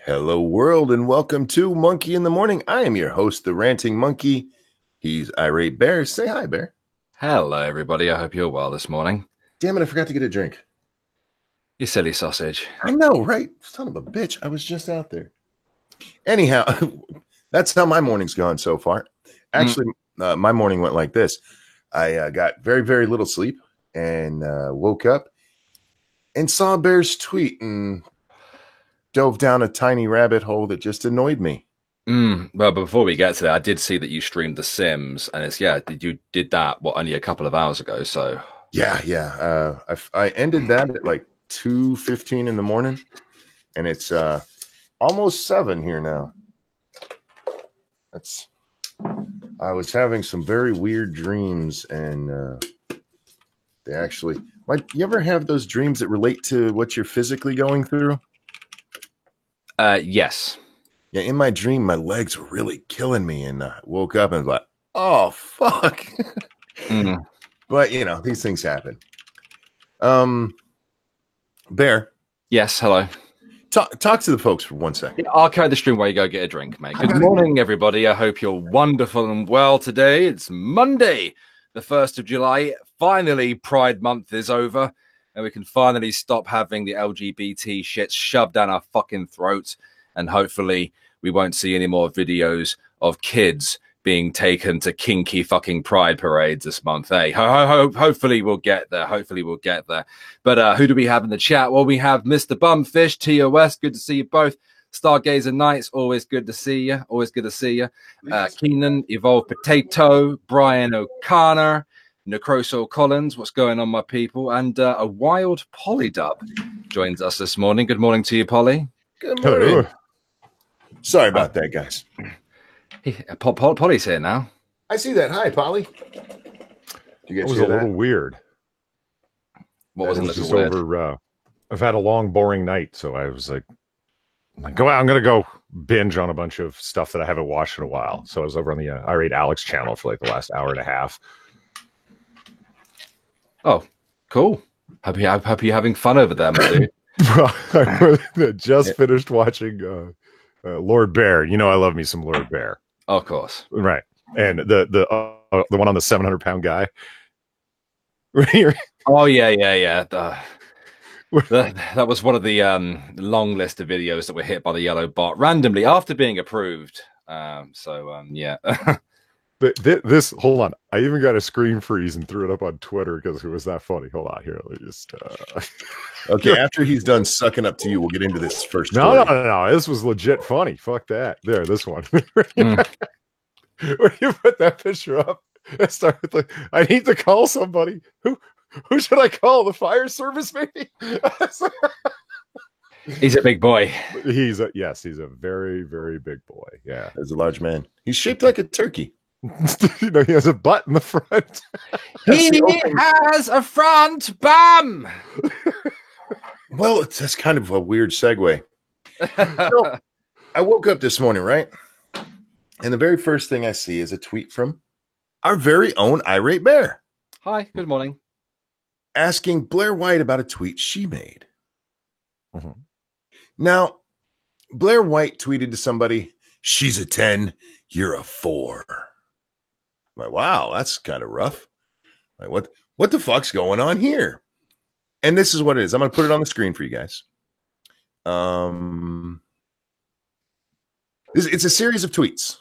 Hello, world, and welcome to Monkey in the Morning. I am your host, the Ranting Monkey. He's Irate Bear. Say hi, Bear. Hello, everybody. I hope you're well this morning. Damn it, I forgot to get a drink. You silly sausage. I know, right? Son of a bitch. I was just out there. Anyhow, that's how my morning's gone so far. Actually, my morning went like this. I got very, very little sleep and woke up and saw Bear's tweet and dove down a tiny rabbit hole that just annoyed me. Well, before we get to that, I did see that you streamed The Sims, and you did that only a couple of hours ago. So Yeah. I ended that at like 2:15 in the morning, and it's almost 7 here now. I was having some very weird dreams, and they actually. You ever have those dreams that relate to what you're physically going through? Yes. Yeah, in my dream, my legs were really killing me, and I woke up and was like, "Oh fuck!" But these things happen. Bear. Yes. Hello. Talk to the folks for 1 second. I'll carry the stream while you go get a drink, mate. Good morning, everybody. I hope you're wonderful and well today. It's Monday, the 1st of July. Finally, Pride Month is over, and we can finally stop having the LGBT shit shoved down our fucking throats. And hopefully we won't see any more videos of kids being taken to kinky fucking pride parades this month. Hey, hopefully we'll get there. But who do we have in the chat? Well, we have Mr. Bumfish, Tia West. Good to see you both. Stargazer Knights, always good to see you. Keenan, Evolved Potato, Brian O'Connor, Necroso Collins. What's going on, my people? And a wild Polydub joins us this morning. Good morning to you, Polly. Good morning. Hello. Sorry about that, guys. Polly's here now. I see that. Hi, Polly. It was a little weird. What was it weird? I've had a long, boring night, so I was like, I'm going to go binge on a bunch of stuff that I haven't watched in a while. So I was over on the Irate Alex channel for like the last hour and a half. Oh, cool. Hope you're having fun over there, my dude. I just finished watching Lord Bear. You know I love me some Lord Bear. Of course. Right. And the one on the 700-pound guy. Oh, yeah. That was one of the long list of videos that were hit by the yellow bot randomly after being approved. Yeah. This, hold on. I even got a screen freeze and threw it up on Twitter because it was that funny. Hold on here. Let me just. Okay, after he's done sucking up to you, we'll get into this first. No. This was legit funny. Fuck that. There, this one. When you put that picture up, I start with like, I need to call somebody. Who should I call? The fire service, maybe? He's a big boy. He's a very, very big boy. Yeah. He's a large man. He's shaped like a turkey. He has a butt in the front. He has a front bum. Well, that's kind of a weird segue. So, I woke up this morning, right? And the very first thing I see is a tweet from our very own Irate Bear. Hi, good morning. Asking Blair White about a tweet she made. Mm-hmm. Now, Blair White tweeted to somebody, "She's a 10, you're a 4. I'm like, wow, that's kind of rough. Like, what the fuck's going on here? And this is what it is. I'm going to put it on the screen for you guys. It's a series of tweets.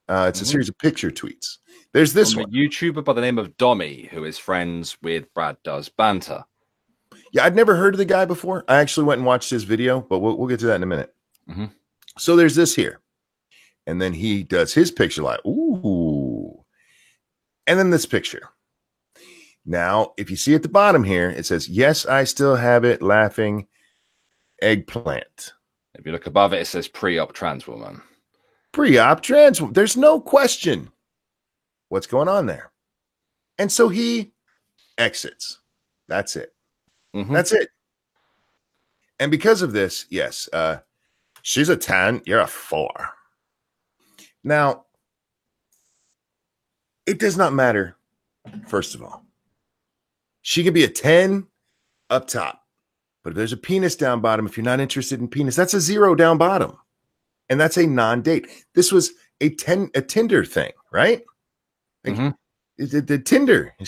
It's a series of picture tweets. There's this one. A YouTuber by the name of Dommy, who is friends with Brad Does Banter. Yeah, I'd never heard of the guy before. I actually went and watched his video, but we'll get to that in a minute. Mm-hmm. So there's this here. And then he does his picture like, ooh. And then this picture. Now, if you see at the bottom here, it says, "Yes, I still have it, laughing eggplant." If you look above it, it says pre-op trans woman. Pre-op trans woman. There's no question what's going on there. And so he exits. That's it. Mm-hmm. That's it. And because of this, yes, she's a 10, you're a 4. Now, it does not matter, first of all. She could be a 10 up top. But if there's a penis down bottom, if you're not interested in penis, that's a 0 down bottom. And that's a non-date. This was a Tinder thing, right? Mm-hmm. The Tinder. And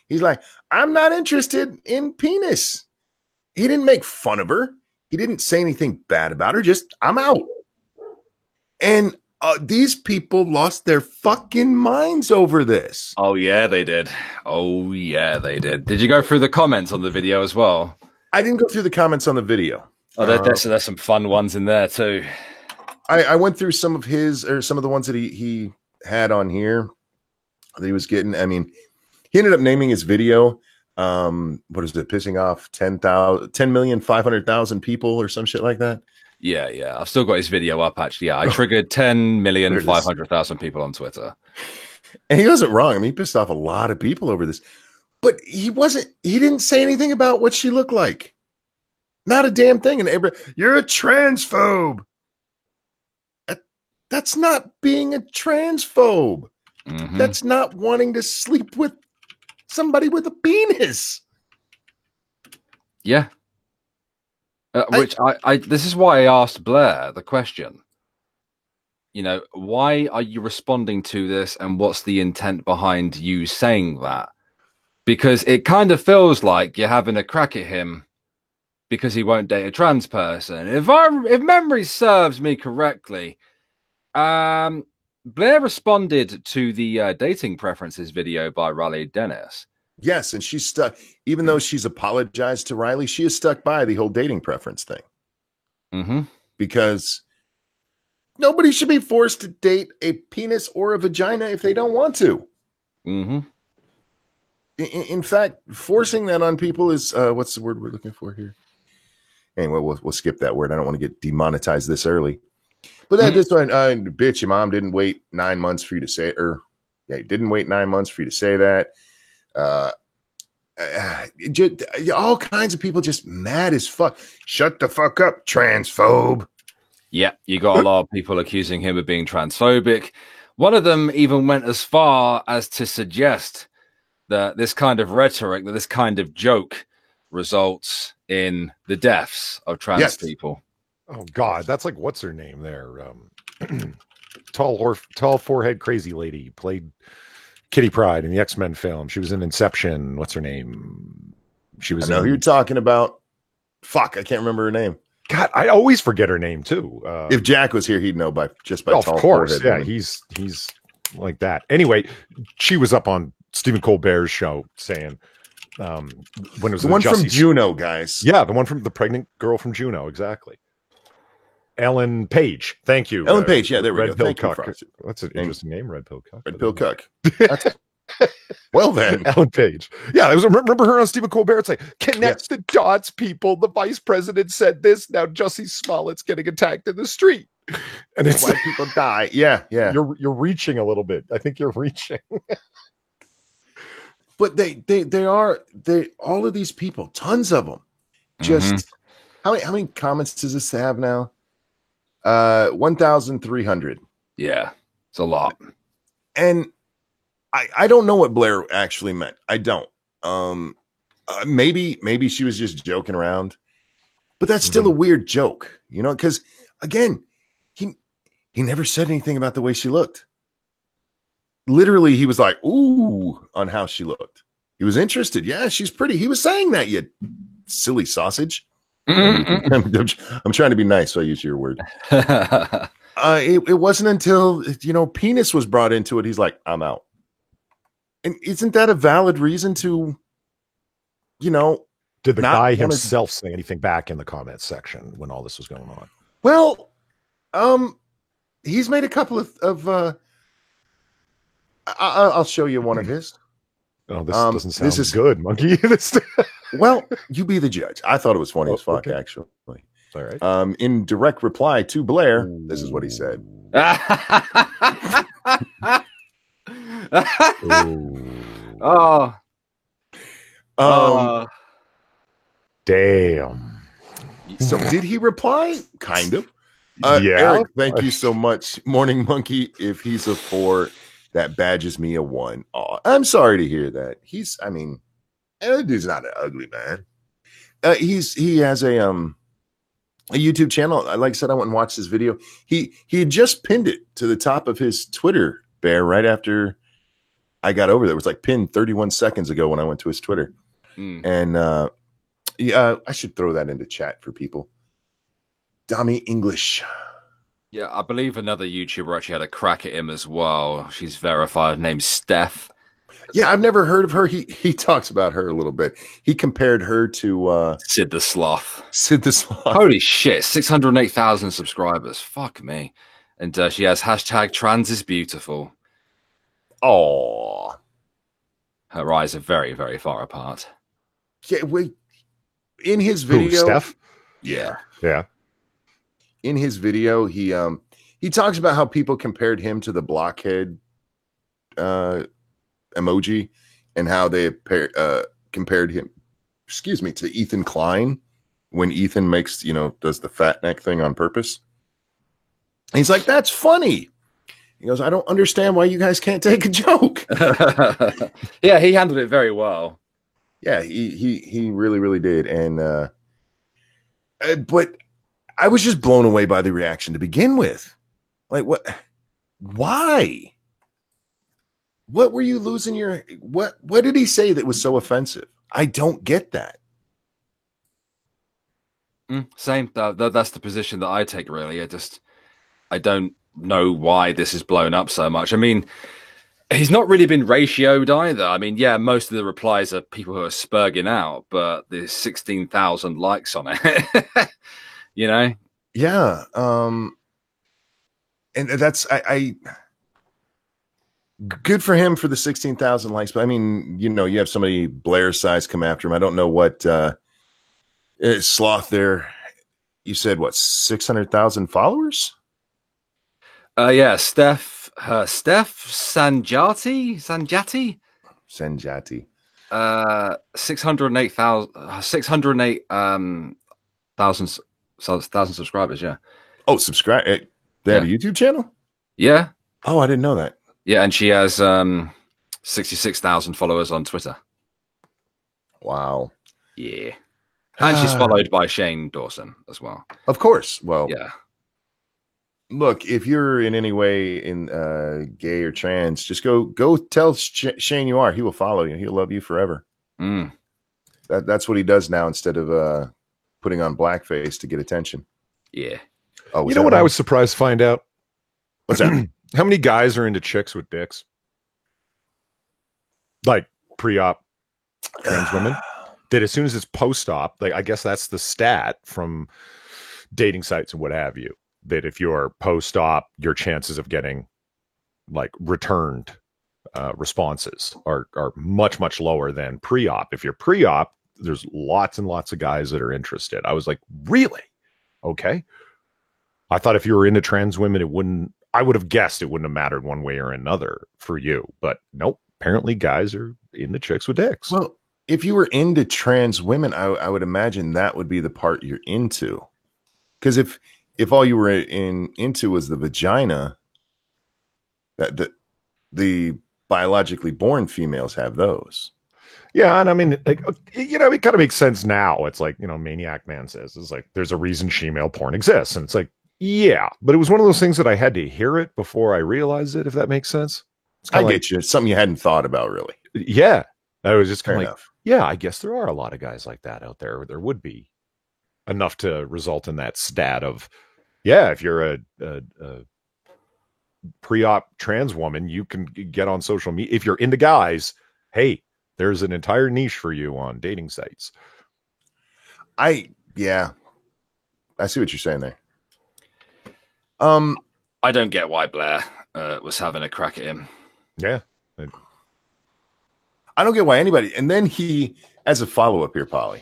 he's like, I'm not interested in penis. He didn't make fun of her. He didn't say anything bad about her. Just, I'm out. And these people lost their fucking minds over this. Oh, yeah, they did. Oh, yeah, they did. Did you go through the comments on the video as well? I didn't go through the comments on the video. Oh, there's some fun ones in there, too. I went through some of the ones that he had on here that he was getting. I mean, he ended up naming his video. What is it? Pissing off 10,500,000 people or some shit like that. Yeah. I've still got his video up, actually. Yeah, I triggered 10,500,000 people on Twitter. And he wasn't wrong. I mean, he pissed off a lot of people over this. But he didn't say anything about what she looked like. Not a damn thing. And you're a transphobe. That's not being a transphobe. Mm-hmm. That's not wanting to sleep with somebody with a penis. Yeah. This is why I asked Blair the question. You know, why are you responding to this, and what's the intent behind you saying that? Because it kind of feels like you're having a crack at him because he won't date a trans person. If memory serves me correctly, Blair responded to the dating preferences video by Riley Dennis. Yes, and she's stuck. Even though she's apologized to Riley, she is stuck by the whole dating preference thing. Mm-hmm. Because nobody should be forced to date a penis or a vagina if they don't want to. Mm-hmm. In fact, forcing that on people is what's the word we're looking for here? Anyway, we'll skip that word. I don't want to get demonetized this early. But this one, bitch, your mom didn't wait 9 months for you to say, didn't wait 9 months for you to say that. All kinds of people just mad as fuck. Shut the fuck up, transphobe. Yeah, you got a lot of people accusing him of being transphobic. One of them even went as far as to suggest that this kind of rhetoric, that this kind of joke results in the deaths of trans people. Oh God, that's like, what's her name there? Tall forehead crazy lady played Kitty Pryde in the X-Men film. She was in Inception. What's her name? She was. I know who you're talking about. Fuck, I can't remember her name. God, I always forget her name too. If Jack was here, he'd know by of tall course. forehead. Yeah, he's like that. Anyway, she was up on Stephen Colbert's show saying when it was the one from Juno, guys. Yeah, the one from the pregnant girl from Juno, exactly. Ellen Page. Thank you. Ellen Page. Yeah, there we Red go. Pill Cuck. That's an interesting name, Red Pill Cuck. Red Pill Cuck. Well then, Ellen Page. Yeah, I remember her on Stephen Colbert. It's like, connect the dots, people. The vice president said this. Now Jussie Smollett's getting attacked in the street, and it's why people die. Yeah. You're reaching a little bit. I think you're reaching. But they are all of these people, tons of them. Just how many comments does this have now? 1,300. Yeah, it's a lot. And I don't know what Blair actually meant. I don't. Maybe she was just joking around, but that's still a weird joke, you know? Because again, he never said anything about the way she looked. Literally, he was like, "Ooh," on how she looked. He was interested. Yeah, she's pretty. He was saying that, you silly sausage. I'm trying to be nice, so I use your word. It wasn't until penis was brought into it. He's like, "I'm out." And isn't that a valid reason to, Did the guy himself say anything back in the comments section when all this was going on? Well, he's made a couple of I'll show you one of his. Oh, this doesn't sound good, Monkey. Well, you be the judge. I thought it was funny as fuck, actually. All right. In direct reply to Blair, this is what he said. Damn. So did he reply? Kind of. Yeah. Eric, thank you so much. Morning Monkey. If he's a 4, that badges me a 1. Oh, I'm sorry to hear that. That dude's not an ugly man. He has a YouTube channel. Like I said, I went and watched his video. He had just pinned it to the top of his Twitter bear right after I got over there. It was like pinned 31 seconds ago when I went to his Twitter. And I should throw that into chat for people. Dami English. Yeah, I believe another YouTuber actually had a crack at him as well. She's verified, named Steph. Yeah, I've never heard of her. He talks about her a little bit. He compared her to Sid the Sloth. Sid the Sloth. Holy shit, 608,000 subscribers. Fuck me. And she has hashtag trans is beautiful. Oh, her eyes are very, very far apart. Yeah, wait. In his video, who, Steph? Yeah. In his video, he talks about how people compared him to the blockhead emoji, and how they compared him, to Ethan Klein when Ethan makes, does the fat neck thing on purpose. And he's like, that's funny. He goes, I don't understand why you guys can't take a joke. Yeah, he handled it very well. Yeah, he really, really did. And but I was just blown away by the reaction to begin with. Like, what? Why? What were you losing your? What did he say that was so offensive? I don't get that. Same. That's the position that I take. Really, I don't know why this is blown up so much. I mean, he's not really been ratioed either. I mean, yeah, most of the replies are people who are spurging out, but there's 16,000 likes on it. Yeah. And that's I good for him for the 16,000 likes, but I mean, you have somebody Blair size come after him. I don't know what Sloth there. You said what, 600,000 followers? Yeah, Steph Sanjati. 608,000 subscribers. Yeah. Oh, subscribe. They have a YouTube channel. Yeah. Oh, I didn't know that. Yeah, and she has 66,000 followers on Twitter. Wow. Yeah. And she's followed by Shane Dawson as well. Of course. Well, yeah. Look, if you're in any way in gay or trans, just go tell Shane you are. He will follow you. He'll love you forever. That's what he does now instead of putting on blackface to get attention. Yeah. Oh, you know what I was surprised to find out? What's that? How many guys are into chicks with dicks? Like pre-op trans women? That as soon as it's post-op, like I guess that's the stat from dating sites and what have you, that if you're post-op, your chances of getting like returned responses are much, much lower than pre-op. If you're pre-op, there's lots and lots of guys that are interested. I was like, really? Okay. I thought if you were into trans women, I would have guessed it wouldn't have mattered one way or another for you. But nope, apparently guys are into chicks with dicks. Well, if you were into trans women, I would imagine that would be the part you're into. Because if all you were into was the vagina, that the biologically born females have those. Yeah, and I mean, like, it kind of makes sense now. It's like, Maniac Man says, it's like, there's a reason female porn exists. And it's like, yeah, but it was one of those things that I had to hear it before I realized it, if that makes sense. I get you. It's something you hadn't thought about, really. Yeah. I was just kind of like, enough. Yeah, I guess there are a lot of guys like that out there. There would be enough to result in that stat of, yeah, if you're a pre-op trans woman, you can get on social media. If you're into guys, hey, there's an entire niche for you on dating sites. I see what you're saying there. I don't get why Blair was having a crack at him. Yeah. I don't get why anybody. And then he, as a follow-up here, Polly,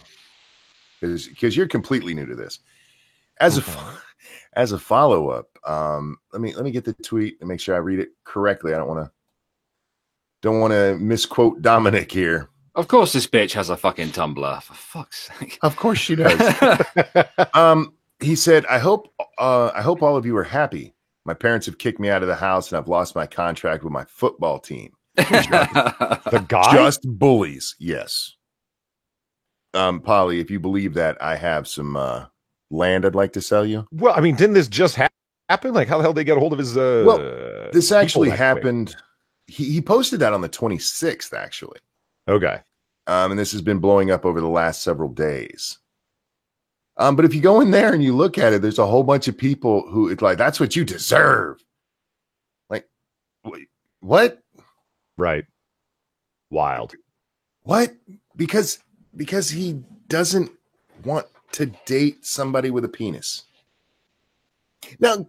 because you're completely new to this. As a follow-up, let me get the tweet and make sure I read it correctly. I don't want to misquote Dominic here. Of course, this bitch has a fucking Tumblr. For fuck's sake. Of course she does. He said, I hope all of you are happy. My parents have kicked me out of the house and I've lost my contract with my football team. The guy? Just bullies. Yes. Polly, if you believe that, I have some land I'd like to sell you. Well, I mean, didn't this just happen? Like, how the hell did they get a hold of his? Well, this actually people that quick? happened. He posted that on the 26th, actually. Okay. And this has been blowing up over the last several days. But if you go in there and you look at it, there's a whole bunch of people who it's like, that's what you deserve. Like, what? Right. Wild. What? Because he doesn't want to date somebody with a penis. Now,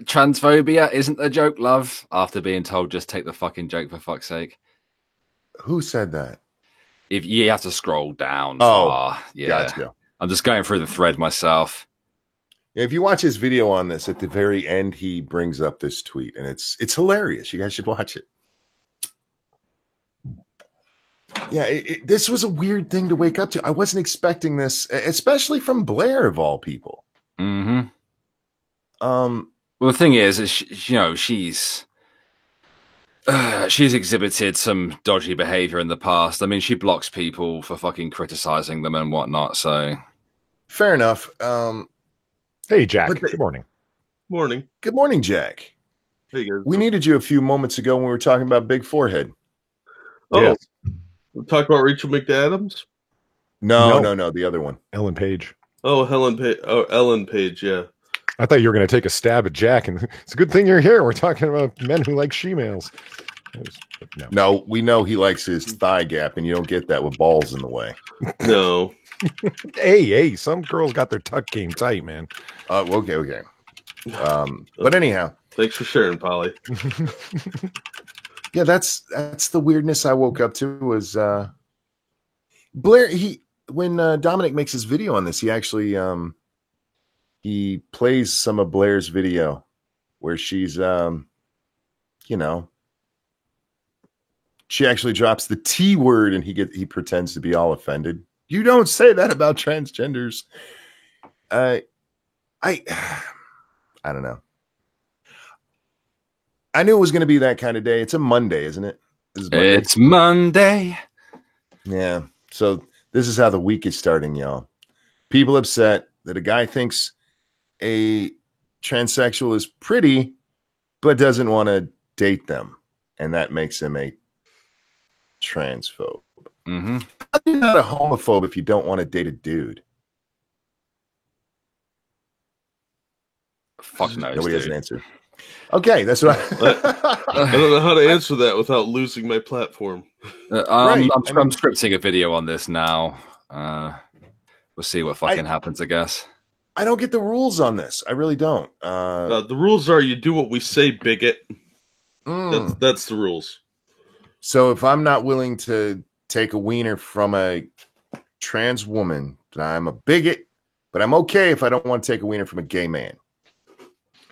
transphobia isn't a joke, love. After being told, just take the fucking joke for fuck's sake. Who said that? If you have to scroll down. Yeah. Gotcha. I'm just going through the thread myself. If you watch his video on this, at the very end, he brings up this tweet, and it's hilarious. You guys should watch it. Yeah, this was a weird thing to wake up to. I wasn't expecting this, especially from Blair of all people. Mm-hmm. Well, the thing is she's exhibited some dodgy behavior in the past. I mean, she blocks people for fucking criticizing them and whatnot. So, fair enough. Hey, Jack. Good morning. Morning. Good morning, Jack. Hey, guys. We needed you a few moments ago when we were talking about Big Forehead. Oh, Yes. we'll talk about Rachel McAdams? No, the other one. Ellen Page. Oh, Ellen Page, yeah. I thought you were going to take a stab at Jack, and it's a good thing you're here. We're talking about men who like she-males. No, we know he likes his thigh gap, and you don't get that with balls in the way. No. Hey, some girls got their tuck game tight, man. Okay. But anyhow. Thanks for sharing, Polly. Yeah, that's the weirdness I woke up to was Blair. When Dominic makes his video on this, he actually he plays some of Blair's video where she's she actually drops the T word and he pretends to be all offended. You don't say that about transgenders. I don't know. I knew it was going to be that kind of day. It's a Monday, isn't it? It's Monday. Yeah. So this is how the week is starting, y'all. People upset that a guy thinks a transsexual is pretty, but doesn't want to date them. And that makes him a transphobe. Mm-hmm. You're not a homophobe if you don't want to date a dude. Fuck no. Nobody has an answer. Okay, that's what I don't know how to answer that without losing my platform. I'm scripting a video on this now. We'll see what fucking happens, I guess. I don't get the rules on this. I really don't. The rules are you do what we say, bigot. That's the rules. So if I'm not willing to take a wiener from a trans woman, then I'm a bigot, but I'm okay if I don't want to take a wiener from a gay man.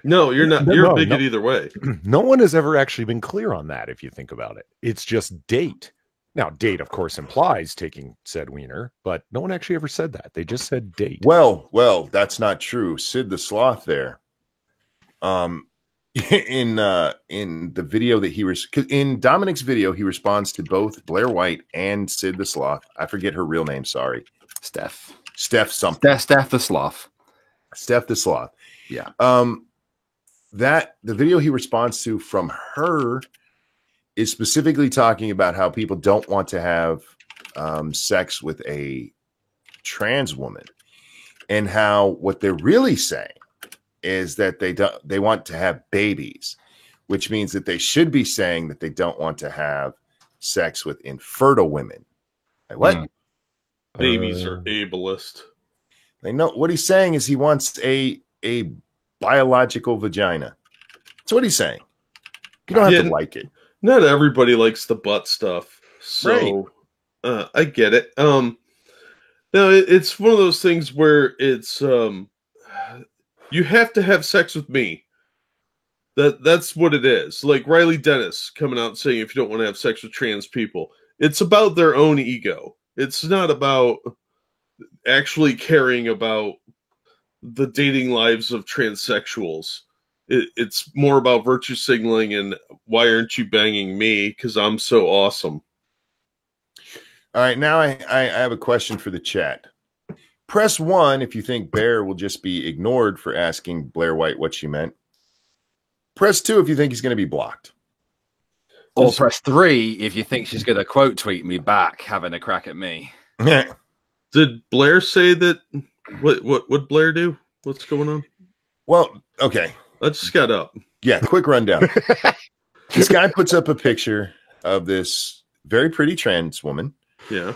No, you're not. You're a bigot either way. No one has ever actually been clear on that, if you think about it. It's just date. Now, date, of course, implies taking said wiener, but no one actually ever said that. They just said date. Well, that's not true. Sid the Sloth there. In the video that in Dominic's video, he responds to both Blair White and Sid the Sloth. I forget her real name. Sorry. Steph something. Steph the Sloth. Steph the Sloth. Yeah. That the video he responds to from her is specifically talking about how people don't want to have sex with a trans woman, and how what they're really saying is that they want to have babies, which means that they should be saying that they don't want to have sex with infertile women. Like, what? Babies are ableist. They know what he's saying is he wants a biological vagina. That's what he's saying. You don't have to like it. Not everybody likes the butt stuff, so right. I get it. No, it's one of those things where it's you have to have sex with me. That's what it is. Like Riley Dennis coming out and saying if you don't want to have sex with trans people, it's about their own ego. It's not about actually caring about the dating lives of transsexuals. It's more about virtue signaling and why aren't you banging me? Because I'm so awesome. All right, now I have a question for the chat. Press 1 if you think Bear will just be ignored for asking Blair White what she meant. Press 2 if you think he's going to be blocked. Or press 3 if you think she's going to quote tweet me back, having a crack at me. Did Blair say that? What Blair do? What's going on? Well, okay. I just got up. Yeah, quick rundown. This guy puts up a picture of this very pretty trans woman. Yeah.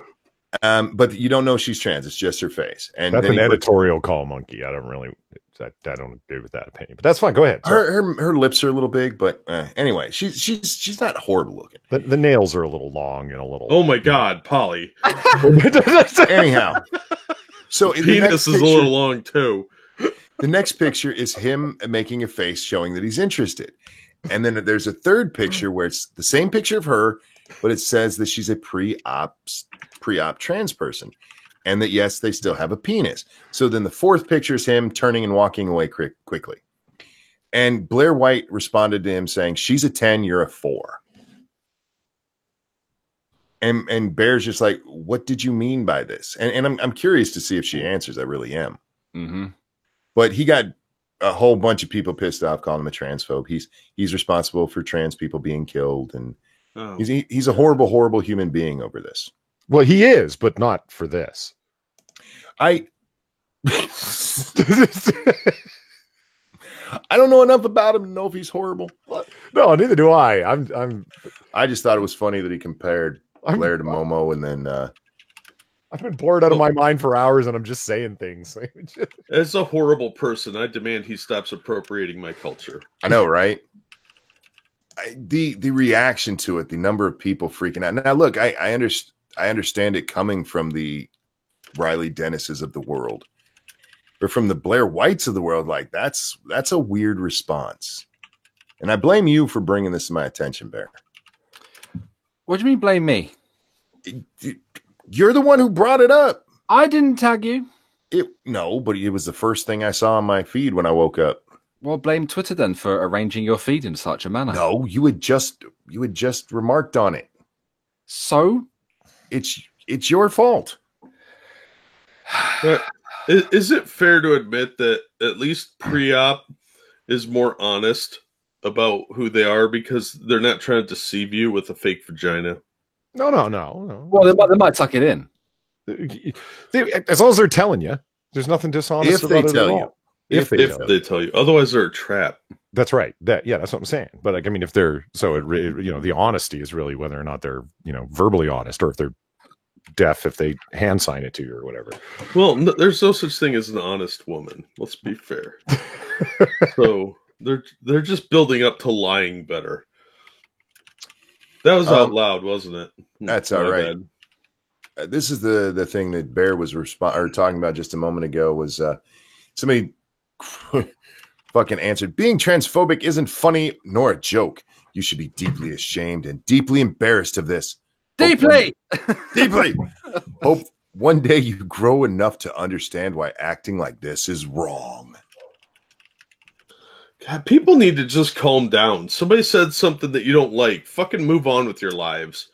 But you don't know she's trans. It's just her face. And that's an editorial call, Monkey. I don't agree with that opinion, but that's fine. Go ahead. Her lips are a little big, but anyway, she's not horrible looking. The nails are a little long and a little. Oh my God, Polly. Anyhow, so penis is a little long too. The next picture is him making a face showing that he's interested, and then there's a third picture where it's the same picture of her, but it says that she's a pre-op trans person. And that, yes, they still have a penis. So then the fourth picture is him turning and walking away quickly. And Blair White responded to him saying, she's a 10, you're a 4. And Bear's just like, what did you mean by this? And I'm curious to see if she answers. I really am. Mm-hmm. But he got a whole bunch of people pissed off calling him a transphobe. He's responsible for trans people being killed. And he's a horrible, horrible human being over this. Well, he is, but not for this. I don't know enough about him to know if he's horrible. No, neither do I. I just thought it was funny that he compared Blair to Momo, and then I've been bored out of my mind for hours, and I'm just saying things. As a horrible person, I demand he stops appropriating my culture. I know, right? The reaction to it, the number of people freaking out. Now, look, I understand it coming from the Riley Dennises of the world, but from the Blair Whites of the world, like that's a weird response. And I blame you for bringing this to my attention, Bear. What do you mean blame me? You're the one who brought it up. I didn't tag you. No, but it was the first thing I saw on my feed when I woke up. Well, blame Twitter then for arranging your feed in such a manner. No, you had just remarked on it. So it's your fault. Is it fair to admit that at least pre-op is more honest about who they are because they're not trying to deceive you with a fake vagina? No. Well, they might tuck it in. As long as they're telling you, there's nothing dishonest about it at all. If they tell you, otherwise they're a trap. That's right. That's what I'm saying. But like, I mean, if they're the honesty is really whether or not they're verbally honest, or if they're deaf, if they hand sign it to you or whatever. Well, there's no such thing as an honest woman. Let's be fair. So they're just building up to lying better. That was out loud, wasn't it? That's all right. This is the thing that Bear was talking about just a moment ago. Was somebody fucking answered, being transphobic isn't funny nor a joke. You should be deeply ashamed and deeply embarrassed of this. Deeply. Hope one day you grow enough to understand why acting like this is wrong. God, people need to just calm down. Somebody said something that you don't like. Fucking move on with your lives.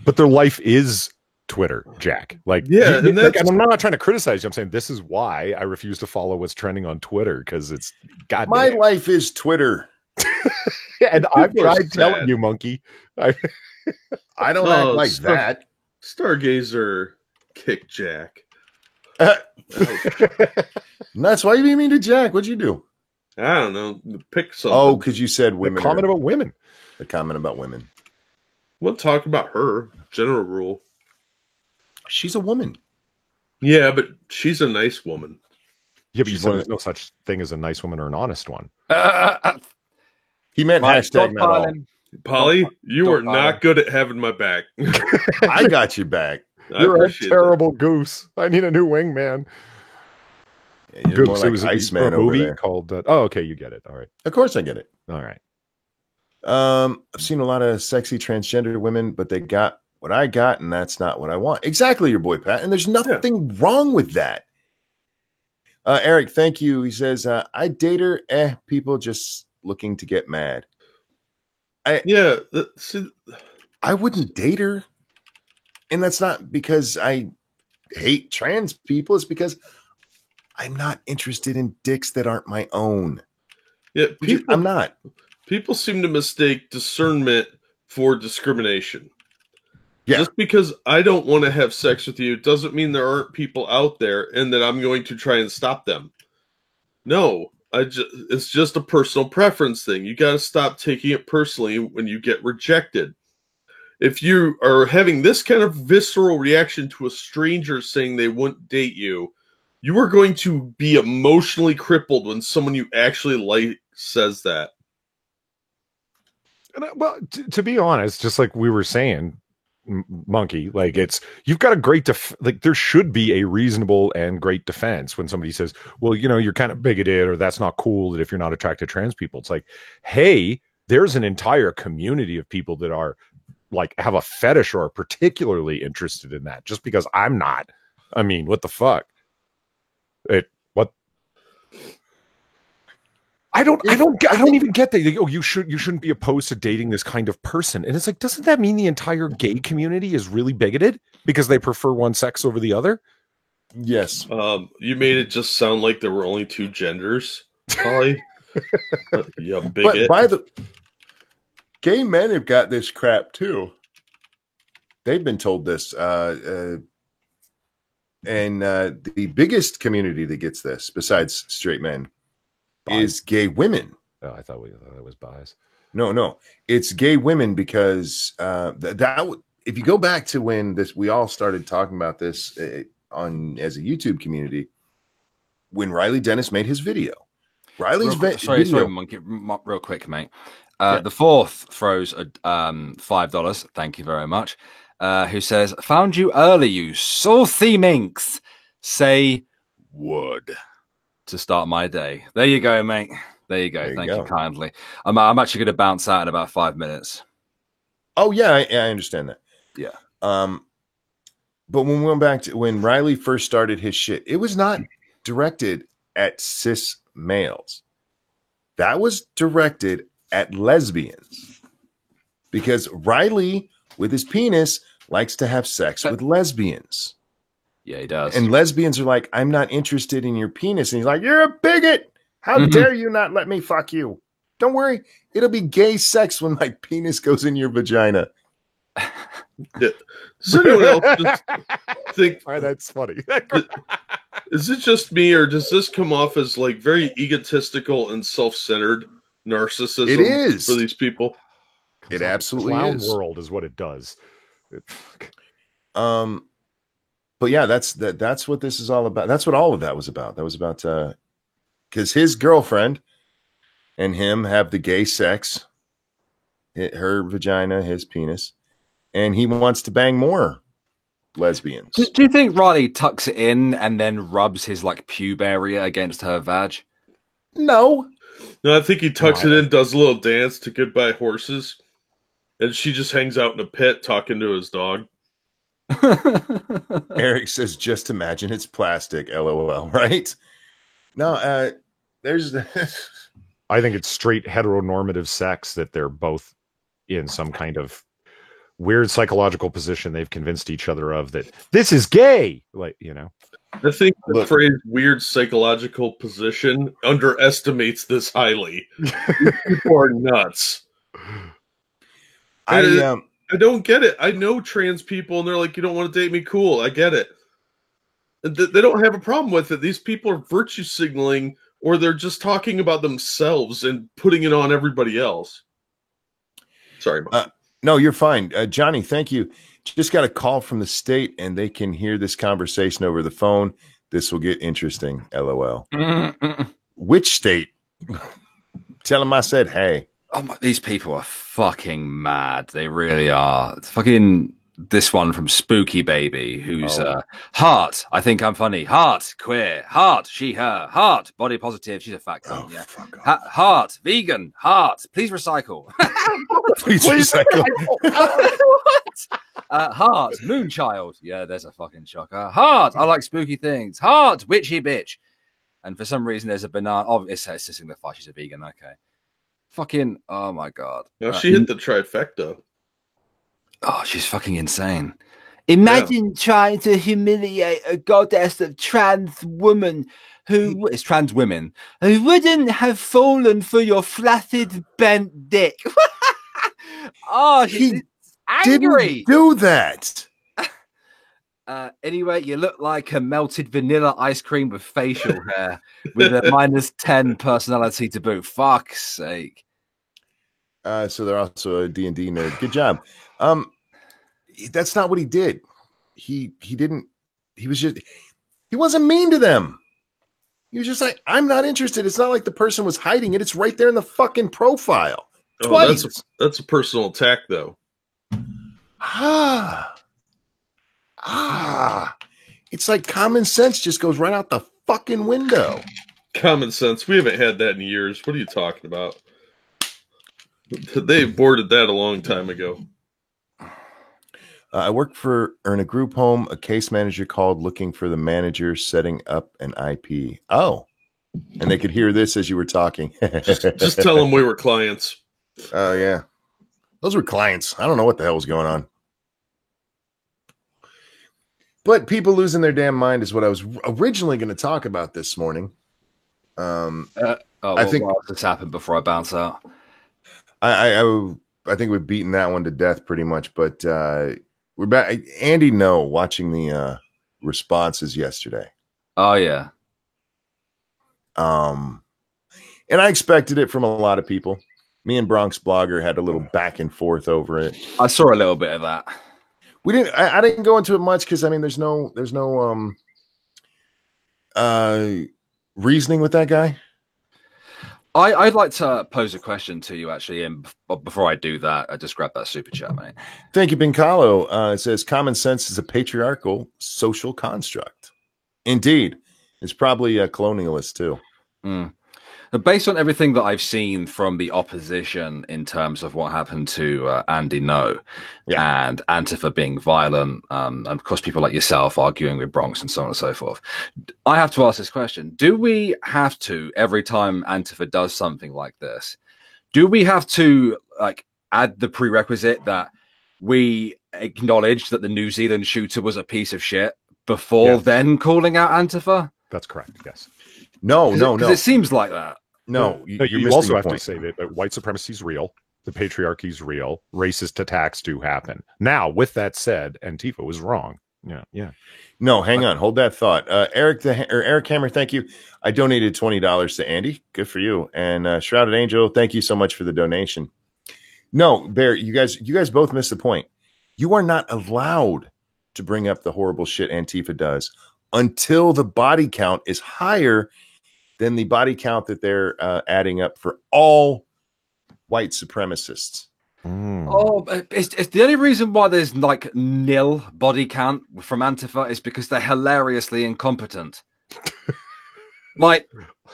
But their life is Twitter, Jack. Like, yeah, and I'm not trying to criticize you. I'm saying this is why I refuse to follow what's trending on Twitter, because it's my life is Twitter. And I've tried telling you, Monkey. I don't act like that. Stargazer kick Jack. That's why you mean to Jack. What'd you do? I don't know. Pick something. Oh, because you said women. The comment about women. The comment about women. We'll talk about her. General rule. She's a woman. Yeah, but she's a nice woman. Yeah, but there's no such thing as a nice woman or an honest one. He meant hashtag not all. Polly, you are not good at having my back. I got your back. You're a terrible goose. I need a new wingman. Yeah, Goose. Like it was Iceman a movie called. Okay, you get it. All right. Of course, I get it. All right. I've seen a lot of sexy transgender women, but they got what I got, and that's not what I want. Exactly, your boy Pat. And there's nothing wrong with that. Eric, thank you. He says, I date her. People just looking to get mad. I wouldn't date her. And that's not because I hate trans people. It's because I'm not interested in dicks that aren't my own. Yeah, I'm not. People seem to mistake discernment for discrimination. Yeah. Just because I don't want to have sex with you doesn't mean there aren't people out there and that I'm going to try and stop them. No, it's just a personal preference thing. You got to stop taking it personally when you get rejected. If you are having this kind of visceral reaction to a stranger saying they wouldn't date you, you are going to be emotionally crippled when someone you actually like says that. And well, to be honest, just like we were saying, Monkey, like you've got a great like there should be a reasonable and great defense when somebody says, well, you're kind of bigoted or that's not cool that if you're not attracted to trans people. It's like, hey, there's an entire community of people that are like have a fetish or are particularly interested in that. Just because I'm not, I mean, what the fuck? I don't even get that. Like, oh, you shouldn't be opposed to dating this kind of person. And it's like, doesn't that mean the entire gay community is really bigoted because they prefer one sex over the other? Yes. You made it just sound like there were only two genders, Holly. Yeah, bigot. But gay men have got this crap too. They've been told this. And the biggest community that gets this, besides straight men, is gay women. Oh, I thought it was bias. No, it's gay women because if you go back to when we all started talking about this as a YouTube community, when Riley Dennis made his video. Sorry, Monkey, real quick, mate. The fourth throws $5. Thank you very much. Who says, "Found you early, you saucy minx. Say would." To start my day. There you go, mate. There you go. Thank you kindly. I'm actually going to bounce out in about 5 minutes. Oh yeah, I understand that. Yeah. But when we went back to when Riley first started his shit, it was not directed at cis males. That was directed at lesbians. Because Riley, with his penis, likes to have sex with lesbians. Yeah, he does. And lesbians are like, I'm not interested in your penis. And he's like, you're a bigot. How dare you not let me fuck you? Don't worry. It'll be gay sex when my penis goes in your vagina. Yeah. Does anyone else just think that's funny? Is it just me, or does this come off as like very egotistical and self-centered narcissism? It is for these people. It absolutely clown is. World is what it does. But yeah, that's what this is all about. That's what all of that was about. That was about because his girlfriend and him have the gay sex, her vagina, his penis, and he wants to bang more lesbians. Do you think Riley tucks it in and then rubs his like pube area against her vag? No, I think he tucks it in, does a little dance to Goodbye Horses, and she just hangs out in a pit talking to his dog. Eric says, just imagine it's plastic, LOL, right? No, there's I think it's straight heteronormative sex that they're both in some kind of weird psychological position they've convinced each other of that this is gay. Like, I think the phrase weird psychological position underestimates this highly. People are nuts. I don't get it. I know trans people, and they're like, you don't want to date me? Cool, I get it. They don't have a problem with it. These people are virtue signaling, or they're just talking about themselves and putting it on everybody else. Sorry, Mike. No, you're fine. Johnny, thank you. Just got a call from the state, and they can hear this conversation over the phone. This will get interesting, LOL. Which state? Tell them I said, hey. Oh, these people are fucking mad. They really are. It's fucking this one from Spooky Baby, who's heart. I think I'm funny. Heart, queer. Heart, she, her. Heart, body positive. She's a fat girl. Yeah. Heart, vegan. Heart, please recycle. Please recycle. Heart, moonchild. Yeah, there's a fucking shocker. Heart, I like spooky things. Heart, witchy bitch. And for some reason, there's a banana. Oh, it's signify she's a vegan. Okay. Fucking, oh my god. No, she hit the trifecta. Oh, she's fucking insane. Imagine trying to humiliate a goddess of trans woman who is trans women who wouldn't have fallen for your flaccid bent dick. Oh, He angry. didn't do that. Anyway, you look like a melted vanilla ice cream with facial hair with a -10 personality to boot. Fuck's sake. So they're also a D&D nerd. Good job. That's not what he did. He didn't. He wasn't mean to them. He was just like, I'm not interested. It's not like the person was hiding it. It's right there in the fucking profile. Twice. That's a personal attack, though. It's like common sense just goes right out the fucking window. Common sense. We haven't had that in years. What are you talking about? They aborted that a long time ago. I work in a group home. A case manager called looking for the manager setting up an IP. Oh, and they could hear this as you were talking. Just tell them we were clients. Oh, yeah. Those were clients. I don't know what the hell was going on. But people losing their damn mind is what I was originally going to talk about this morning. I think this happened before I bounce out. I think we've beaten that one to death pretty much. But we're back. Andy, watching the responses yesterday. Oh yeah. And I expected it from a lot of people. Me and Bronx Blogger had a little back and forth over it. I saw a little bit of that. We didn't. I didn't go into it much because I mean, there's no reasoning with that guy. I'd like to pose a question to you actually, and before I do that, I just grab that super chat, mate. Thank you, Bincalo. It says common sense is a patriarchal social construct. Indeed, it's probably a colonialist too. Based on everything that I've seen from the opposition in terms of what happened to Andy No and Antifa being violent, and of course people like yourself arguing with Bronx and so on and so forth, I have to ask this question. Do we have to, every time Antifa does something like this, do we have to like add the prerequisite that we acknowledge that the New Zealand shooter was a piece of shit before then calling out Antifa? That's correct, yes. No. It seems like that. No, you also have to say that white supremacy is real, the patriarchy is real, racist attacks do happen. Now, with that said, Antifa was wrong. Yeah. No, hang on, hold that thought. Eric Hammer, thank you. I donated $20 to Andy. Good for you. And Shrouded Angel, thank you so much for the donation. No, Bear, you guys both missed the point. You are not allowed to bring up the horrible shit Antifa does until the body count is higher than the body count that they're adding up for all white supremacists. Oh, it's the only reason why there's like nil body count from Antifa is because they're hilariously incompetent. Like,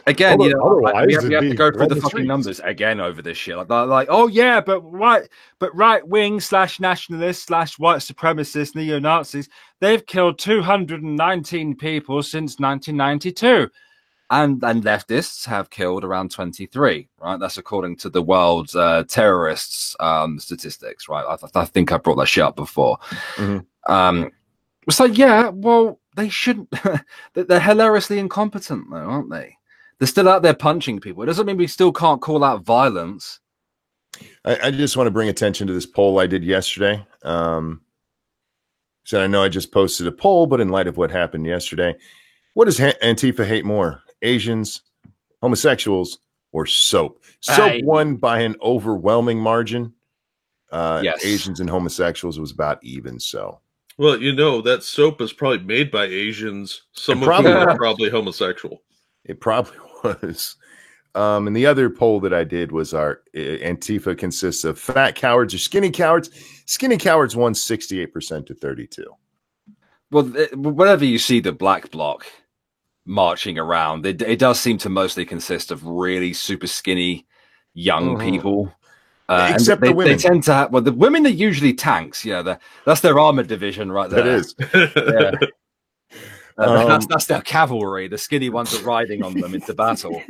again, we have to go through the fucking numbers again over this shit. Like, oh yeah, but right wing / nationalists / white supremacists, neo Nazis, they've killed 219 people since 1992. And leftists have killed around 23, right? That's according to the world's terrorists statistics, right? I think I brought that shit up before. It's like, yeah, well, they shouldn't. They're hilariously incompetent, though, aren't they? They're still out there punching people. It doesn't mean we still can't call out violence. I just want to bring attention to this poll I did yesterday. So I know I just posted a poll, but in light of what happened yesterday, what does Antifa hate more? Asians, homosexuals, or soap? Soap won by an overwhelming margin. Yes. Asians and homosexuals was about even. So, well, that soap is probably made by Asians. Some of them are probably homosexual. It probably was. And the other poll that I did was our Antifa consists of fat cowards or skinny cowards. Skinny cowards won 68% to 32%. Well, whenever you see the black bloc marching around, it does seem to mostly consist of really super skinny young people. Except the women. They tend to have, the women are usually tanks. Yeah, that's their armored division right there. That is. Yeah. That's their cavalry. The skinny ones are riding on them into battle.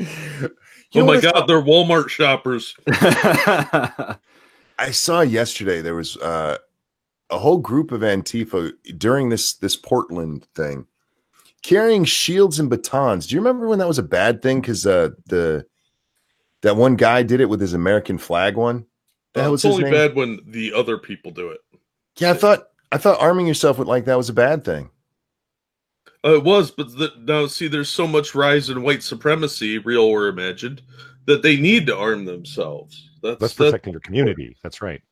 Oh my God, they're Walmart shoppers. I saw yesterday there was a whole group of Antifa during this Portland thing carrying shields and batons. Do you remember when that was a bad thing? Because that one guy did it with his American flag one. That was it's only name? bad when the other people do it. Yeah, I thought arming yourself with like that was a bad thing. It was, but now see, there's so much rise in white supremacy, real or imagined, that they need to arm themselves. That's protecting your community. That's right.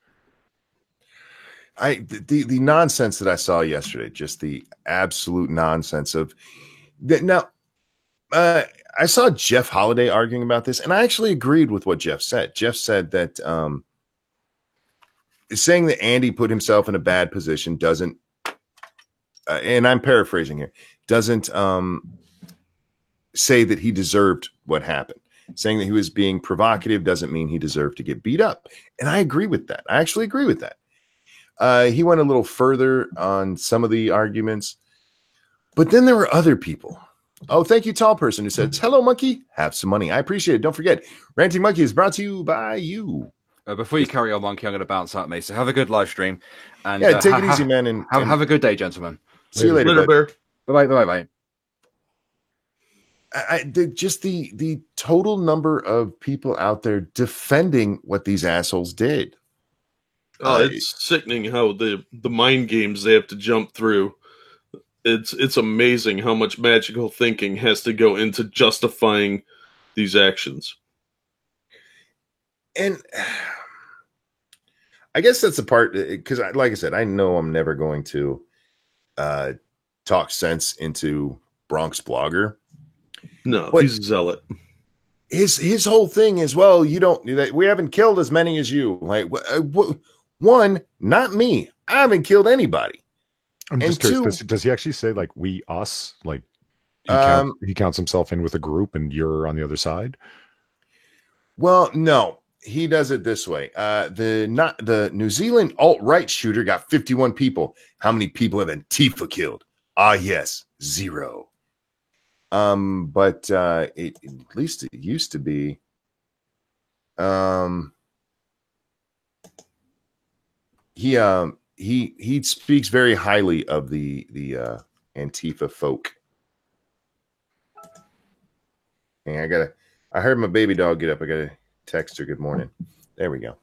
The nonsense that I saw yesterday, just the absolute nonsense of that. Now, I saw Jeff Holiday arguing about this, and I actually agreed with what Jeff said. Jeff said that saying that Andy put himself in a bad position doesn't, and I'm paraphrasing here, doesn't say that he deserved what happened. Saying that he was being provocative doesn't mean he deserved to get beat up. And I agree with that. I actually agree with that. He went a little further on some of the arguments, but then there were other people. Oh, thank you, tall person, who says, "Hello, monkey. Have some money." I appreciate it. Don't forget, Ranting Monkey is brought to you by you. Before you carry on, monkey, I'm going to bounce out, mate. So have a good live stream. And yeah, take it easy, man. And have a good day, gentlemen. See you later, Bear. Bye-bye. Just the total number of people out there defending what these assholes did. It's sickening how the mind games they have to jump through. It's amazing how much magical thinking has to go into justifying these actions. And I guess that's the part, because like I said, I know I'm never going to talk sense into Bronx Blogger. No, but he's a zealot. His whole thing is, well, we haven't killed as many as you. Like, one, not me. I haven't killed anybody. I'm just curious, does he actually say like we, us? Like he counts himself in with a group and you're on the other side? Well, no. He does it this way. The New Zealand alt-right shooter got 51 people. How many people have Antifa killed? Yes, 0. But at least it used to be. He speaks very highly of the Antifa folk. And I heard my baby dog get up. I gotta text her good morning. There we go.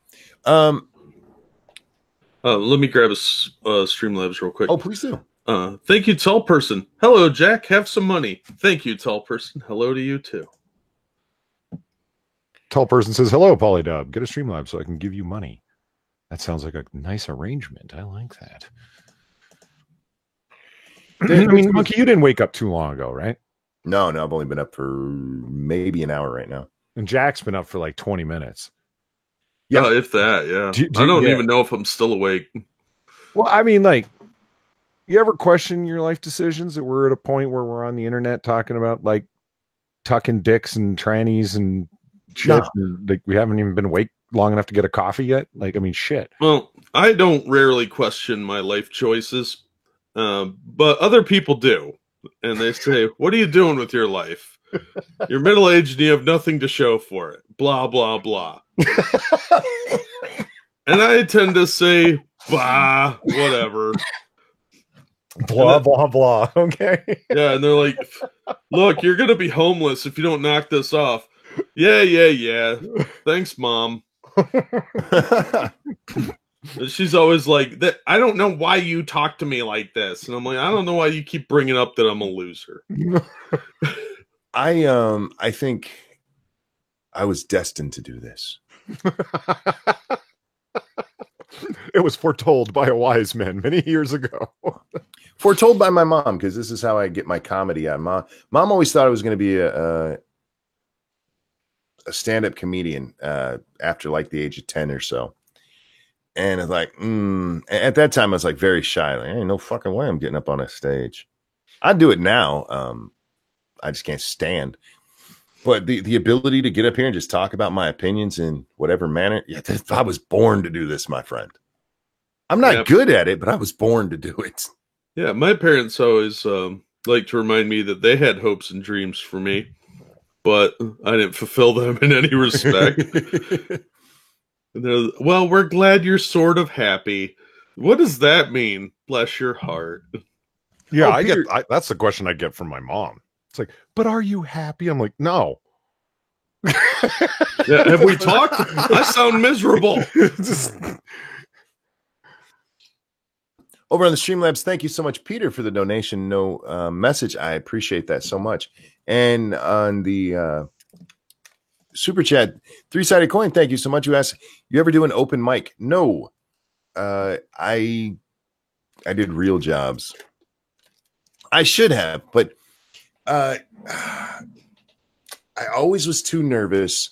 Let me grab a Streamlabs real quick. Oh, please do. Thank you, tall person. Hello, Jack. Have some money. Thank you, tall person. Hello to you too. Tall person says, "Hello, Polydub. Get a Streamlabs so I can give you money." That sounds like a nice arrangement. I like that. I mean, Monkey, you didn't wake up too long ago, right? No, I've only been up for maybe an hour right now. And Jack's been up for like 20 minutes. Yeah, if that, yeah. I don't even know if I'm still awake. Well, I mean, like, you ever question your life decisions that we're at a point where we're on the internet talking about, like, tucking dicks and trannies and shit? No. Like, we haven't even been awake long enough to get a coffee yet? Like, I mean, shit. Well, I don't rarely question my life choices, but other people do. And they say, "What are you doing with your life? You're middle-aged and you have nothing to show for it. Blah, blah, blah." And I tend to say, "Bah, whatever." Blah, blah, blah. Okay. Yeah, and they're like, "Look, you're going to be homeless if you don't knock this off." Yeah. Thanks, Mom. She's always like, "I don't know why you talk to me like this." And I'm like, "I don't know why you keep bringing up that I'm a loser." I think I was destined to do this. It was foretold by a wise man many years ago. Foretold by my mom, because this is how I get my comedy out. Mom always thought I was going to be a stand-up comedian after like the age of 10 or so. And it's like, at that time I was like very shy. Like, ain't no fucking way I'm getting up on a stage. I'd do it now. I just can't stand. But the ability to get up here and just talk about my opinions in whatever manner. Yeah, I was born to do this, my friend. I'm not good at it, but I was born to do it. Yeah, my parents always like to remind me that they had hopes and dreams for me, but I didn't fulfill them in any respect. And well, we're glad you're sort of happy. What does that mean? Bless your heart. Yeah, Oh, Peter- that's the question I get from my mom. It's like, but are you happy? I'm like, no. Yeah, have we talked? I sound miserable. Just- Over on the Streamlabs, thank you so much, Peter, for the donation. No message. I appreciate that so much. And on the super chat, 3-sided coin, thank you so much. You asked, you ever do an open mic? No. I did real jobs. I should have, but I always was too nervous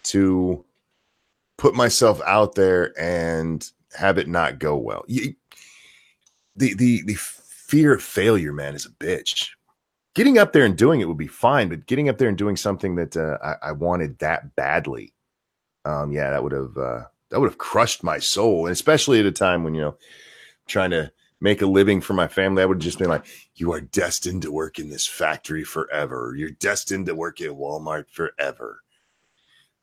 to put myself out there and have it not go well. The fear of failure, man, is a bitch. Getting up there and doing it would be fine, but getting up there and doing something that I wanted that badly, yeah, that would have crushed my soul, and especially at a time when trying to make a living for my family, I would just be like, "You are destined to work in this factory forever. You're destined to work at Walmart forever."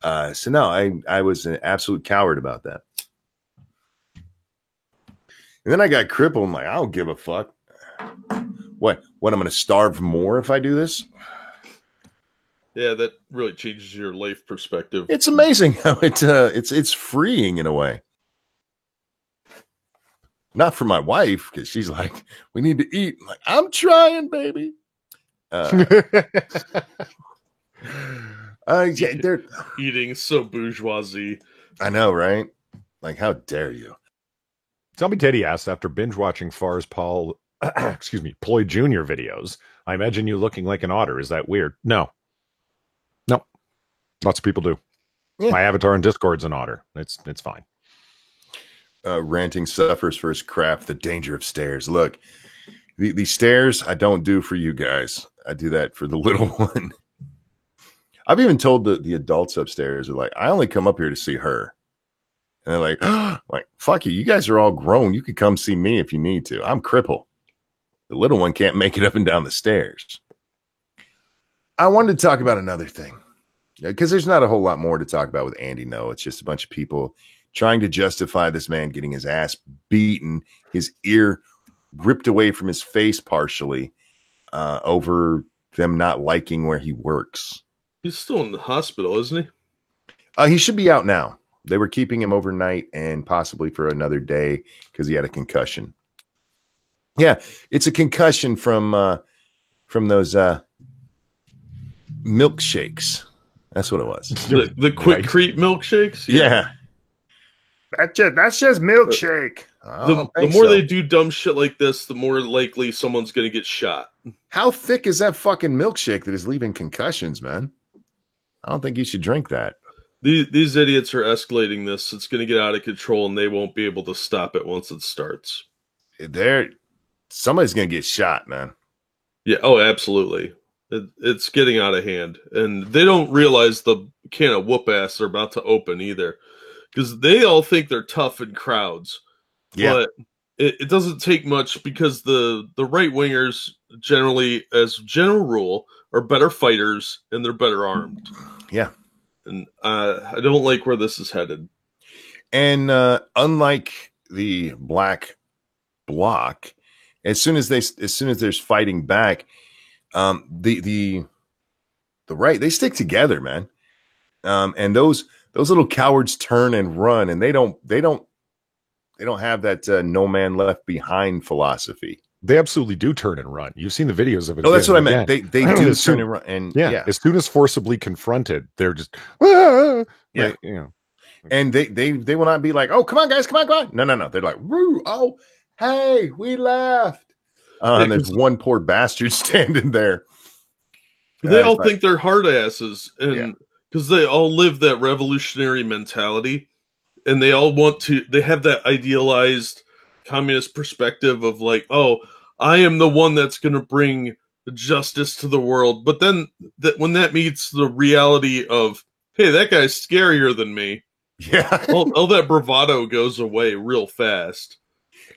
So no, I was an absolute coward about that. And then I got crippled. I'm like, I don't give a fuck. What? I'm going to starve more if I do this? Yeah, that really changes your life perspective. It's amazing how it's freeing in a way. Not for my wife, because she's like, we need to eat. I'm like, I'm trying, baby. Yeah, they're Eating so bourgeoisie. I know, right? Like, how dare you? Zombie Teddy asked, after binge watching Far's Paul, Ploy Jr. videos, I imagine you looking like an otter. Is that weird? No. Lots of people do. Yeah. My avatar in Discord's an otter. It's fine. Ranting suffers for his craft. The danger of stairs. Look, the stairs I don't do for you guys. I do that for the little one. I've even told the adults upstairs are like, I only come up here to see her. And they're like, oh, like, fuck you. You guys are all grown. You could come see me if you need to. I'm crippled. The little one can't make it up and down the stairs. I wanted to talk about another thing, because there's not a whole lot more to talk about with Andy. No, it's just a bunch of people trying to justify this man getting his ass beaten, his ear ripped away from his face partially, over them not liking where he works. He's still in the hospital, isn't he? He should be out now. They were keeping him overnight and possibly for another day because he had a concussion. Yeah, it's a concussion from those milkshakes. That's what it was. The Quick Creep milkshakes? Yeah. That's just milkshake. The more they do dumb shit like this, the more likely someone's going to get shot. How thick is that fucking milkshake that is leaving concussions, man? I don't think you should drink that. These idiots are escalating this. It's going to get out of control, and they won't be able to stop it once it starts. Somebody's going to get shot, man. Yeah. Oh, absolutely. It's getting out of hand, and they don't realize the can of whoop ass they're about to open either, because they all think they're tough in crowds. Yeah. But it doesn't take much, because the right wingers generally, as general rule, are better fighters and they're better armed. Yeah. And I don't like where this is headed. And unlike the Black Bloc, as soon as there's fighting back, the right, they stick together, man. And those little cowards turn and run, and they don't have that no man left behind philosophy. They absolutely do turn and run. You've seen the videos of it. Oh, that's what I meant. They do turn and run. And yeah, as soon as forcibly confronted, they're just yeah, like, And they will not be like, oh, come on, guys, come on. No. They're like, woo, oh, hey, we left. And there's one poor bastard standing there. They all think they're hard asses, and because they all live that revolutionary mentality, and they all they have that idealized communist perspective of like, oh, I am the one that's going to bring justice to the world. But then when that meets the reality of, hey, that guy's scarier than me. Yeah. all that bravado goes away real fast.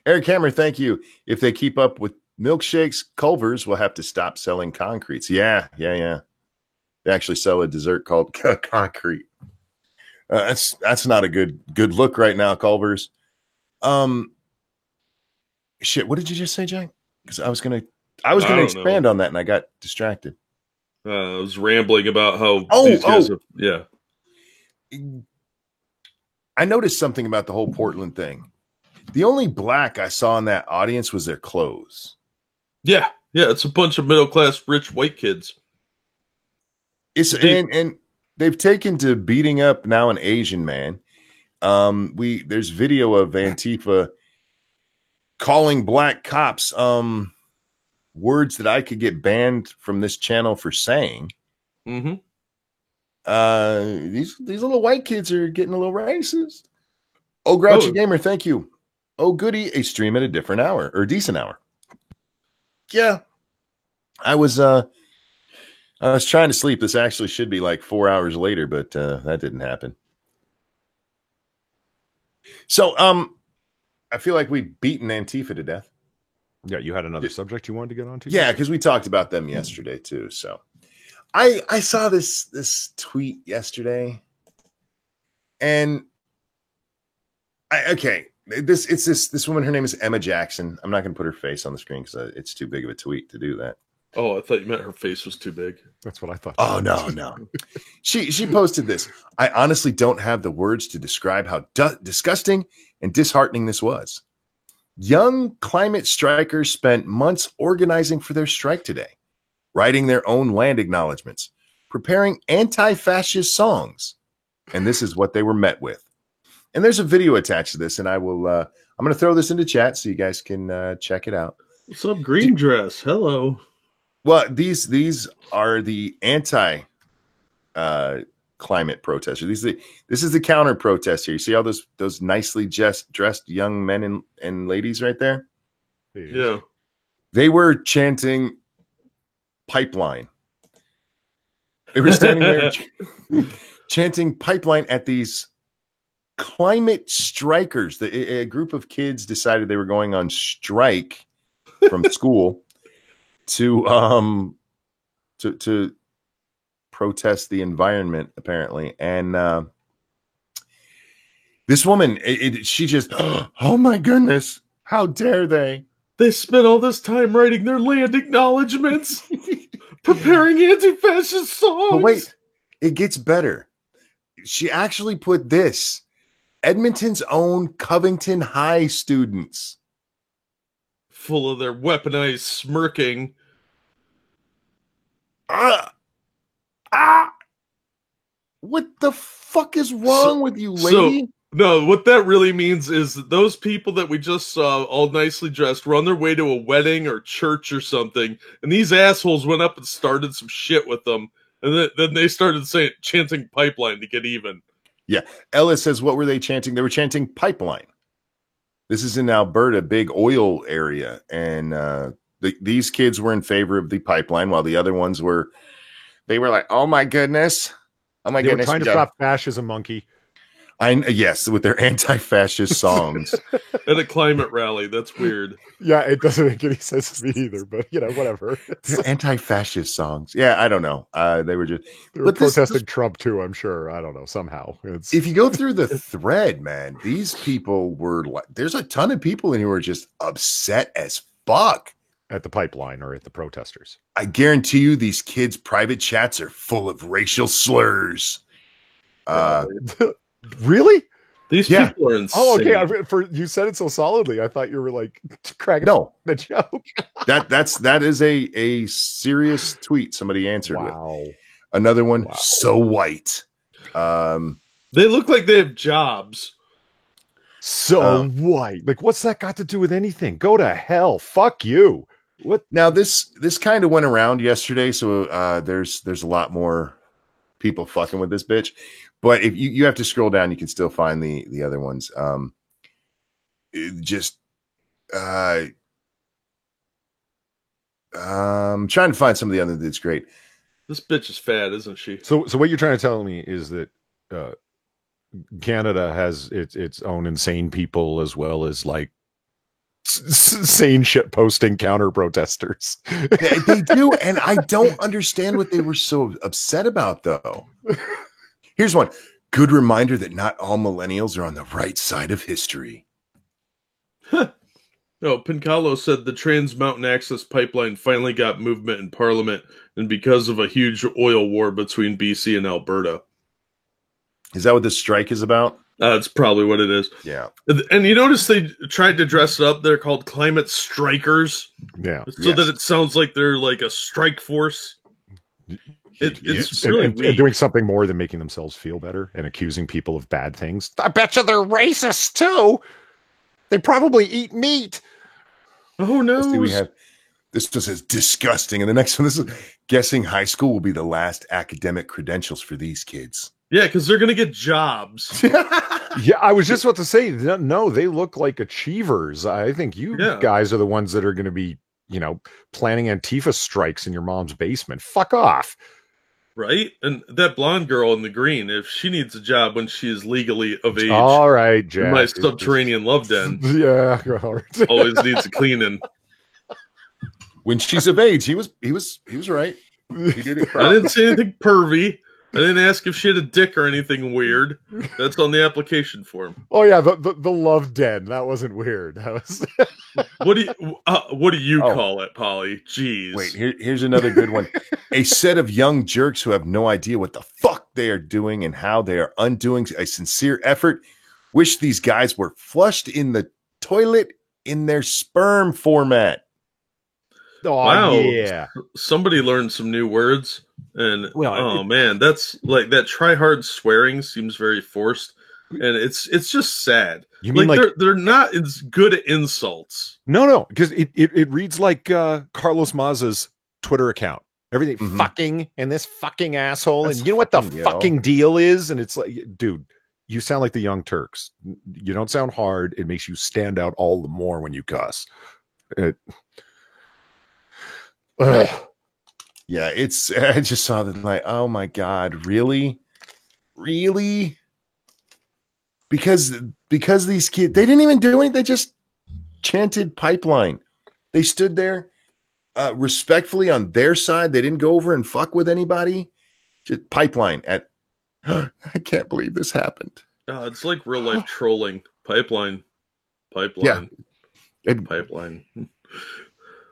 Eric Hammer, thank you. If they keep up with milkshakes, Culver's will have to stop selling concretes. Yeah. They actually sell a dessert called concrete. That's not a good look right now, Culver's. Shit, what did you just say, Jack? Because I was gonna expand on that and I got distracted. I was rambling about how yeah. I noticed something about the whole Portland thing. The only black I saw in that audience was their clothes. Yeah, it's a bunch of middle class, rich white kids. And they've taken to beating up now an Asian man. There's video of Antifa calling black cops words that I could get banned from this channel for saying. Mm-hmm. These little white kids are getting a little racist. Oh, Grouchy Gamer, thank you. Oh, goody, a stream at a different hour or decent hour. Yeah, I was trying to sleep. This actually should be like 4 hours later, but that didn't happen. So, I feel like we've beaten Antifa to death. Yeah, you had another subject you wanted to get onto? Yeah, because we talked about them yesterday too. So, I saw this tweet yesterday, and this woman. Her name is Emma Jackson. I'm not going to put her face on the screen because it's too big of a tweet to do that. Oh, I thought you meant her face was too big. That's what I thought. Oh, no. She posted this. I honestly don't have the words to describe how disgusting and disheartening this was. Young climate strikers spent months organizing for their strike today, writing their own land acknowledgments, preparing anti-fascist songs. And this is what they were met with. And there's a video attached to this, and I will I'm going to throw this into chat so you guys can check it out. What's up, Green Dress? Hello. Well, these are the anti climate protesters. This is the counter protest here. You see all those nicely dressed young men and ladies right there? Yeah. They were chanting pipeline. They were standing there chanting pipeline at these climate strikers. A group of kids decided they were going on strike from school to protest the environment, apparently. And this woman, she just, oh my goodness, how dare they? They spent all this time writing their land acknowledgments, preparing anti-fascist songs. But wait, it gets better. She actually put this: Edmonton's own Covington High students. Full of their weaponized smirking. What the fuck is wrong with you, lady? No, what that really means is that those people that we just saw all nicely dressed were on their way to a wedding or church or something, and these assholes went up and started some shit with them, and then they started chanting pipeline to get even. Yeah. Ellis says, what were they chanting? They were chanting pipeline. This is in Alberta, big oil area. And these kids were in favor of the pipeline, while the other ones were like, oh my goodness. Oh my goodness. They were trying to stop fascism, monkey. Yes, with their anti-fascist songs. At a climate rally. That's weird. Yeah, it doesn't make any sense to me either, but whatever. Anti-fascist songs. Yeah, I don't know. They were protesting Trump too, I'm sure. I don't know. Somehow. If you go through the thread, man, these people were like, there's a ton of people in here who are just upset as fuck. At the pipeline or at the protesters. I guarantee you these kids' private chats are full of racial slurs. Really? These people are insane. Oh, okay. You said it so solidly. I thought you were like cracking the joke. that is a serious tweet somebody answered with. Another one, so white. They look like they have jobs. So white. Like, what's that got to do with anything? Go to hell. Fuck you. What? Now this kind of went around yesterday, so there's a lot more people fucking with this bitch. But if you have to scroll down, you can still find the other ones. I'm trying to find some of the other that's great. This bitch is fat, isn't she? So what you're trying to tell me is that Canada has its own insane people as well as like sane shit posting counter protesters. They do, and I don't understand what they were so upset about, though. Here's one. Good reminder that not all millennials are on the right side of history. All No, Pincalo said the Trans Mountain Access Pipeline finally got movement in Parliament, and because of a huge oil war between BC and Alberta. Is that what this strike is about? That's probably what it is. Yeah. And you notice they tried to dress it up. They're called climate strikers. Yeah. So that it sounds like they're like a strike force. It's really and doing something more than making themselves feel better and accusing people of bad things. I bet you they're racist too. They probably eat meat. Oh no! We have this just is disgusting, and the next one, this is guessing high school will be the last academic credentials for these kids. Yeah, because they're gonna get jobs. Yeah, I was just about to say, no, they look like achievers. I think you guys are the ones that are going to be, planning Antifa strikes in your mom's basement. Fuck off. Right? And that blonde girl in the green, if she needs a job when she is legally of age. All right, Jack. My subterranean love den. Yeah. Always needs a cleaning. When she's of age, he was right. He did it. I didn't say anything pervy. I didn't ask if she had a dick or anything weird. That's on the application form. Oh yeah, the love den. That wasn't weird. That was. What do you call it, Polly? Jeez. Wait, here's another good one. A set of young jerks who have no idea what the fuck they are doing and how they are undoing a sincere effort. Wish these guys were flushed in the toilet in their sperm format. Oh, wow. Yeah. Somebody learned some new words. And man, that's like that try hard swearing seems very forced. And it's just sad. You mean like they're not as good at insults. No, because it reads like Carlos Mazza's Twitter account. Everything fucking and this fucking asshole. That's and you know what the fucking deal is? And it's like, dude, you sound like the Young Turks. You don't sound hard. It makes you stand out all the more when you cuss. Yeah, I just saw that like, oh my God, really? Because these kids, they didn't even do anything. They just chanted pipeline. They stood there respectfully on their side. They didn't go over and fuck with anybody. Just pipeline at, I can't believe this happened. It's like real life trolling. Pipeline. Yeah. Pipeline.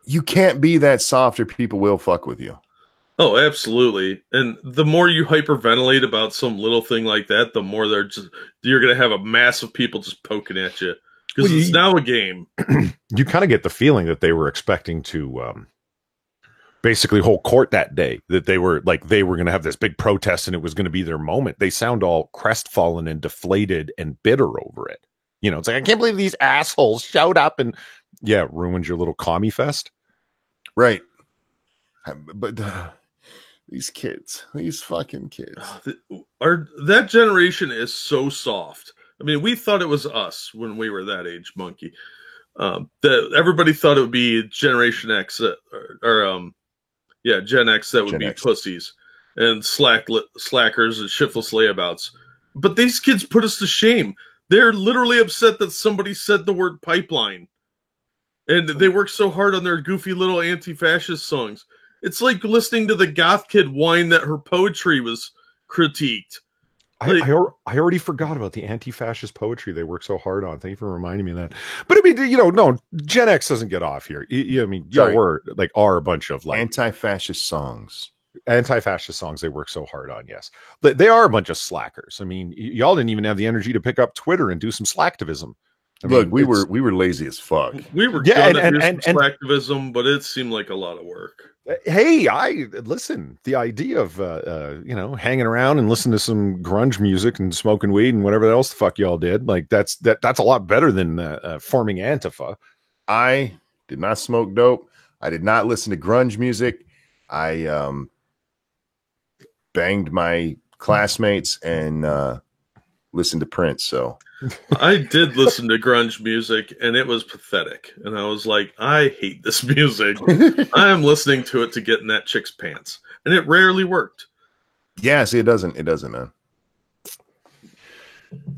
You can't be that soft or people will fuck with you. Oh, absolutely. And the more you hyperventilate about some little thing like that, the more you're going to have a mass of people just poking at you. Because it's now a game. You kind of get the feeling that they were expecting to basically hold court that day. That they were going to have this big protest and it was going to be their moment. They sound all crestfallen and deflated and bitter over it. It's like, I can't believe these assholes showed up and ruined your little commie fest. Right. But these kids, these fucking kids. That generation is so soft. I mean, we thought it was us when we were that age, Monkey. That everybody thought it would be Generation X Gen X that would be pussies and slackers and shiftless layabouts. But these kids put us to shame. They're literally upset that somebody said the word pipeline. And they work so hard on their goofy little anti-fascist songs. It's like listening to the goth kid whine that her poetry was critiqued. I already forgot about the anti-fascist poetry they work so hard on. Thank you for reminding me of that. But I mean, no, Gen X doesn't get off here. We're like are a bunch of like anti-fascist songs. Anti-fascist songs they work so hard on. Yes, but they are a bunch of slackers. I mean, y'all didn't even have the energy to pick up Twitter and do some slacktivism. Look, we were lazy as fuck. We were and slacktivism, but it seemed like a lot of work. Hey, listen. The idea of hanging around and listening to some grunge music and smoking weed and whatever else the fuck y'all did, like that's a lot better than forming Antifa. I did not smoke dope. I did not listen to grunge music. I banged my classmates and listened to Prince. So I did listen to grunge music and it was pathetic. And I was like, I hate this music. I am listening to it to get in that chick's pants. And it rarely worked. Yeah, see, it doesn't, man.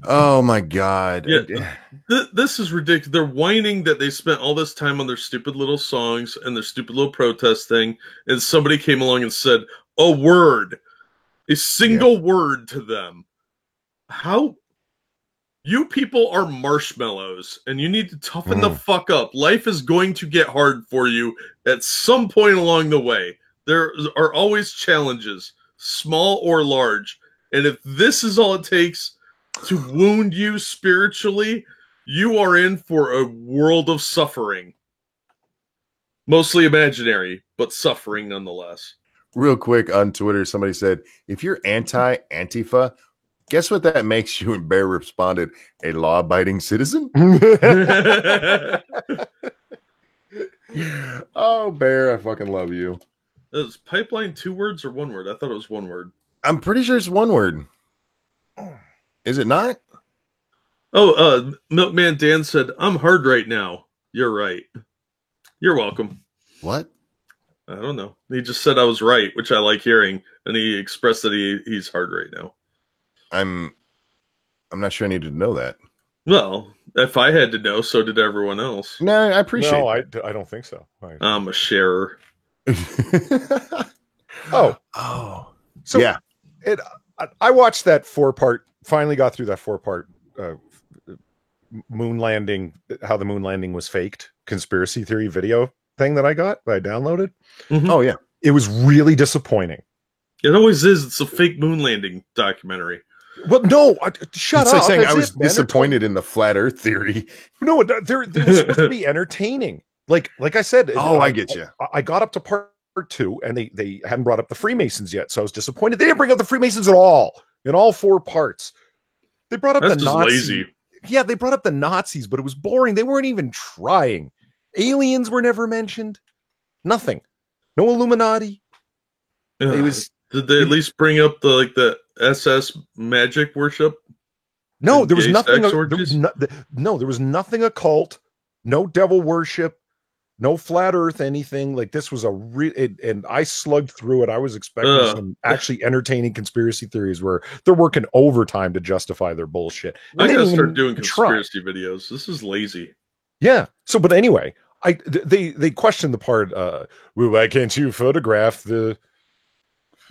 Oh my God. Yeah, this is ridiculous. They're whining that they spent all this time on their stupid little songs and their stupid little protest thing. And somebody came along and said a word, a single word to them. How? You people are marshmallows, and you need to toughen the fuck up. Life is going to get hard for you at some point along the way. There are always challenges, small or large. And if this is all it takes to wound you spiritually, you are in for a world of suffering. Mostly imaginary, but suffering nonetheless. Real quick on Twitter, somebody said, if you're anti-Antifa, guess what that makes you? And Bear responded, a law-abiding citizen? Oh, Bear, I fucking love you. Is pipeline 2 words or 1 word? I thought it was 1 word. I'm pretty sure it's 1 word. Is it not? Oh, Milkman Dan said, I'm hard right now. You're right. You're welcome. What? I don't know. He just said I was right, which I like hearing, and he expressed that he's hard right now. I'm not sure I needed to know that. Well, if I had to know, so did everyone else. No, I appreciate it. I don't think so. I'm a sharer. Oh. So yeah. I watched that 4-part, finally got through that 4-part moon landing, how the moon landing was faked, conspiracy theory video thing that I downloaded. Mm-hmm. Oh, yeah. It was really disappointing. It always is. It's a fake moon landing documentary. Well, no, shut it's up. Like saying That's I was disappointed in the flat Earth theory. No, they're supposed to be entertaining. Like I said. Oh, I get you. I got up to part 2, and they hadn't brought up the Freemasons yet, so I was disappointed. They didn't bring up the Freemasons at all in all 4 parts. They brought up the Nazis. Lazy. Yeah, they brought up the Nazis, but it was boring. They weren't even trying. Aliens were never mentioned. Nothing. No Illuminati. It was. Did they at least bring up the SS magic worship? No, there was nothing. There was nothing occult. No devil worship. No flat Earth. Anything like this was and I slugged through it. I was expecting some actually entertaining conspiracy theories where they're working overtime to justify their bullshit. I gotta start doing conspiracy videos. This is lazy. Yeah. So, but anyway, they questioned the part. Well, why can't you photograph the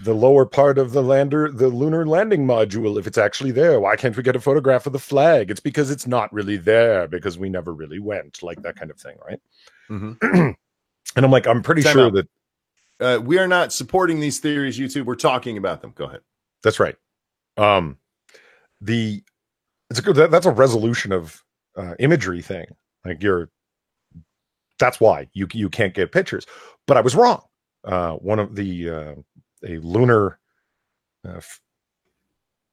lower part of the lunar landing module if it's actually there? Why can't we get a photograph of the flag? It's because it's not really there because we never really went, like that kind of thing, right? Mm-hmm. And I'm like, I'm pretty sure that we are not supporting these theories, YouTube. We're talking about them. Go ahead. That's right. That's a resolution of imagery thing. Like that's why you can't get pictures. But I was wrong. One of a lunar,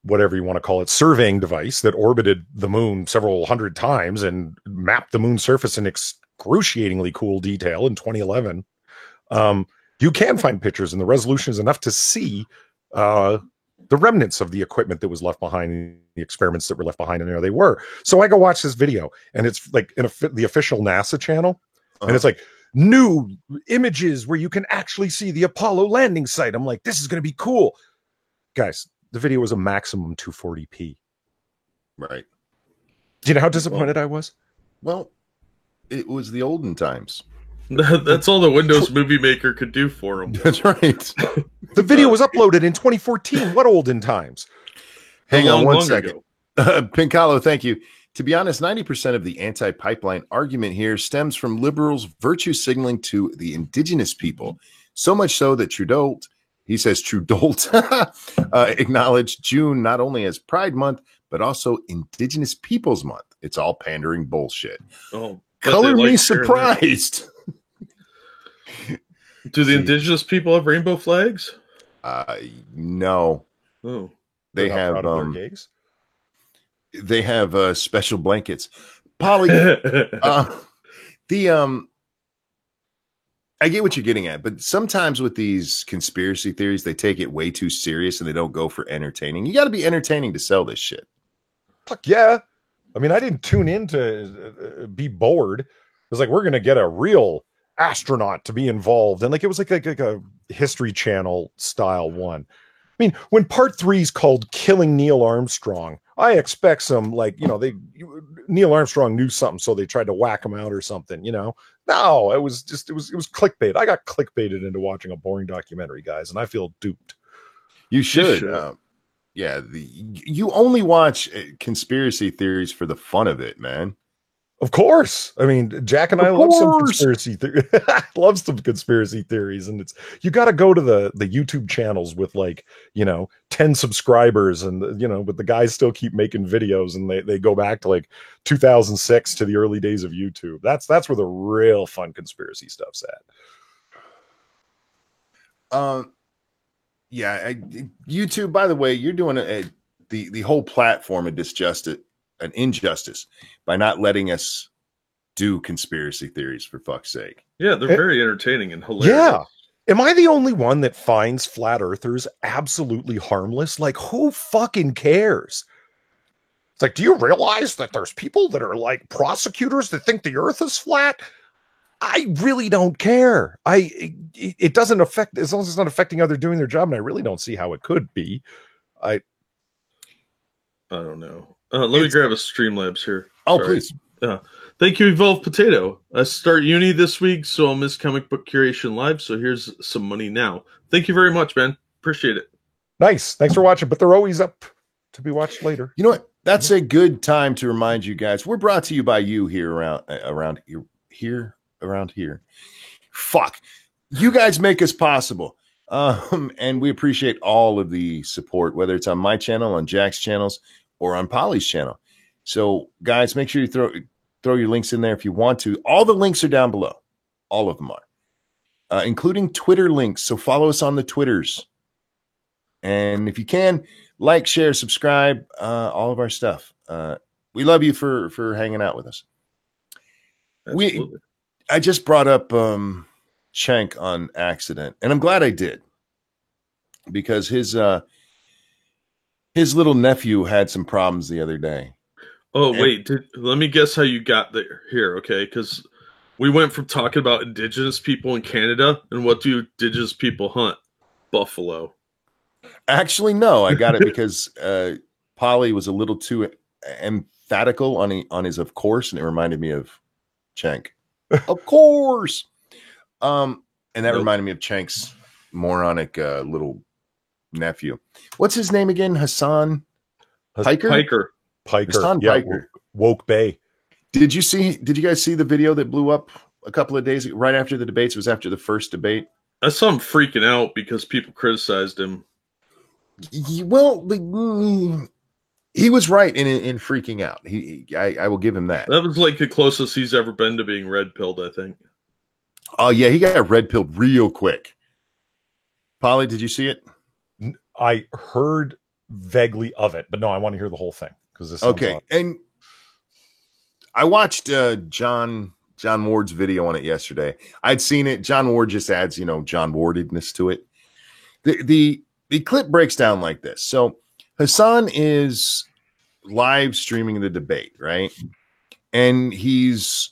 whatever you want to call it, surveying device that orbited the moon several hundred times and mapped the moon's surface in excruciatingly cool detail in 2011. You can find pictures, and the resolution is enough to see the remnants of the equipment that was left behind, the experiments that were left behind, and there they were. So I go watch this video, and it's like in the official NASA channel, and it's like, new images where you can actually see the Apollo landing site. I'm like, this is going to be cool. Guys, the video was a maximum 240p. Right. Do you know how disappointed I was? Well, it was the olden times. That's all the Windows Movie Maker could do for them. That's right. The video was uploaded in 2014. What olden times? Hang on one second. Pincalo, thank you. To be honest, 90% of the anti-pipeline argument here stems from liberals' virtue signaling to the indigenous people. So much so that Trudeau acknowledged June not only as Pride Month, but also Indigenous Peoples Month. It's all pandering bullshit. Oh, color me surprised. Do the indigenous people have rainbow flags? No. Oh, they have they have special blankets. Polly, I get what you're getting at, but sometimes with these conspiracy theories, they take it way too serious and they don't go for entertaining. You got to be entertaining to sell this shit. Fuck yeah. I mean, I didn't tune in to be bored. It was like, we're going to get a real astronaut to be involved. And like, it was like a History Channel style one. I mean, when part 3 is called Killing Neil Armstrong, I expect some, like, Neil Armstrong knew something, so they tried to whack him out or something, No, it was clickbait. I got clickbaited into watching a boring documentary, guys, and I feel duped. You should. Yeah, you only watch conspiracy theories for the fun of it, man. Of course. I mean, Jack and I love some conspiracy theories. Love some conspiracy theories. And you got to go to the YouTube channels with 10 subscribers and, but the guys still keep making videos and they go back to 2006 to the early days of YouTube. That's where the real fun conspiracy stuff's at. Yeah. YouTube, by the way, you're doing the whole platform an injustice by not letting us do conspiracy theories, for fuck's sake. Yeah, they're very entertaining and hilarious. Yeah. Am I the only one that finds flat earthers absolutely harmless? Like, who fucking cares? It's like, do you realize that there's people that are like prosecutors that think the earth is flat? I really don't care. It doesn't affect, as long as it's not affecting others doing their job, and I really don't see how it could be. I don't know. Let me grab a Streamlabs here. Oh, sorry. Please. Thank you, Evolved Potato. I start uni this week, so I'll miss Comic Book Curation Live, so here's some money now. Thank you very much, man. Appreciate it. Nice. Thanks for watching, but they're always up to be watched later. You know what? That's a good time to remind you guys. We're brought to you by you here around here. Fuck. You guys make us possible. And we appreciate all of the support, whether it's on my channel, on Jack's channels, or on Polly's channel. So, guys, make sure you throw your links in there if you want to. All the links are down below. All of them are, including Twitter links. So follow us on the Twitters. And if you can, like, share, subscribe, all of our stuff. We love you for hanging out with us. Absolutely. I just brought up Cenk on accident, and I'm glad I did, because his little nephew had some problems the other day. Oh, wait. Let me guess how you got there here, okay? Because we went from talking about indigenous people in Canada, and what do indigenous people hunt? Buffalo. Actually, no. I got it because Polly was a little too emphatical on his of course, and it reminded me of Cenk. Of course. And that reminded me of Cenk's moronic little nephew. What's his name again? Hassan Piker? Piker. Hassan Piker. Woke Bay. Did you guys see the video that blew up a couple of days right after the debates? It was after the first debate. I saw him freaking out because people criticized him. He was right in freaking out. I will give him that. That was like the closest he's ever been to being red-pilled, I think. Oh, yeah, he got red-pilled real quick. Polly, did you see it? I heard vaguely of it, but no, I want to hear the whole thing. Okay, and I watched John Ward's video on it yesterday. I'd seen it. John Ward just adds, John Wardedness to it. The clip breaks down like this. So Hassan is live streaming the debate, right? And he's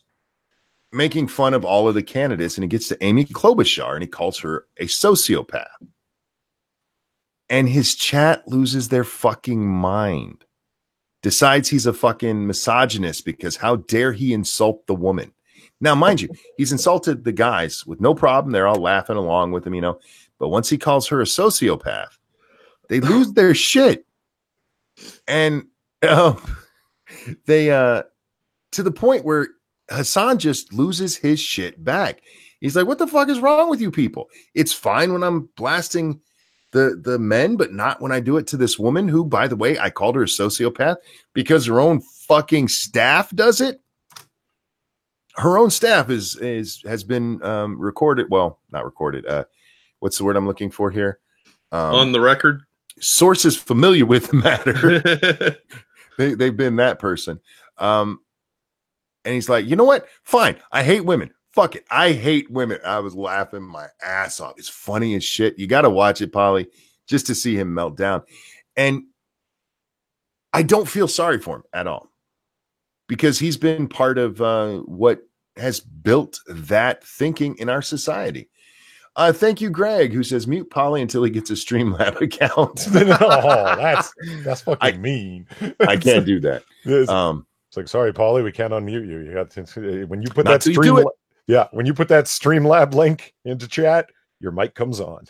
making fun of all of the candidates, and he gets to Amy Klobuchar, and he calls her a sociopath. And his chat loses their fucking mind. Decides he's a fucking misogynist because how dare he insult the woman. Now, mind you, he's insulted the guys with no problem. They're all laughing along with him, But once he calls her a sociopath, they lose their shit. And they to the point where Hassan just loses his shit back. He's like, what the fuck is wrong with you people? It's fine when I'm blasting the men, but not when I do it to this woman who, by the way, I called her a sociopath because her own fucking staff does it. Her own staff has been recorded. Well, not recorded. What's the word I'm looking for here? On the record? Sources familiar with the matter. They've been that person. And he's like, you know what? Fine. I hate women. Fuck it. I hate women. I was laughing my ass off. It's funny as shit. You got to watch it, Polly, just to see him melt down. And I don't feel sorry for him at all because he's been part of what has built that thinking in our society. Thank you, Greg, who says mute Polly until he gets a Streamlab account. That's fucking mean. I can't do that. It's like, sorry, Polly, we can't unmute you. You got to, when you put that Streamlab. Yeah, when you put that Streamlab link into chat, your mic comes on.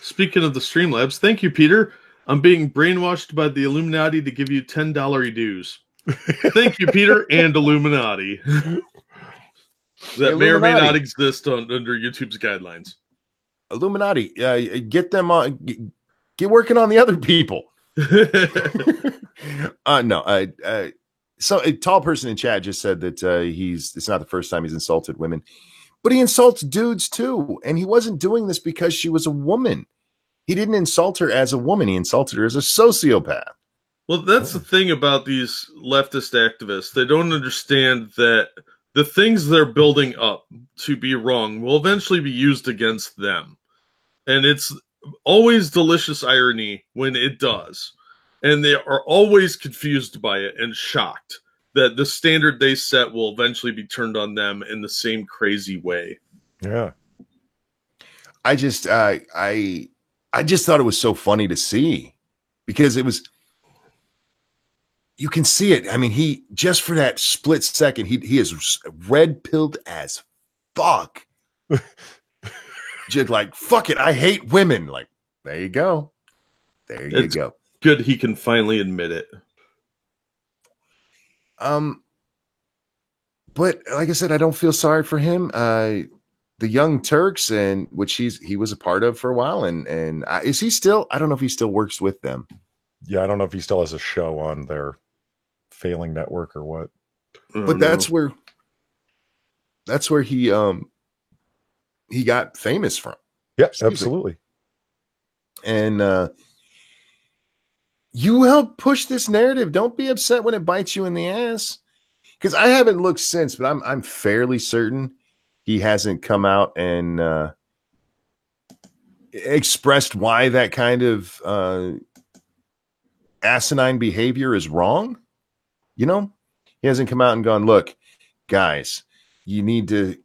Speaking of the Streamlabs, thank you, Peter. I'm being brainwashed by the Illuminati to give you $10 dues. Thank you, Peter and Illuminati. That may or may not exist under YouTube's guidelines. Illuminati, get them on. Get working on the other people. No. So a tall person in chat just said that it's not the first time he's insulted women, but he insults dudes too. And he wasn't doing this because she was a woman. He didn't insult her as a woman. He insulted her as a sociopath. Well, that's the thing about these leftist activists. They don't understand that the things they're building up to be wrong will eventually be used against them. And it's always delicious irony when it does. And they are always confused by it and shocked that the standard they set will eventually be turned on them in the same crazy way. Yeah. I just thought it was so funny to see, because it was, you can see it. I mean, he just for that split second, he is red pilled as fuck. Just like, fuck it, I hate women. Like, there you go. There you go. Good he can finally admit it. But like I said, I don't feel sorry for him. The Young Turks, and which he was a part of for a while, and is he still? I don't know if he still works with them. Yeah, I don't know if he still has a show on their failing network or what. But that's where he got famous from. Yeah, absolutely. And you help push this narrative. Don't be upset when it bites you in the ass. Because I haven't looked since, but I'm fairly certain he hasn't come out and expressed why that kind of asinine behavior is wrong. You know, he hasn't come out and gone, look, guys, we need to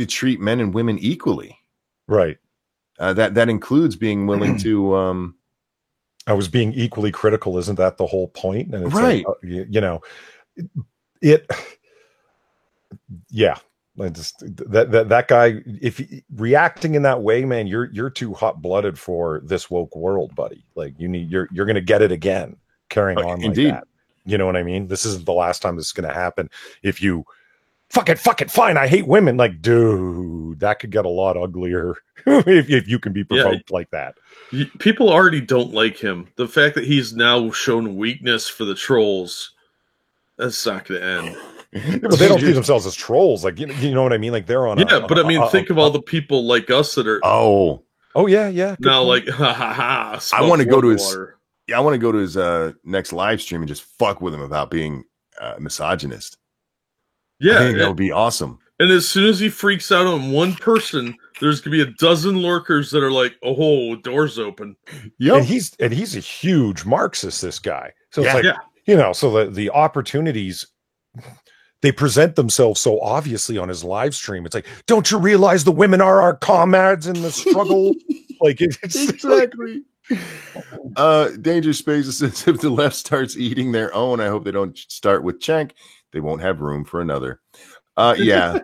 treat men and women equally. Right. That includes being willing to. I was being equally critical. Isn't that the whole point? And it's right. Like, yeah. I just that guy, if reacting in that way, man, you're too hot blooded for this woke world, buddy. Like you're going to get it again carrying on like that. You know what I mean? This isn't the last time this is going to happen. If you fuck it, fine. I hate women. Like, dude, that could get a lot uglier if you can be provoked like that. People already don't like him. The fact that he's now shown weakness for the trolls, that's not going to end. Yeah, but they don't see themselves as trolls. Like, you know what I mean? Like they're on. But I mean, think of all the people like us that are. Oh yeah. Now, like, ha ha ha. I want to go to his. Yeah, I want to go to his next live stream and just fuck with him about being misogynist. Yeah, I think that would be awesome. And as soon as he freaks out on one person, there's gonna be a dozen lurkers that are like, "Oh, doors open." Yeah, and he's a huge Marxist. This guy, so it's like so the opportunities. They present themselves so obviously on his live stream. It's like, don't you realize the women are our comrades in the struggle? Like, it's exactly. Danger Space says, if the left starts eating their own, I hope they don't start with Cenk. They won't have room for another. Yeah,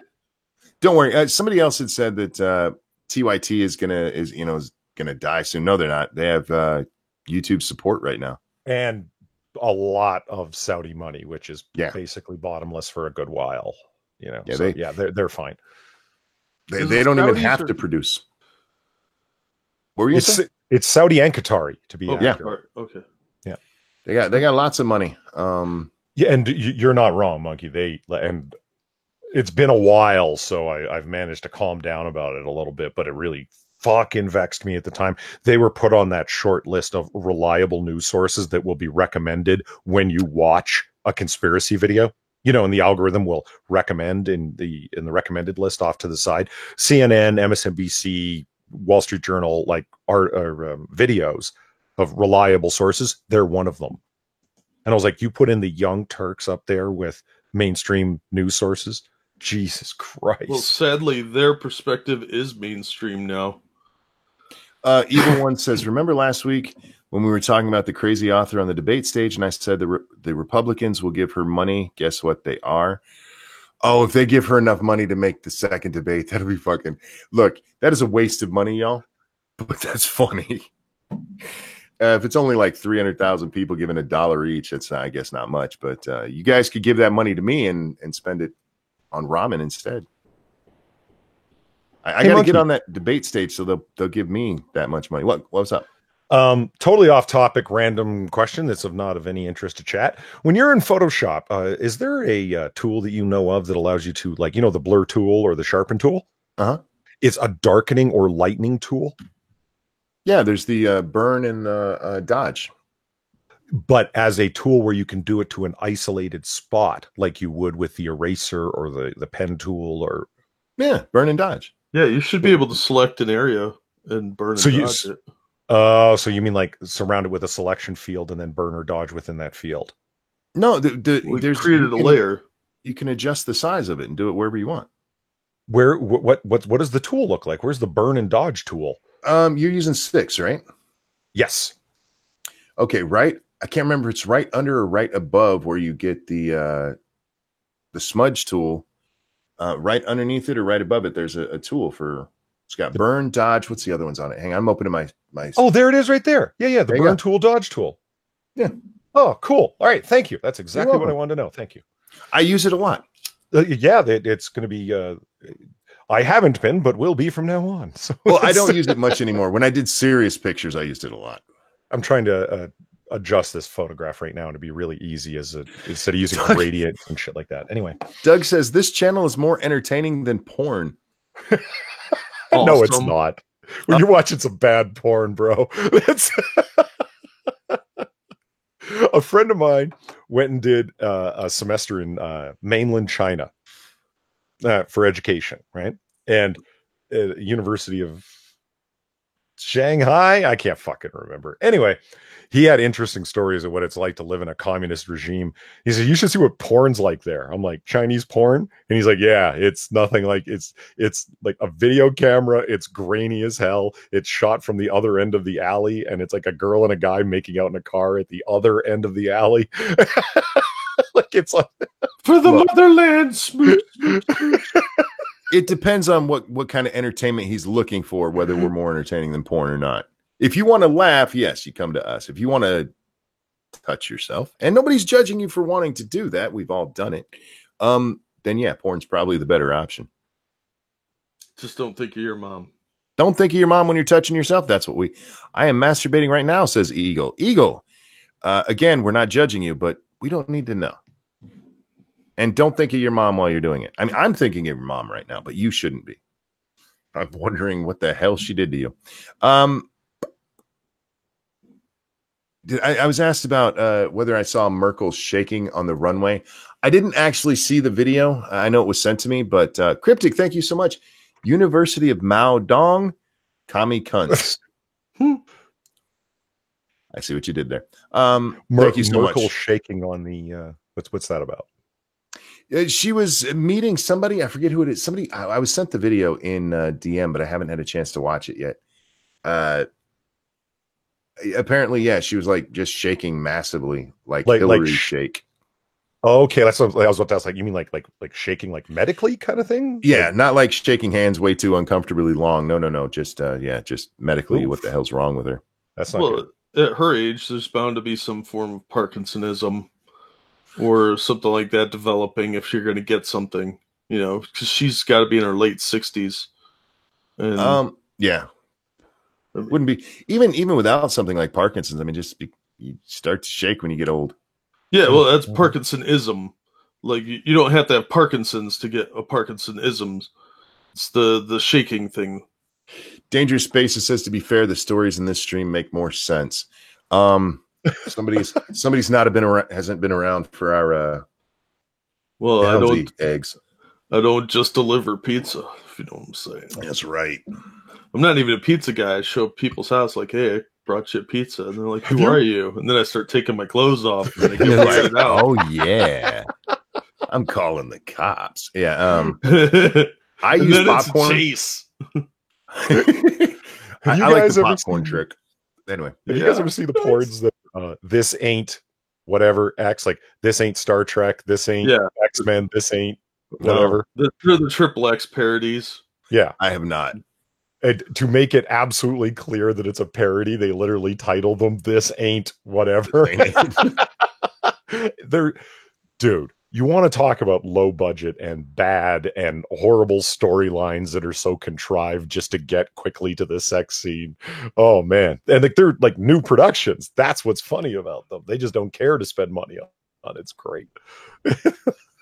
don't worry. Somebody else had said that TYT is gonna die soon. No, they're not. They have YouTube support right now, and a lot of Saudi money, which is basically bottomless for a good while. You know, they're fine. They don't even have to produce. What were you saying? It's Saudi and Qatari to be accurate. Okay. Yeah. They got lots of money. Yeah, and you're not wrong, Monkey. And it's been a while, so I've managed to calm down about it a little bit, but it really fucking vexed me at the time. They were put on that short list of reliable news sources that will be recommended when you watch a conspiracy video. You know, and the algorithm will recommend in the recommended list off to the side. CNN, MSNBC, Wall Street Journal, like videos of reliable sources. They're one of them. And I was like, you put in the Young Turks up there with mainstream news sources? Jesus Christ. Well, sadly, their perspective is mainstream now. Evil One says, remember last week when we were talking about the crazy author on the debate stage and I said the Republicans will give her money? Guess what they are? Oh, if they give her enough money to make the second debate, that'll be fucking... Look, that is a waste of money, y'all. But that's funny. If it's only like 300,000 people giving $1 each, it's I guess not much. But you guys could give that money to me and spend it on ramen instead. I got to get on that debate stage, so they'll give me that much money. What's up? Totally off topic, random question that's not of any interest to chat. When you're in Photoshop, is there a tool that you know of that allows you to, like, the blur tool or the sharpen tool? It's a darkening or lightening tool. Yeah, there's the burn and dodge. But as a tool where you can do it to an isolated spot, like you would with the eraser or the pen tool, or burn and dodge. Yeah, you should be able to select an area and burn and dodge it. So you mean like surround it with a selection field and then burn or dodge within that field? No, there's created a layer. You can adjust the size of it and do it wherever you want. What does the tool look like? Where's the burn and dodge tool? You're using 6, right? Yes. Okay, right. I can't remember if it's right under or right above where you get the smudge tool. Right underneath it or right above it, there's a tool for. It's got burn, dodge. What's the other ones on it? Hang on, I'm opening my. Oh, there it is, right there. Yeah, the burn tool, dodge tool. Yeah. Oh, cool. All right, thank you. That's exactly what I wanted to know. Thank you. I use it a lot. It's going to be. I haven't been, but will be from now on. So well, I don't use it much anymore. When I did serious pictures, I used it a lot. I'm trying to adjust this photograph right now to be really easy instead of using gradient and shit like that. Anyway, Doug says this channel is more entertaining than porn. Awesome. No, it's not. When you're watching some bad porn, bro. A friend of mine went and did a semester in mainland China for education, right? And University of Shanghai, I can't fucking remember. Anyway, he had interesting stories of what it's like to live in a communist regime. He said, you should see what porn's like there. I'm like, Chinese porn? And he's like, yeah, it's nothing like, it's like a video camera. It's grainy as hell. It's shot from the other end of the alley. And it's like a girl and a guy making out in a car at the other end of the alley. Like, it's like, for the motherland. Smooch. It depends on what kind of entertainment he's looking for, whether we're more entertaining than porn or not. If you want to laugh, yes, you come to us. If you want to touch yourself, and nobody's judging you for wanting to do that, we've all done it, then yeah, porn's probably the better option. Just don't think of your mom. Don't think of your mom when you're touching yourself. That's what I am masturbating right now, says Eagle. Again, we're not judging you, but we don't need to know. And don't think of your mom while you're doing it. I mean, I'm thinking of your mom right now, but you shouldn't be. I'm wondering what the hell she did to you. I was asked about whether I saw Merkel shaking on the runway. I didn't actually see the video. I know it was sent to me, but Cryptic, thank you so much. University of Mao Dong, commie cunts. I see what you did there. Thank you so Merkel much. Shaking on the what's that about? She was meeting somebody. I forget who it is. Somebody. I was sent the video in DM, but I haven't had a chance to watch it yet. Apparently, yeah, she was like just shaking massively, like Hillary shake. Okay, that's what I was about to ask. Like, you mean like shaking, like medically kind of thing? Yeah, not like shaking hands way too uncomfortably long. No. Just just medically. Oof. What the hell's wrong with her? That's not good. At her age, there's bound to be some form of Parkinsonism or something like that developing if you're going to get something, because she's got to be in her late 60s. And, yeah. Wouldn't be even without something like Parkinson's. I mean, you start to shake when you get old. Yeah, well, that's Parkinsonism. Like, you don't have to have Parkinson's to get a Parkinsonism. It's the shaking thing. Dangerous Spaces says, to be fair, the stories in this stream make more sense. Somebody's hasn't been around for our I eggs. I don't just deliver pizza, if you know what I'm saying. That's right. I'm not even a pizza guy. I show up people's house like, hey, I brought you a pizza, and they're like, who are you? And then I start taking my clothes off and they get fired out. Oh yeah. I'm calling the cops. Yeah. I use popcorn. Chase. I like the popcorn trick. Anyway, have you guys ever see the porns that this ain't whatever X, like this ain't Star Trek, this ain't X-Men, this ain't whatever? They're the Triple X parodies. Yeah, I have not. And to make it absolutely clear that it's a parody, they literally title them "This Ain't Whatever." They're, dude, you want to talk about low budget and bad and horrible storylines that are so contrived just to get quickly to the sex scene. Oh man. And like they're like new productions. That's what's funny about them. They just don't care to spend money on it. It's great.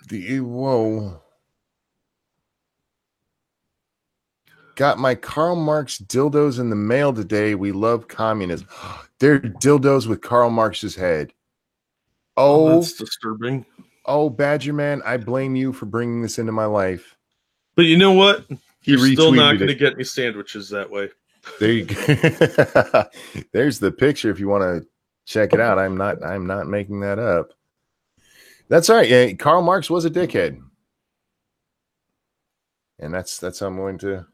Whoa. Got my Karl Marx dildos in the mail today. We love communism. They're dildos with Karl Marx's head. Oh, that's disturbing. Oh, Badger Man, I blame you for bringing this into my life. But you know what? You're still not going to get me sandwiches that way. There you go. There's the picture if you want to check it out. I'm not making that up. That's all right. Yeah, Karl Marx was a dickhead. And that's how I'm going to.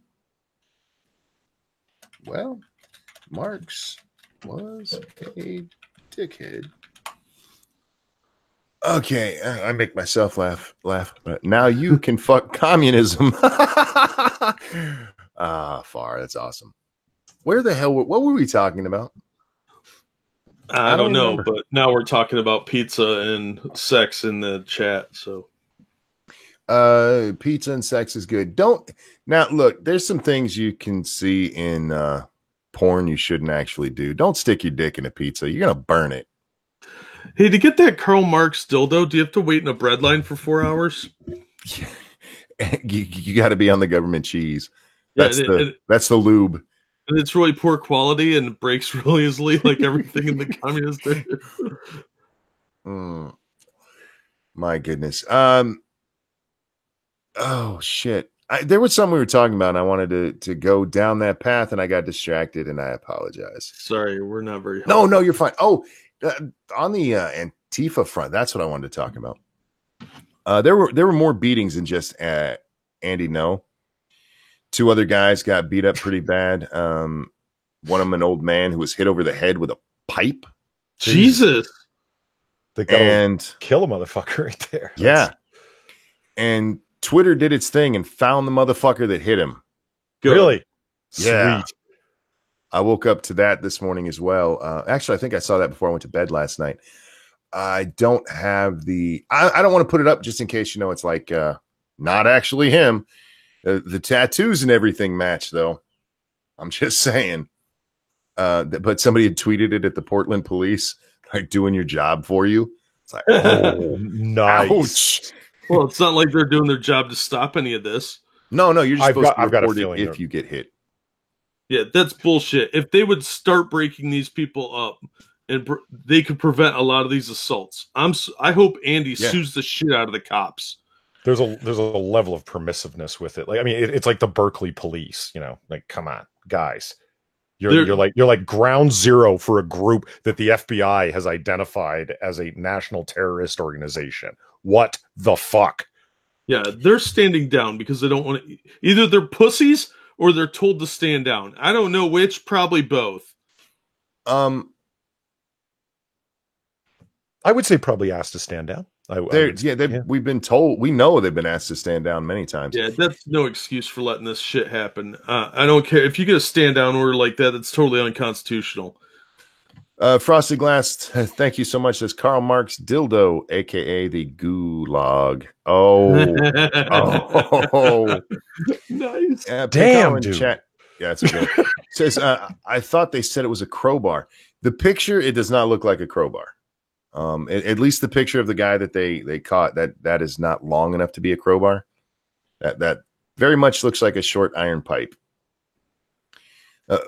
Well, Marx was a dickhead. Okay, I make myself laugh. But now you can fuck communism. Far. That's awesome. Where the hell? What were we talking about? I don't know, but now we're talking about pizza and sex in the chat. So, pizza and sex is good. Now look. There's some things you can see in porn you shouldn't actually do. Don't stick your dick in a pizza. You're gonna burn it. Hey, to get that Karl Marx dildo, do you have to wait in a bread line for 4 hours? you got to be on the government cheese. That's the lube. And it's really poor quality and breaks really easily, like everything in the communist day. My goodness. Oh shit. There was something we were talking about, and I wanted to go down that path, and I got distracted, and I apologize. Sorry, we're not very helpful. No, you're fine. Oh, on the Antifa front, that's what I wanted to talk about. There were more beatings than just Andy No. 2 other guys got beat up pretty bad. One of them, an old man who was hit over the head with a pipe. Jesus. They gotta kill a motherfucker right there. Yeah. And Twitter did its thing and found the motherfucker that hit him. Good. Really? Yeah. Sweet. I woke up to that this morning as well. Actually, I think I saw that before I went to bed last night. I don't have I don't want to put it up just in case, it's like not actually him. The tattoos and everything match, though. I'm just saying. But somebody had tweeted it at the Portland police, like doing your job for you. It's like, oh, nice. Ouch. Well, it's not like they're doing their job to stop any of this. No, you're just supposed to report it if you get hit. Yeah, that's bullshit. If they would start breaking these people up, and they could prevent a lot of these assaults. I hope Andy sues the shit out of the cops. There's a level of permissiveness with it. Like, I mean, it's like the Berkeley police. Like, come on, guys. You're like ground zero for a group that the FBI has identified as a national terrorist organization. What the fuck? Yeah, they're standing down because they don't want to. Either they're pussies or they're told to stand down. I don't know which. Probably both. I would say probably asked to stand down. We've been told. We know they've been asked to stand down many times. Yeah, that's no excuse for letting this shit happen. I don't care if you get a stand down order like that. That's totally unconstitutional. Frosted Glass, thank you so much. That's Karl Marx dildo, aka the Gulag. Oh, nice. Damn, dude. Chat. Yeah, it's okay. Says, I thought they said it was a crowbar. The picture, it does not look like a crowbar. At least the picture of the guy that they caught, that is not long enough to be a crowbar. That very much looks like a short iron pipe.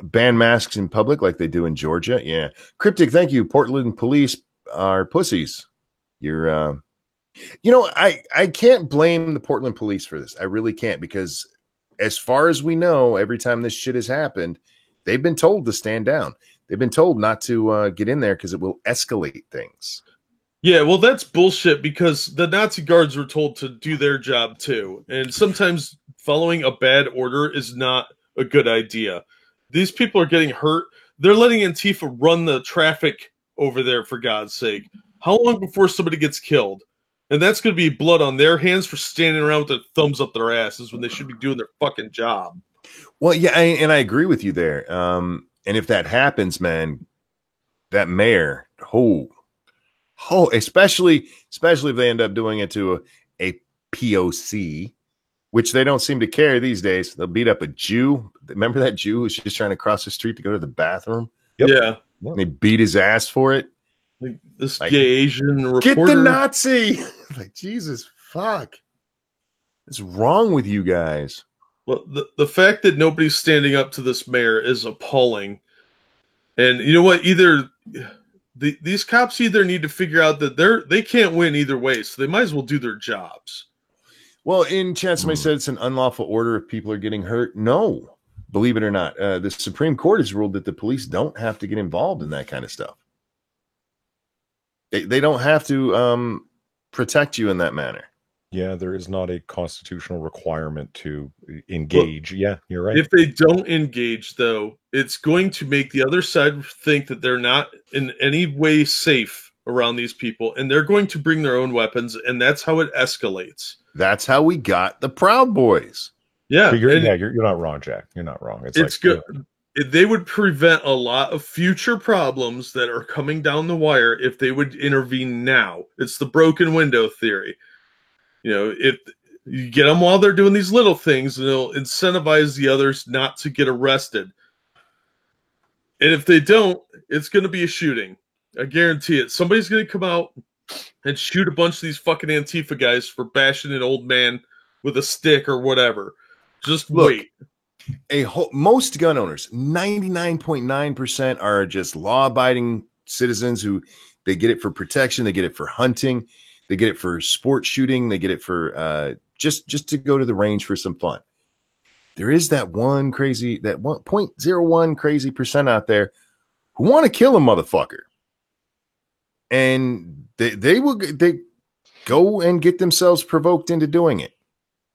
Ban masks in public like they do in Georgia. Yeah. Cryptic, thank you. Portland police are pussies. You're, I can't blame the Portland police for this. I really can't, because as far as we know, every time this shit has happened, they've been told to stand down. They've been told not to get in there because it will escalate things. Yeah, well, that's bullshit, because the Nazi guards were told to do their job too. And sometimes following a bad order is not a good idea. These people are getting hurt. They're letting Antifa run the traffic over there, for God's sake. How long before somebody gets killed? And that's going to be blood on their hands for standing around with their thumbs up their asses when they should be doing their fucking job. Well, yeah, and I agree with you there. And if that happens, man, that mayor, especially if they end up doing it to a POC, which they don't seem to care these days. They'll beat up a Jew. Remember that Jew who's just trying to cross the street to go to the bathroom? Yep. Yeah. And they beat his ass for it. Like this gay Asian reporter. Get the Nazi! Like, Jesus, fuck. What's wrong with you guys? Well, the fact that nobody's standing up to this mayor is appalling. And you know what? Either these cops either need to figure out that they can't win either way, so they might as well do their jobs. Well, in chat, somebody said it's an unlawful order if people are getting hurt. No, believe it or not, the Supreme Court has ruled that the police don't have to get involved in that kind of stuff. They don't have to protect you in that manner. Yeah, there is not a constitutional requirement to engage. Well, yeah, you're right. If they don't engage, though, it's going to make the other side think that they're not in any way safe around these people, and they're going to bring their own weapons, and that's how it escalates. That's how we got the Proud Boys. Yeah, you're not wrong, Jack. You're not wrong. It's good. They would prevent a lot of future problems that are coming down the wire if they would intervene now. It's the broken window theory. You know, if you get them while they're doing these little things, and it'll incentivize the others not to get arrested. And if they don't, it's going to be a shooting. I guarantee it. Somebody's going to come out and shoot a bunch of these fucking Antifa guys for bashing an old man with a stick or whatever. Just wait. Most gun owners, 99.9% are just law-abiding citizens who they get it for protection, they get it for hunting, they get it for sport shooting, they get it for just to go to the range for some fun. There is that 1.01 crazy percent out there who want to kill a motherfucker, and they go and get themselves provoked into doing it.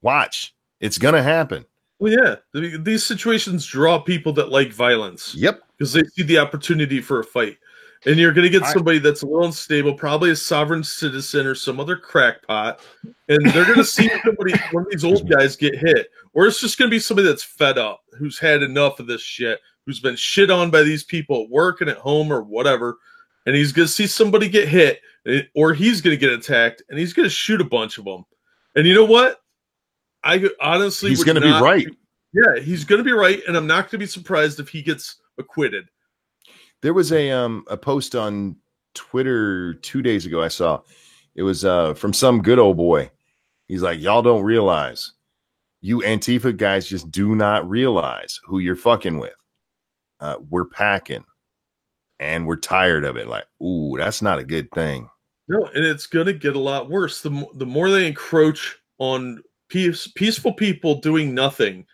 Watch, it's gonna happen. Well, yeah, these situations draw people that like violence. Yep. Because they see the opportunity for a fight. And you're going to get somebody that's a little unstable, probably a sovereign citizen or some other crackpot, and they're going to see one of these old guys get hit. Or it's just going to be somebody that's fed up, who's had enough of this shit, who's been shit on by these people at work and at home or whatever, and he's going to see somebody get hit, or he's going to get attacked, and he's going to shoot a bunch of them. And you know what? I honestly he's going to be right. Yeah, he's going to be right, and I'm not going to be surprised if he gets acquitted. There was a post on Twitter 2 days ago. I saw it was from some good old boy. He's like, y'all don't realize, you Antifa guys just do not realize who you're fucking with. We're packing, and we're tired of it. Like, ooh, that's not a good thing. No, and it's going to get a lot worse. The more they encroach on peaceful people doing nothing,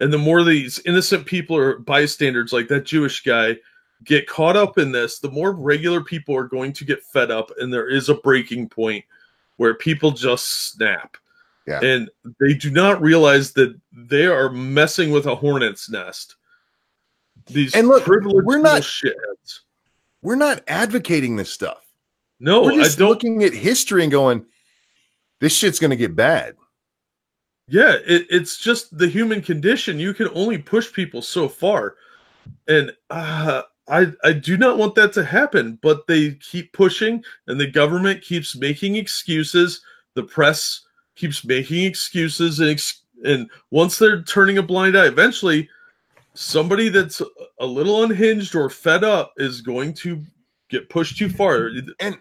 and the more these innocent people or bystanders like that Jewish guy get caught up in this, the more regular people are going to get fed up, and there is a breaking point where people just snap. Yeah. And they do not realize that they are messing with a hornet's nest. These and look, privileged we're not shitheads. We're not advocating this stuff. No, we're just looking at history and going, this shit's going to get bad. Yeah, it's just the human condition. You can only push people so far. And I do not want that to happen, but they keep pushing, and the government keeps making excuses. The press keeps making excuses, and once they're turning a blind eye, eventually somebody that's a little unhinged or fed up is going to get pushed too far. And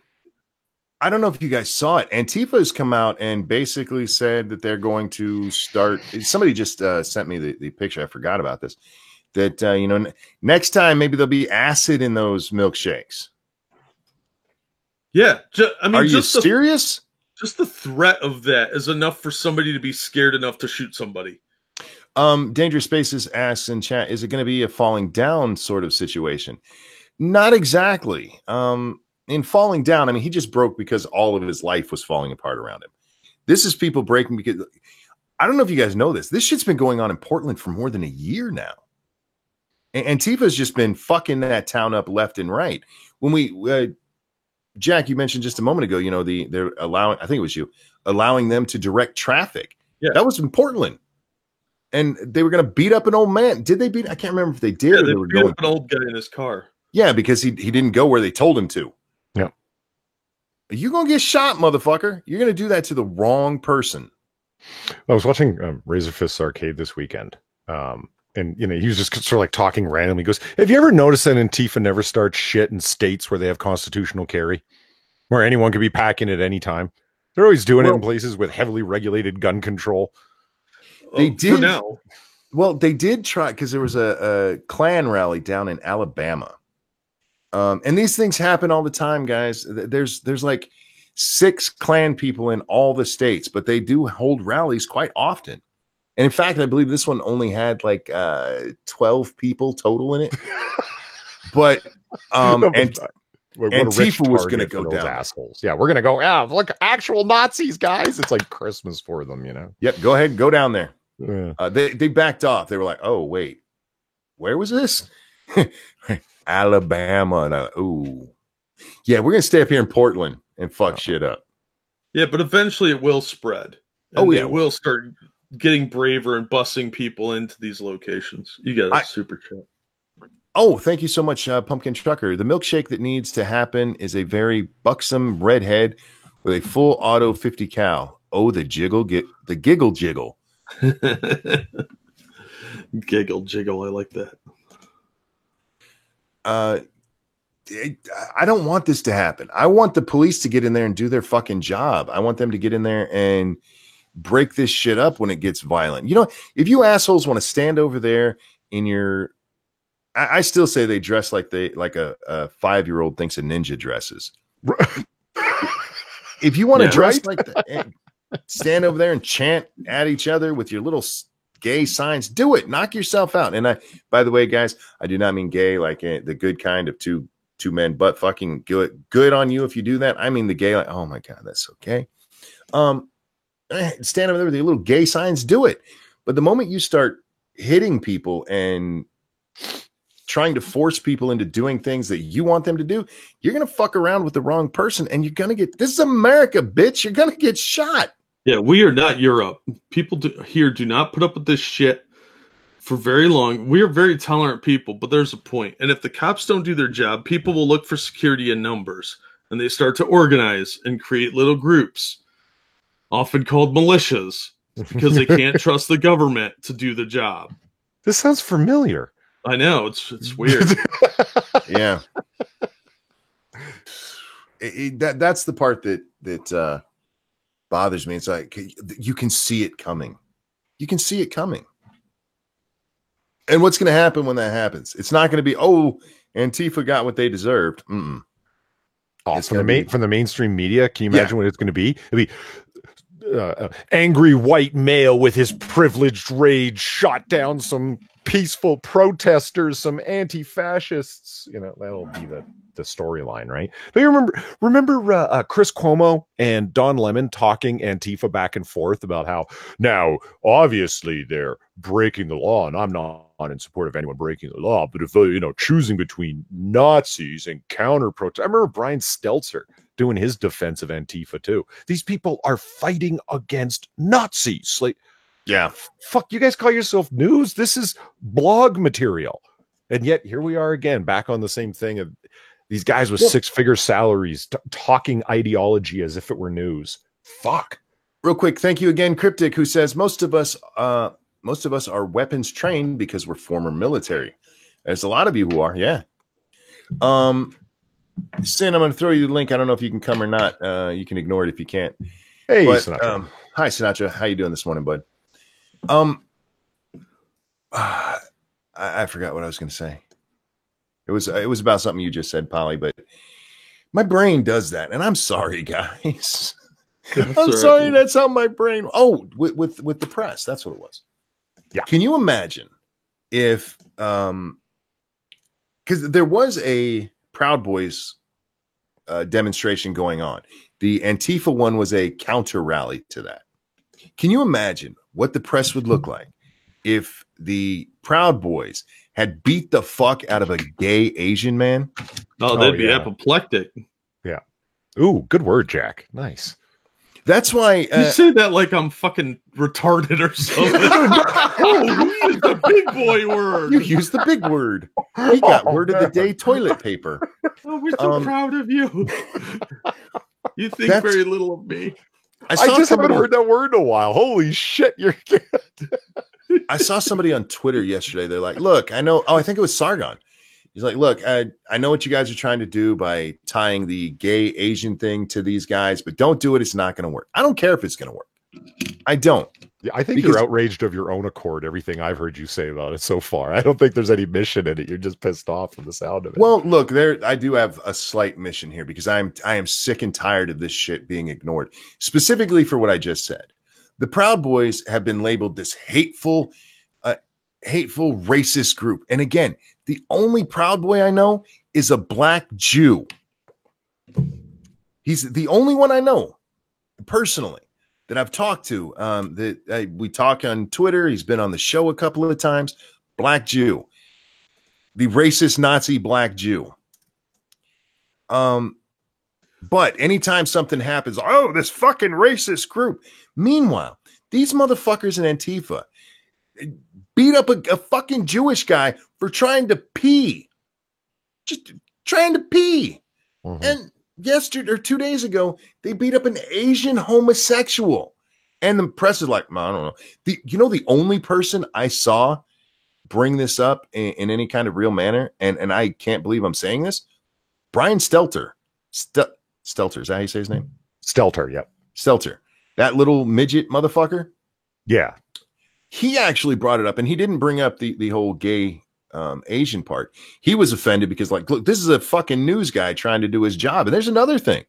I don't know if you guys saw it. Antifa has come out and basically said that they're going to start. Somebody just sent me the picture. I forgot about this. That, next time maybe there'll be acid in those milkshakes. Yeah. Are you serious? Just the threat of that is enough for somebody to be scared enough to shoot somebody. Dangerous Spaces asks in chat, is it going to be a falling down sort of situation? Not exactly. In falling down, I mean, he just broke because all of his life was falling apart around him. This is people breaking because I don't know if you guys know this. This shit's been going on in Portland for more than a year now. Antifa's just been fucking that town up left and right. When we, Jack, you mentioned just a moment ago, they're allowing, I think it was you, allowing them to direct traffic. Yeah. That was in Portland. and they were going to beat up an old man. Did they beat? I can't remember if they did. Yeah, or they they were beat going. up an old guy in his car. Yeah, because he didn't go where they told him to. Yeah. You're going to get shot, motherfucker. You're going to do that to the wrong person. I was watching Razor Fist Arcade this weekend. And, you know, he was just sort of like talking randomly. He goes, have you ever noticed that Antifa never starts shit in states where they have constitutional carry? Where anyone could be packing at any time? They're always doing it in places with heavily regulated gun control. They did. For now. Well, they did try, because there was a Klan rally down in Alabama. And these things happen all the time, guys. There's like 6 Klan people in all the states, but they do hold rallies quite often. And in fact, I believe this one only had like 12 people total in it. But Antifa was going to go down. Assholes. Yeah, we're going to go, look, actual Nazis, guys. It's like Christmas for them, you know? Yep, go ahead and go down there. Yeah. They backed off. They were like, oh, wait, where was this? Alabama. And ooh. Yeah, we're going to stay up here in Portland and fuck shit up. Yeah, but eventually it will spread. And it will start getting braver and busing people into these locations. You got a super chat. Oh, thank you so much, Pumpkin Trucker. The milkshake that needs to happen is a very buxom redhead with a full auto 50 cal. Oh, the giggle jiggle. Giggle jiggle. I like that. I don't want this to happen. I want the police to get in there and do their fucking job. I want them to get in there and break this shit up when it gets violent. You know, if you assholes want to stand over there in your, I still say they dress like a 5-year-old thinks a ninja dresses. If you want to dress like that, stand over there and chant at each other with your little gay signs, do it. Knock yourself out. And by the way, guys, I do not mean gay like the good kind of two men butt fucking. Good on you if you do that. I mean the gay, like, oh my God, that's okay. Stand over there with your little gay signs, do it. But the moment you start hitting people and trying to force people into doing things that you want them to do, you're going to fuck around with the wrong person and you're going to get, this is America, bitch. You're going to get shot. Yeah, we are not Europe. People here do not put up with this shit for very long. We are very tolerant people, but there's a point. And if the cops don't do their job, people will look for security in numbers and they start to organize and create little groups, often called militias, because they can't trust the government to do the job. This sounds familiar. I know, it's weird. Yeah. That's the part that bothers me. It's like you can see it coming. You can see it coming. And what's going to happen when that happens? It's not going to be, oh, Antifa got what they deserved. Oh, from the mainstream media, can you imagine what it's going to be? It'll be angry white male with his privileged rage shot down some peaceful protesters, some anti-fascists. You know, that'll be the storyline, right? But you remember Chris Cuomo and Don Lemon talking Antifa back and forth about how now obviously they're breaking the law, and I'm not in support of anyone breaking the law, but if choosing between Nazis and counter protest. I remember Brian Stelter doing his defense of Antifa too. These people are fighting against Nazis. Like, yeah, fuck, you guys call yourself news? This is blog material. And yet here we are again, back on the same thing of these guys with 6-figure salaries talking ideology as if it were news. Fuck. Real quick, thank you again, Cryptic, who says most of us are weapons trained because we're former military. There's a lot of you who are, yeah. Sin, I'm going to throw you the link. I don't know if you can come or not. You can ignore it if you can't. Hey, Sinatra. Hi, Sinatra. How you doing this morning, bud? I forgot what I was going to say. It was about something you just said, Polly, but my brain does that, and I'm sorry, guys. I'm sorry. That's how my brain. Oh, with the press, that's what it was. Yeah. Can you imagine if because there was a Proud Boys demonstration going on. The Antifa one was a counter rally to that. Can you imagine what the press would look like if the Proud Boys had beat the fuck out of a gay Asian man? Oh, they'd be apoplectic. Yeah. Ooh, good word, Jack. Nice. That's why you say that like I'm fucking retarded or something. Oh, you used the big boy word. you used the big word. He got word of the day: toilet paper. Oh, we're so proud of you. You think That's- very little of me. I just haven't heard that word in a while. Holy shit, you're I saw somebody on Twitter yesterday. They're like, look, I know. Oh, I think it was Sargon. He's like, look, I know what you guys are trying to do by tying the gay Asian thing to these guys, but don't do it. It's not going to work. I don't care if it's going to work. I don't. Yeah, I think you're outraged of your own accord, everything I've heard you say about it so far. I don't think there's any mission in it. You're just pissed off from the sound of it. Well, look, I do have a slight mission here because I am sick and tired of this shit being ignored, specifically for what I just said. The Proud Boys have been labeled this hateful racist group. And again, the only Proud Boy I know is a black Jew. He's the only one I know personally that I've talked to. We talk on Twitter. He's been on the show a couple of times. Black Jew, the racist Nazi black Jew. But anytime something happens, oh, this fucking racist group. Meanwhile, these motherfuckers in Antifa beat up a fucking Jewish guy for trying to pee. Just trying to pee. Mm-hmm. And yesterday or 2 days ago, they beat up an Asian homosexual. And the press is like, I don't know. The only person I saw bring this up in any kind of real manner, and I can't believe I'm saying this, Brian Stelter. Stelter, is that how you say his name? Stelter, yep. Stelter. That little midget motherfucker? Yeah. He actually brought it up, and he didn't bring up the whole gay Asian part. He was offended because, like, look, this is a fucking news guy trying to do his job. And there's another thing.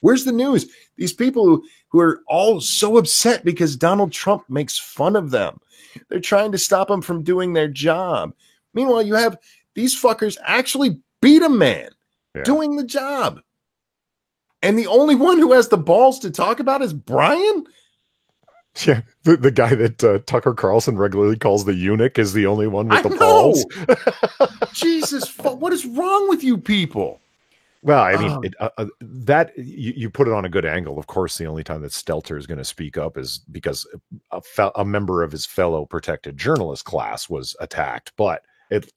Where's the news? These people who are all so upset because Donald Trump makes fun of them. They're trying to stop them from doing their job. Meanwhile, you have these fuckers actually beat a man doing the job. And the only one who has the balls to talk about is Brian? Yeah, the guy that Tucker Carlson regularly calls the eunuch is the only one with the balls. Jesus, what is wrong with you people? Well, I mean, that you put it on a good angle. Of course, the only time that Stelter is going to speak up is because a member of his fellow protected journalist class was attacked. But at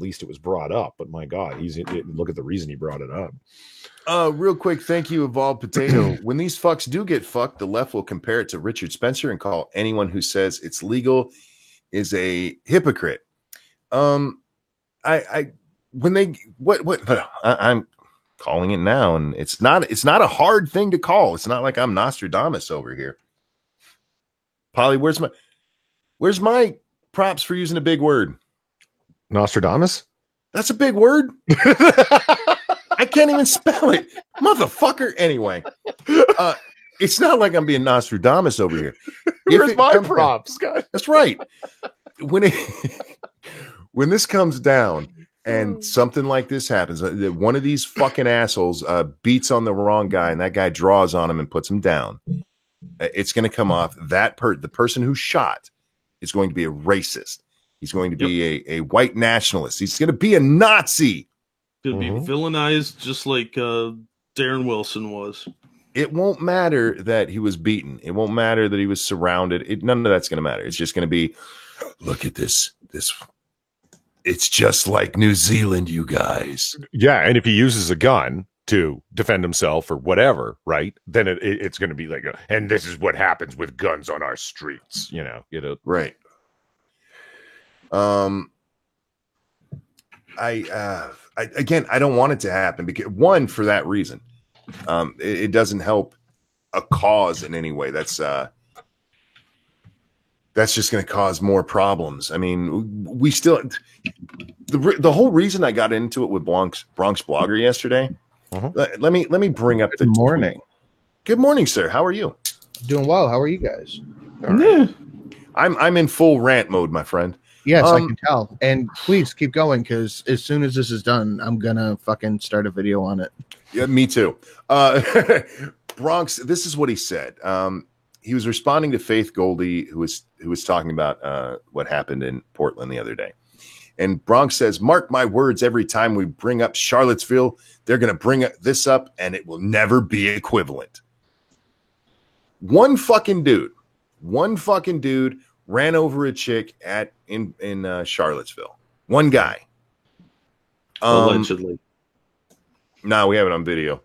least it was brought up. But my God, look at the reason he brought it up. Real quick, thank you, Evolved Potato. When these fucks do get fucked, the left will compare it to Richard Spencer and call anyone who says it's legal is a hypocrite. I'm calling it now, and it's not a hard thing to call. It's not like I'm Nostradamus over here. Polly, where's my props for using a big word? Nostradamus? That's a big word. I can't even spell it, motherfucker. Anyway, it's not like I'm being Nostradamus over here. Where's my props, guys? That's right. When this comes down and something like this happens, one of these fucking assholes beats on the wrong guy, and that guy draws on him and puts him down. It's going to come off the person who shot is going to be a racist. He's going to be a white nationalist. He's going to be a Nazi. Could be villainized just like Darren Wilson was. It won't matter that he was beaten. It won't matter that he was surrounded. None of that's going to matter. It's just going to be, look at this. It's just like New Zealand, you guys. Yeah, and if he uses a gun to defend himself or whatever, right? Then it's going to be like, and this is what happens with guns on our streets. You know, right. I don't want it to happen because one, for that reason, it doesn't help a cause in any way. That's just going to cause more problems. I mean, we still, the whole reason I got into it with Bronx Blogger yesterday. Let me bring up the morning. Good morning, sir. How are you? Doing well. How are you guys? Right. I'm in full rant mode, my friend. Yes, I can tell. And please keep going, because as soon as this is done, I'm gonna fucking start a video on it. Yeah, me too. Bronx, this is what he said. He was responding to Faith Goldie, who was talking about what happened in Portland the other day. And Bronx says, mark my words, every time we bring up Charlottesville, they're going to bring this up, and it will never be equivalent. One fucking dude ran over a chick in Charlottesville. One guy. Allegedly. No, we have it on video.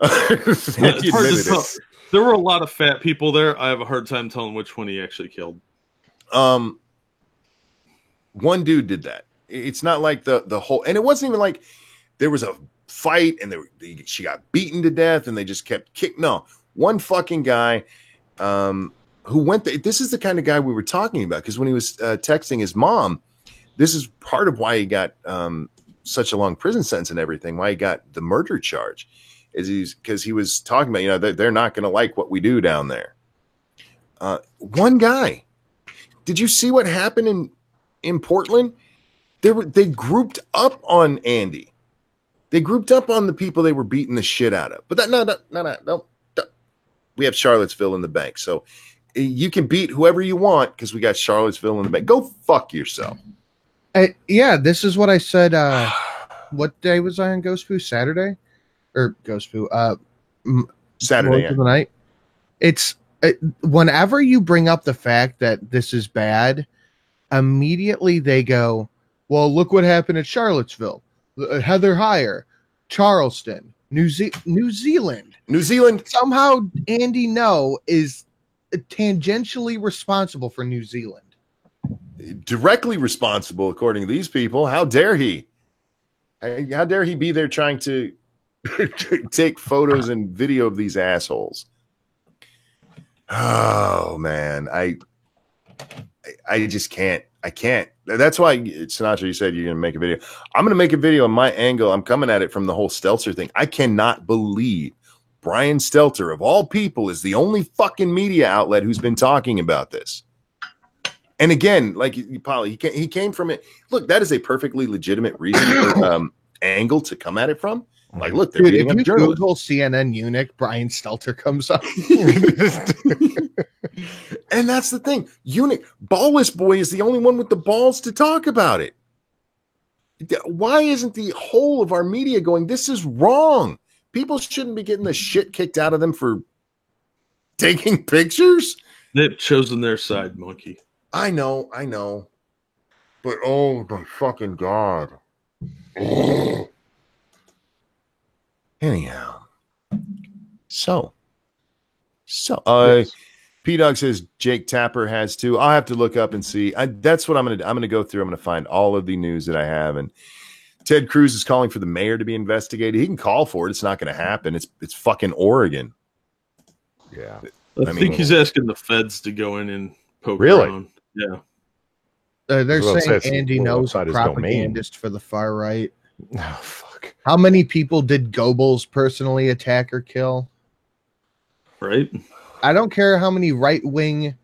It's hard to tell. There were a lot of fat people there. I have a hard time telling which one he actually killed. One dude did that. It's not like the whole, and it wasn't even like there was a fight and she got beaten to death and they just kept kicking. No, one fucking guy who went there. This is the kind of guy we were talking about, because when he was texting his mom, this is part of why he got such a long prison sentence and everything, why he got the murder charge, is because he was talking about, you know, they're not going to like what we do down there. One guy. Did you see what happened in Portland? They grouped up on Andy. They grouped up on the people they were beating the shit out of. But no. We have Charlottesville in the bank. So you can beat whoever you want because we got Charlottesville in the bank. Go fuck yourself. Yeah, this is what I said. What day was I on Ghost Poo? Saturday? Or Ghost Poo? Saturday. Yeah. Of the night. It's whenever you bring up the fact that this is bad, immediately they go, well, look what happened at Charlottesville, Heather Heyer, Charleston, New Zealand. Somehow Andy No is tangentially responsible for New Zealand. Directly responsible, according to these people. How dare he? How dare he be there trying to take photos and video of these assholes? Oh man, I just can't. I can't. That's why, Sinatra, you said you're going to make a video. I'm going to make a video on my angle. I'm coming at it from the whole Stelter thing. I cannot believe Brian Stelter, of all people, is the only fucking media outlet who's been talking about this. And again, like Polly, he came from it. Look, that is a perfectly legitimate reason angle to come at it from. Like, look, they're beating up journalists. Google CNN eunuch, Brian Stelter comes up. And that's the thing. Eunuch, Ballless Boy is the only one with the balls to talk about it. Why isn't the whole of our media going, this is wrong? People shouldn't be getting the shit kicked out of them for taking pictures. They've chosen their side, monkey. I know. But oh my fucking God. Oh. Anyhow. So P-Dog says Jake Tapper has too. I'll have to look up and see. That's what I'm going to do. I'm going to go through. I'm going to find all of the news that I have. And Ted Cruz is calling for the mayor to be investigated. He can call for it. It's not going to happen. It's fucking Oregon. Yeah. I think he's asking the feds to go in and poke really? around. Yeah. They're saying Andy knows a propagandist for the far right. Oh, fuck. How many people did Goebbels personally attack or kill? Right. I don't care how many right-wing,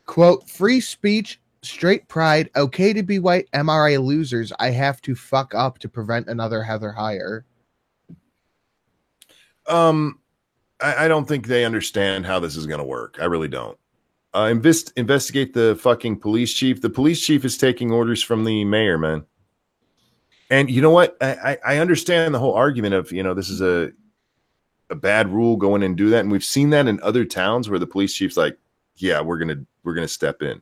quote, free speech, straight pride, okay to be white, MRA losers I have to fuck up to prevent another Heather Heyer. I don't think they understand how this is going to work. I really don't. Investigate the fucking police chief. The police chief is taking orders from the mayor, man. And you know what? I understand the whole argument of, you know, this is a bad rule, go in and do that. And we've seen that in other towns where the police chief's like, yeah, we're going to step in.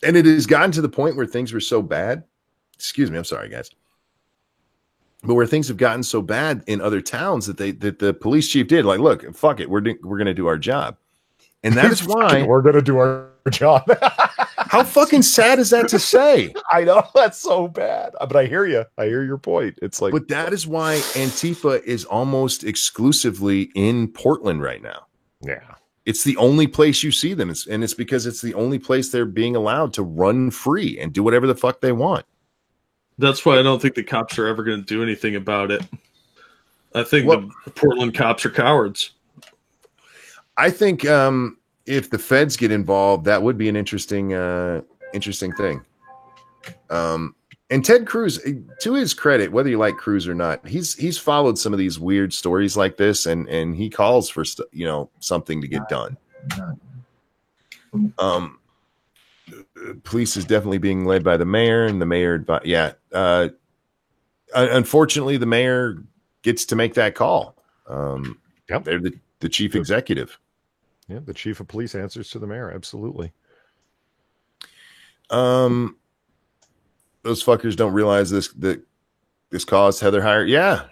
And it has gotten to the point where things were so bad. Excuse me. I'm sorry, guys. But where things have gotten so bad in other towns that the police chief did, like, look, fuck it. We're going to do our job. And that is why we're going to do our job. How fucking sad is that to say? I know, that's so bad. But I hear you. I hear your point. It's like, but that is why Antifa is almost exclusively in Portland right now. Yeah. It's the only place you see them. And it's because it's the only place they're being allowed to run free and do whatever the fuck they want. That's why I don't think the cops are ever going to do anything about it. I think the Portland cops are cowards. I think if the feds get involved, that would be an interesting thing. And Ted Cruz, to his credit, whether you like Cruz or not, he's followed some of these weird stories like this, and he calls for something to get done. Police is definitely being led by the mayor, and the mayor, unfortunately, the mayor gets to make that call. They're the chief executive. Yeah, the chief of police answers to the mayor. Absolutely. Those fuckers don't realize that this caused Heather Heyer. Yeah.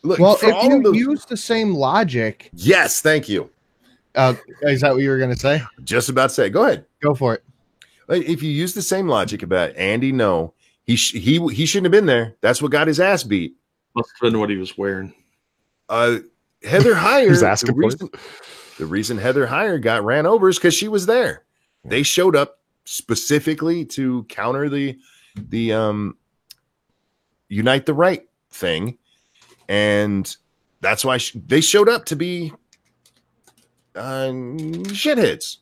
Look, Well, for if all you of those, use the same logic, yes, thank you. is that what you were going to say? Just about to say. Go ahead. Go for it. Like, if you use the same logic about Andy, no, he shouldn't have been there. That's what got his ass beat. Must have been what he was wearing. Heather Heyer. He's asking for it. The reason Heather Heyer got ran over is because she was there. They showed up specifically to counter the Unite the Right thing, and that's why they showed up to be shitheads.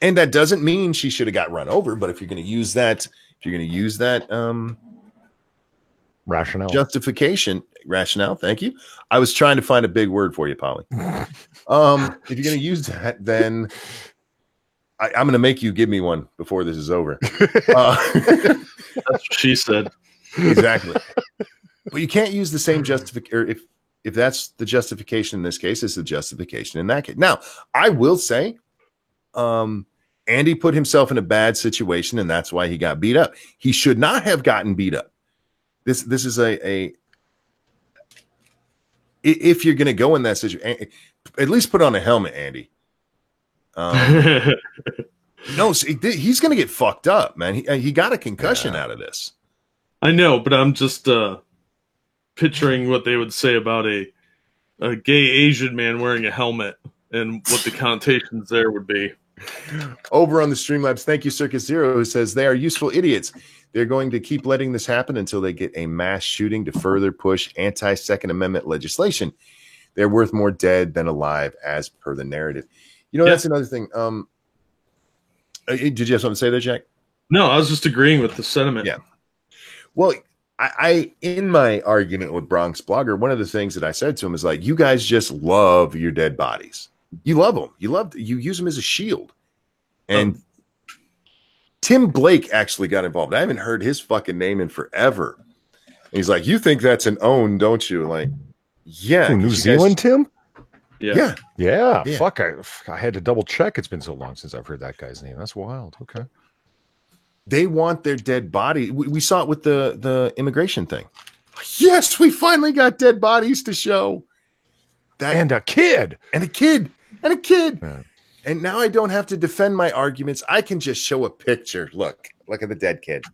And that doesn't mean she should have got run over. But if you're going to use that, rationale, thank you. I was trying to find a big word for you, Polly. If you're going to use that, then I'm going to make you give me one before this is over. That's what she said. Exactly. But you can't use the same justification. If that's the justification in this case, it's the justification in that case. Now, I will say, Andy put himself in a bad situation, and that's why he got beat up. He should not have gotten beat up. This is a if you're going to go in that situation, at least put on a helmet, Andy. No, he's going to get fucked up, man. He got a concussion out of this. I know, but I'm just picturing what they would say about a gay Asian man wearing a helmet and what the connotations there would be. Over on the Streamlabs, thank you, Circus Zero, who says they are useful idiots. They're going to keep letting this happen until they get a mass shooting to further push anti-Second Amendment legislation. They're worth more dead than alive, as per the narrative. You know, That's another thing. Did you have something to say there, Jack? No, I was just agreeing with the sentiment. Yeah. Well, I in my argument with Bronx Blogger, one of the things that I said to him is like, you guys just love your dead bodies. You love them. You use them as a shield. And Tim Blake actually got involved. I haven't heard his fucking name in forever. And he's like, you think that's an own, don't you? Like, yeah. New Zealand, Tim? Yeah. Fuck, I had to double check. It's been so long since I've heard that guy's name. That's wild. Okay. They want their dead body. We saw it with the immigration thing. Yes, we finally got dead bodies to show. And a kid. Yeah. And now I don't have to defend my arguments. I can just show a picture. Look at the dead kid.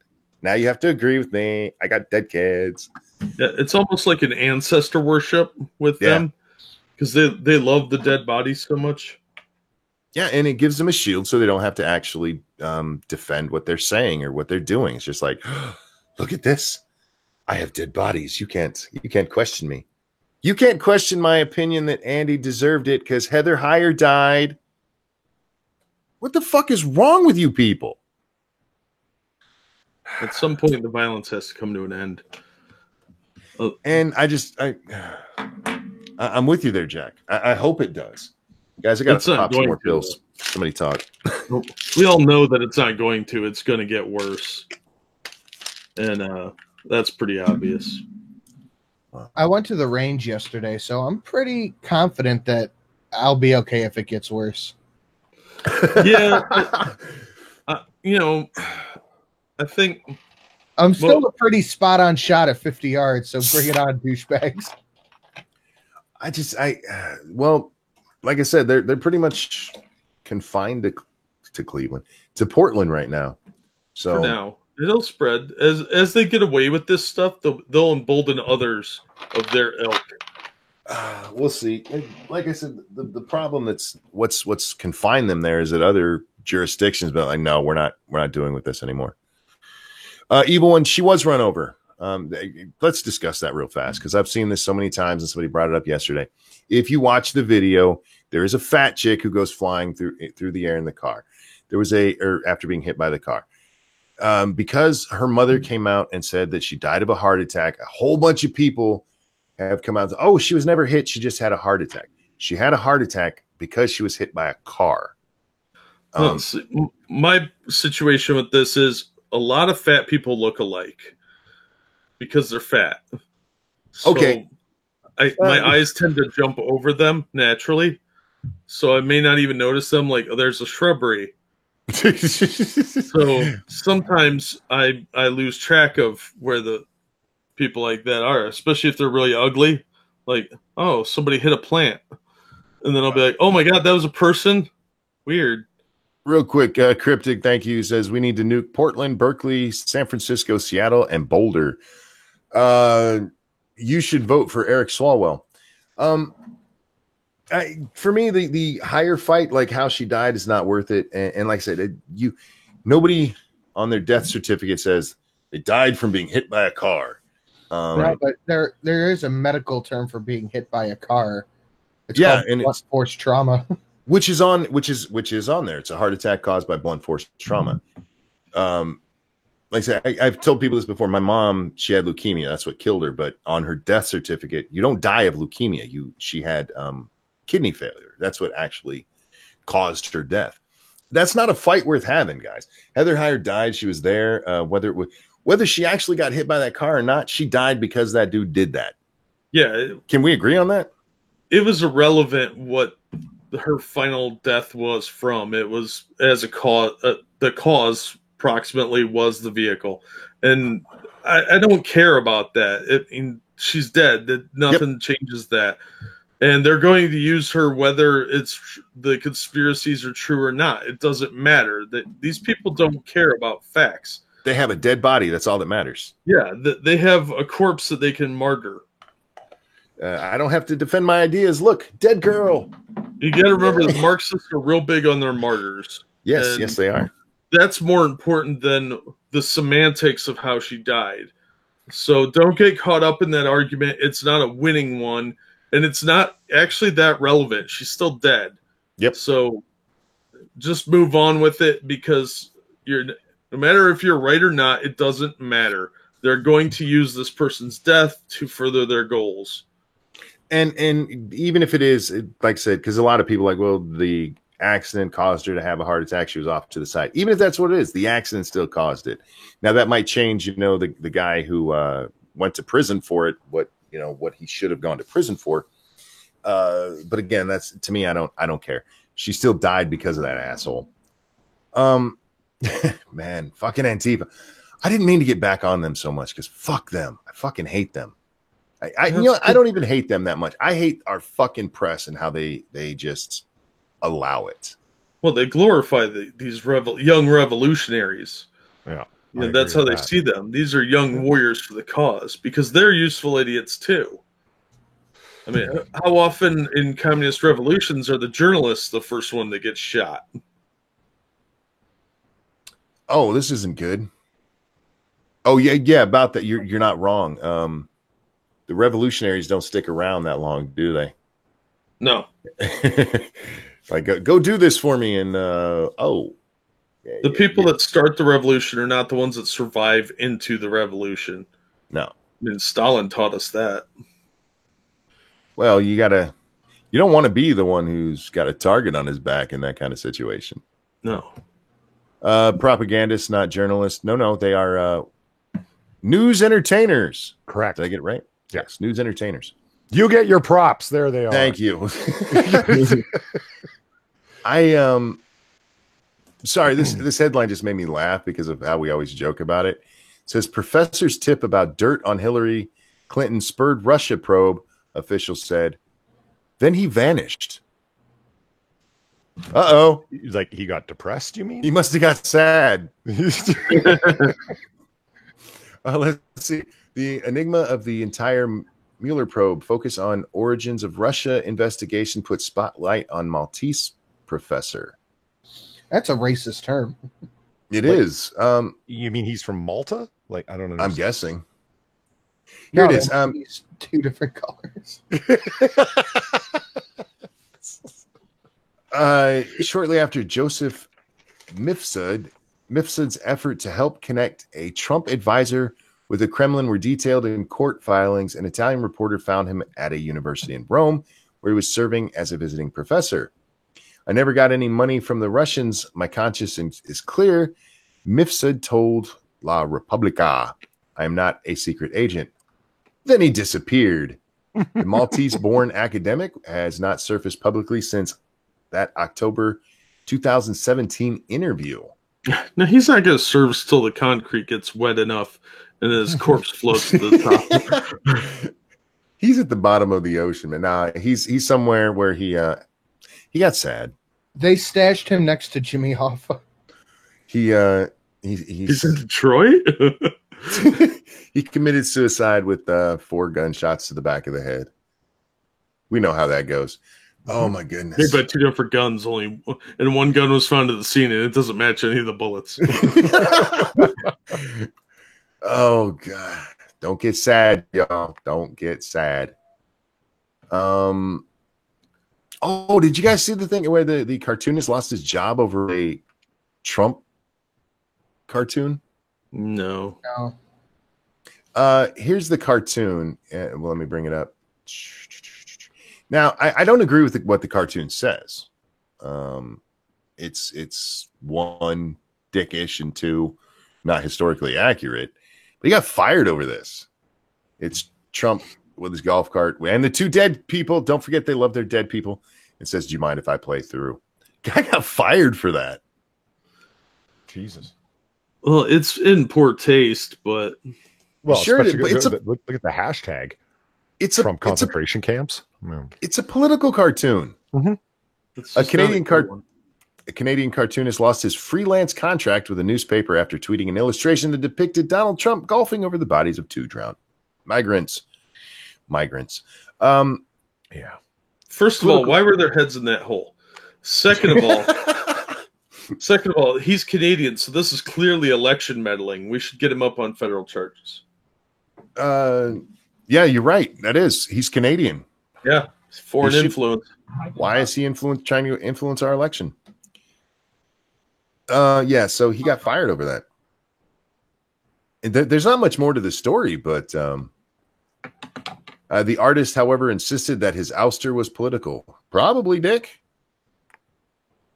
Now you have to agree with me. I got dead kids. Yeah, it's almost like an ancestor worship with them because they love the dead bodies so much. Yeah, and it gives them a shield so they don't have to actually defend what they're saying or what they're doing. It's just like, oh, look at this. I have dead bodies. You can't question me. You can't question my opinion that Andy deserved it because Heather Heyer died. What the fuck is wrong with you people? At some point, the violence has to come to an end. And I'm with you there, Jack. I hope it does. Guys, I got to pop some more pills. Somebody talk. We all know that it's not going to. It's going to get worse. And that's pretty obvious. I went to the range yesterday, so I'm pretty confident that I'll be okay if it gets worse. Yeah. I think I'm still a pretty spot-on shot at 50 yards, so bring it on, douchebags. Well, like I said, they're pretty much confined to Cleveland, to Portland right now. So for now, it'll spread as they get away with this stuff. They'll embolden others of their ilk. We'll see. Like I said, the problem what's confined them there is that other jurisdictions, but like, no, we're not doing with this anymore. Evil One, she was run over. Let's discuss that real fast because I've seen this so many times and somebody brought it up yesterday. If you watch the video, there is a fat chick who goes flying through the air in the car. There was after being hit by the car. Because her mother came out and said that she died of a heart attack, a whole bunch of people have come out. Oh, she was never hit. She just had a heart attack. She had a heart attack because she was hit by a car. My situation with this is a lot of fat people look alike because they're fat. So okay. my eyes tend to jump over them naturally. so I may not even notice them. Like, oh, there's a shrubbery. So sometimes I lose track of where the people like that are, especially if they're really ugly. Like, oh, somebody hit a plant, and then I'll be like, oh my god, that was a person. Weird. Real quick, Cryptic, thank you, says we need to nuke Portland, Berkeley, San Francisco, Seattle, and Boulder. You should vote for Eric Swalwell. For me, the higher fight, like how she died, is not worth it. And like I said, nobody on their death certificate says they died from being hit by a car. No, but there is a medical term for being hit by a car. It's and blunt it's force trauma. which is on there. It's a heart attack caused by blunt force trauma. Like I said, I've told people this before. My mom, she had leukemia. That's what killed her. But on her death certificate, you don't die of leukemia. She had kidney failure. That's what actually caused her death. That's not a fight worth having, guys. Heather Heyer died. She was there. Whether she actually got hit by that car or not, she died because that dude did that. Yeah. Can we agree on that? It was irrelevant what her final death was from. It was as a cause. The cause approximately was the vehicle, and I don't care about that. She's dead. Nothing changes that. And they're going to use her whether it's the conspiracies are true or not. It doesn't matter. These people don't care about facts. They have a dead body. That's all that matters. Yeah, they have a corpse that they can martyr. I don't have to defend my ideas. Look, dead girl. You got to remember the Marxists are real big on their martyrs. Yes, they are. That's more important than the semantics of how she died. So don't get caught up in that argument. It's not a winning one. And it's not actually that relevant. She's still dead. Yep. So just move on with it, because no matter if you're right or not, it doesn't matter. They're going to use this person's death to further their goals. And even if it is, like I said, because a lot of people are like, well, the accident caused her to have a heart attack. She was off to the side. Even if that's what it is, the accident still caused it. Now that might change, the guy who went to prison for it, what he should have gone to prison for. But again, that's, to me, I don't care. She still died because of that asshole. Man, fucking Antifa. I didn't mean to get back on them so much because fuck them. I fucking hate them. I don't even hate them that much. I hate our fucking press and how they just allow it. Well, they glorify these young revolutionaries. Yeah. That's how they see them. These are young warriors for the cause, because they're useful idiots too. I mean, how often in communist revolutions are the journalists the first one that gets shot? Oh, this isn't good. Oh yeah, about that. You're not wrong. The revolutionaries don't stick around that long, do they? No. Like, go do this for me, and the people that start the revolution are not the ones that survive into the revolution. No. I mean, Stalin taught us that. Well, you don't want to be the one who's got a target on his back in that kind of situation. No. Propagandists, not journalists. No, they are news entertainers. Correct. Did I get it right? Yes, news entertainers. You get your props. There they are. Thank you. Sorry, this headline just made me laugh because of how we always joke about it. It says professor's tip about dirt on Hillary Clinton spurred Russia probe, officials said. Then he vanished. Uh-oh. Like he got depressed, you mean? He must have got sad. Let's see. The enigma of the entire Mueller probe focus on origins of Russia investigation put spotlight on Maltese professor. That's a racist term. It is. You mean he's from Malta? Like, I don't know. I'm guessing. Here it is. He's two different colors. Shortly after Joseph Mifsud's effort to help connect a Trump advisor with the Kremlin were detailed in court filings, an Italian reporter found him at a university in Rome where he was serving as a visiting professor. I never got any money from the Russians. My conscience is clear. Mifsud told La Repubblica, I am not a secret agent. Then he disappeared. The Maltese-born academic has not surfaced publicly since that October 2017 interview. Now he's not going to serve till the concrete gets wet enough and his corpse floats to the top. He's at the bottom of the ocean, but nah, he's somewhere where he got sad. They stashed him next to Jimmy Hoffa. He's in Detroit. He committed suicide with 4 gunshots to the back of the head. We know how that goes. Oh my goodness! They got 2 different guns, only, and 1 gun was found at the scene, and it doesn't match any of the bullets. Oh god! Don't get sad, y'all. Don't get sad. Oh, did you guys see the thing where the cartoonist lost his job over a Trump cartoon? No. Here's the cartoon. Well, let me bring it up. Now, I don't agree with what the cartoon says. It's 1, dickish, and 2, not historically accurate. But he got fired over this. It's Trump with his golf cart and the 2 dead people. Don't forget they love their dead people. It says, "Do you mind if I play through?" Guy got fired for that. Jesus. Well, it's in poor taste, but sure, look at the hashtag. It's Trump concentration camps. It's a political cartoon. Mm-hmm. A Canadian cartoonist lost his freelance contract with a newspaper after tweeting an illustration that depicted Donald Trump golfing over the bodies of 2 drowned migrants. Yeah. First of all, why were their heads in that hole? Second of all, he's Canadian, so this is clearly election meddling. We should get him up on federal charges. Yeah, you're right. That is. He's Canadian. Yeah. Foreign influence. Why is he trying to influence our election? Yeah, so he got fired over that. And there's not much more to the story, but the artist, however, insisted that his ouster was political. Probably, Dick.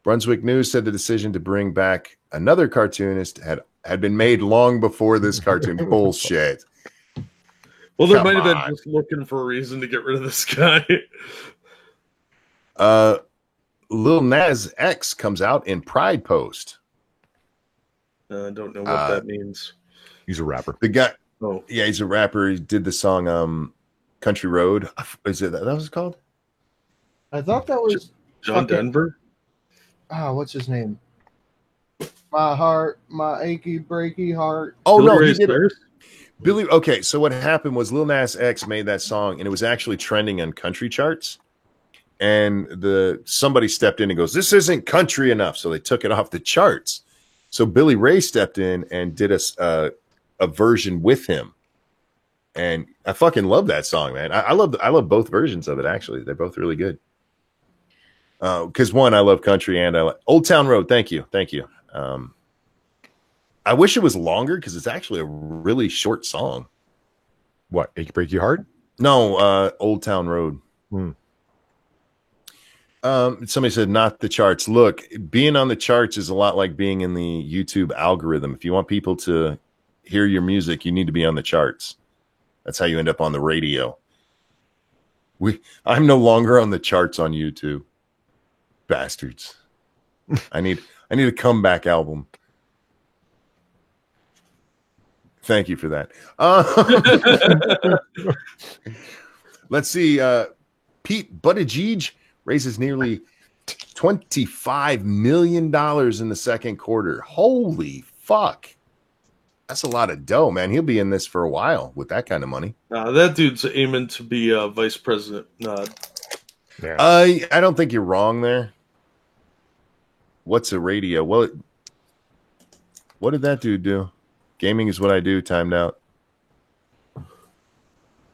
Brunswick News said the decision to bring back another cartoonist had been made long before this cartoon. Bullshit. Well, there might have been just looking for a reason to get rid of this guy. Lil Nas X comes out in Pride Post. I don't know what that means. He's a rapper. The guy. Oh, yeah, he's a rapper. He did the song "Country Road." Is it that was it called? I thought that was John Denver. What's his name? My heart, my achy breaky heart. Oh no, he did it. Billy. Okay, so what happened was Lil Nas X made that song, and it was actually trending on country charts. And somebody stepped in and goes, "This isn't country enough," so they took it off the charts. So Billy Ray stepped in and did a version with him, and I fucking love that song, man. I love both versions of it. Actually, they're both really good. Because one, I love country, and I like Old Town Road. Thank you. I wish it was longer because it's actually a really short song. What, Achy Break Your Heart? No, Old Town Road. Somebody said not the charts. Look, being on the charts is a lot like being in the YouTube algorithm. If you want people to hear your music, you need to be on the charts. That's how you end up on the radio. I'm no longer on the charts on YouTube. Bastards. I need a comeback album. Thank you for that. Let's see. Pete Buttigieg raises nearly $25 million in the second quarter. Holy fuck. That's a lot of dough, man. He'll be in this for a while with that kind of money. That dude's aiming to be vice president. Yeah. I don't think you're wrong there. What's a radio? Well, what did that dude do? Gaming is what I do. Timed out.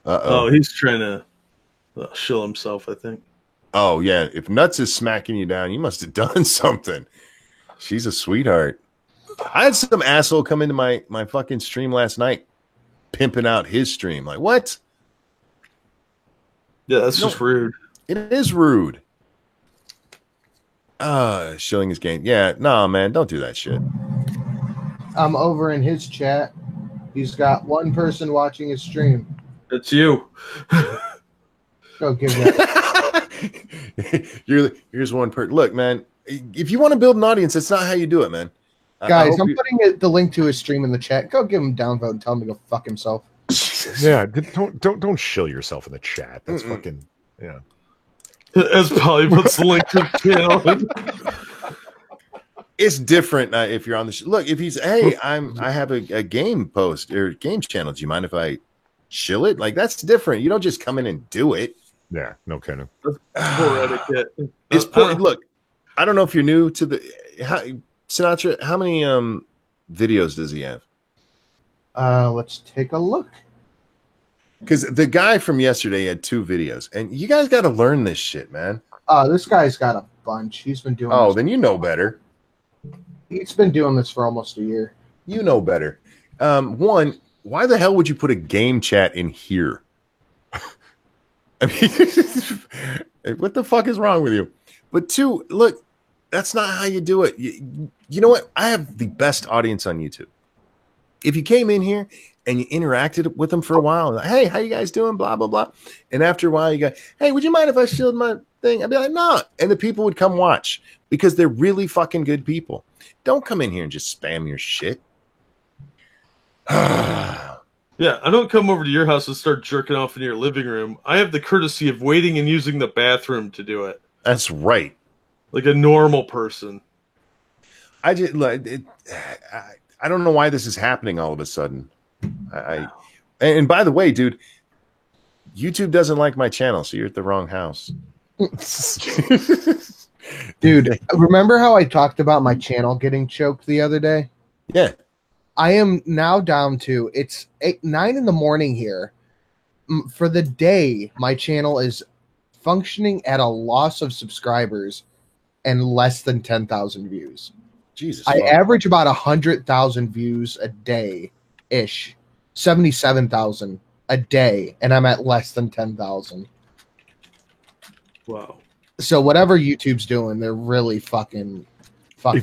Oh, he's trying to shill himself, I think. Oh, yeah. If Nuts is smacking you down, you must have done something. She's a sweetheart. I had some asshole come into my fucking stream last night pimping out his stream. Like, what? Yeah, that's just rude. It is rude. Shilling his game. Yeah, nah, man, don't do that shit. I'm over in his chat. He's got one person watching his stream. It's you. Go give that. Here's one per. Look, man, if you want to build an audience, that's not how you do it, man. Guys, I'm putting the link to his stream in the chat. Go give him a downvote and tell him to go fuck himself. Yeah, don't shill yourself in the chat. That's fucking yeah. As Polly puts the link to the channel. It's different if you're on the look. If he's hey, I have a game post or game channel. Do you mind if I shill it? Like that's different. You don't just come in and do it. Yeah, no kidding. Poor etiquette. It's look. I don't know if you're new to the Sinatra. How many videos does he have? Let's take a look. Because the guy from yesterday had 2 videos, and you guys got to learn this shit, man. This guy's got a bunch. He's been doing. Oh, then you know better. He's been doing this for almost a year. You know better. One, why the hell would you put a game chat in here? I mean, what the fuck is wrong with you? But 2, look, that's not how you do it. You know what? I have the best audience on YouTube. If you came in here and you interacted with them for a while, like, hey, how you guys doing? Blah, blah, blah. And after a while, you go, hey, would you mind if I shielded my thing? I'd be like, no. And the people would come watch because they're really fucking good people. Don't come in here and just spam your shit. Yeah, I don't come over to your house and start jerking off in your living room. I have the courtesy of waiting and using the bathroom to do it. That's right. Like a normal person. I just like it. I don't know why this is happening all of a sudden. And by the way, dude, YouTube doesn't like my channel, so you're at the wrong house. Dude, remember how I talked about my channel getting choked the other day? Yeah. I am now down to it's 9 in the morning here. For the day, my channel is functioning at a loss of subscribers and less than 10,000 views. Jesus. I average about 100,000 views a day ish, 77,000 a day, and I'm at less than 10,000. Wow. So whatever YouTube's doing, they're really fucking up.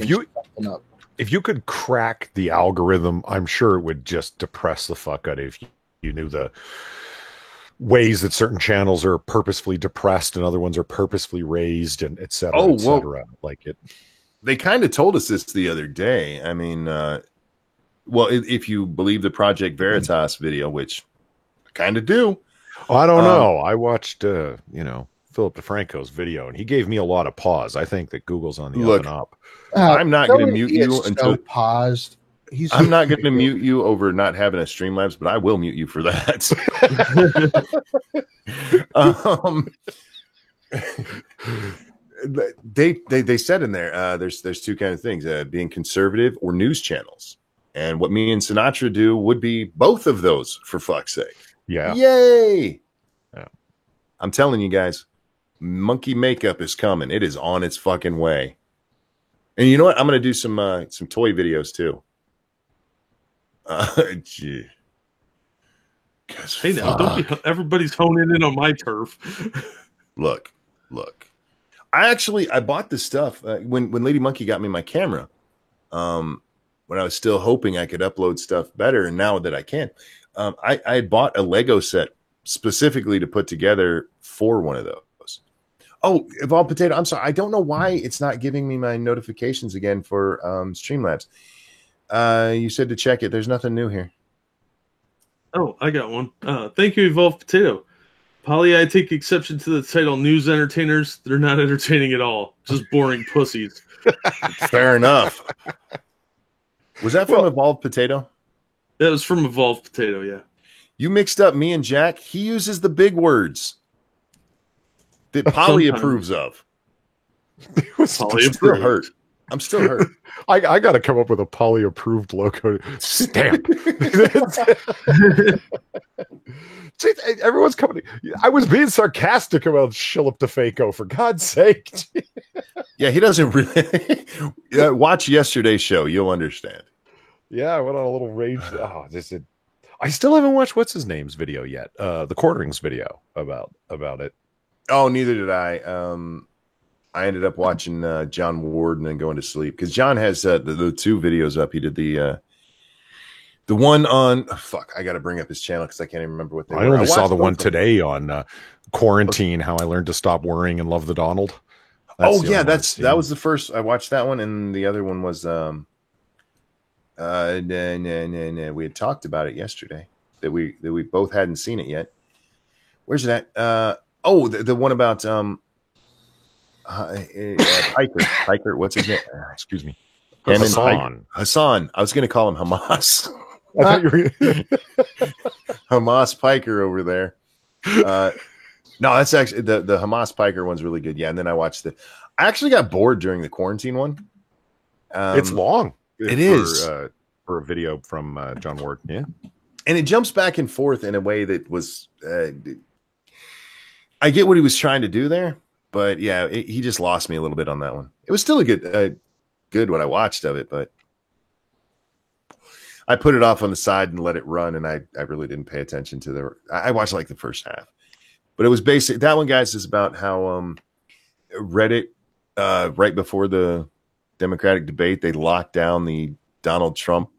If you could crack the algorithm, I'm sure it would just depress the fuck out of you knew the ways that certain channels are purposefully depressed and other ones are purposefully raised, and et cetera, et cetera. Like it. They kind of told us this the other day. I mean, well, if you believe the Project Veritas video, which I kind of do. Oh, I don't know. I watched, Philip DeFranco's video, and he gave me a lot of pause. I think that Google's on the up and up. I'm not going to mute you until paused. I'm not going to mute you over not having a Streamlabs, but I will mute you for that. They said in there, there's 2 kind of things, being conservative or news channels. And what me and Sinatra do would be both of those, for fuck's sake. Yeah. Yay. Yeah. I'm telling you guys, monkey makeup is coming. It is on its fucking way. And you know what? I'm going to do some toy videos too. Gee. Hey now, don't be, everybody's honing in on my turf. Look. I bought this stuff when Lady Monkey got me my camera. When I was still hoping I could upload stuff better, and now that I can, I had bought a Lego set specifically to put together for one of those. Oh, Evolved Potato, I'm sorry. I don't know why it's not giving me my notifications again for Streamlabs. You said to check it. There's nothing new here. Oh, I got one. Thank you, Evolved Potato. Polly, I take exception to the title news entertainers. They're not entertaining at all. Just boring pussies. Fair enough. Was that from Evolved Potato? That was from Evolved Potato, yeah. You mixed up me and Jack. He uses the big words that Polly approves of. Polly approved. I'm still hurt. I got to come up with a Polly approved logo stamp. See, everyone's coming. I was being sarcastic about Shillip DeFaco, for God's sake. Yeah, he doesn't really. Watch yesterday's show. You'll understand. Yeah, I went on a little rage. Oh, I still haven't watched what's his name's video yet. The Quarterings video about it. Oh, neither did I. I ended up watching John Ward and then going to sleep because John has the 2 videos up. He did the one on I got to bring up his channel because I can't even remember what they were. I only saw the one today on Quarantine, How I Learned to Stop Worrying and Love the Donald. Oh yeah, that was the first I watched that one, and the other one was we had talked about it yesterday that we both hadn't seen it yet. Where's that? The one about Piker. What's his name? Excuse me. Hassan. I was going to call him Hamas. I thought you were Hamas Piker over there. No, that's actually the Hamas Piker one's really good. Yeah, and then I watched I actually got bored during the quarantine one. It's long. It is for a video from John Ward. Yeah, and it jumps back and forth in a way that was. I get what he was trying to do there, but yeah, he just lost me a little bit on that one. It was still a good what I watched of it, but I put it off on the side and let it run, and I really didn't pay attention to I watched like the first half. But it was basic. That one, guys, is about how Reddit, right before the Democratic debate, they locked down the Donald Trump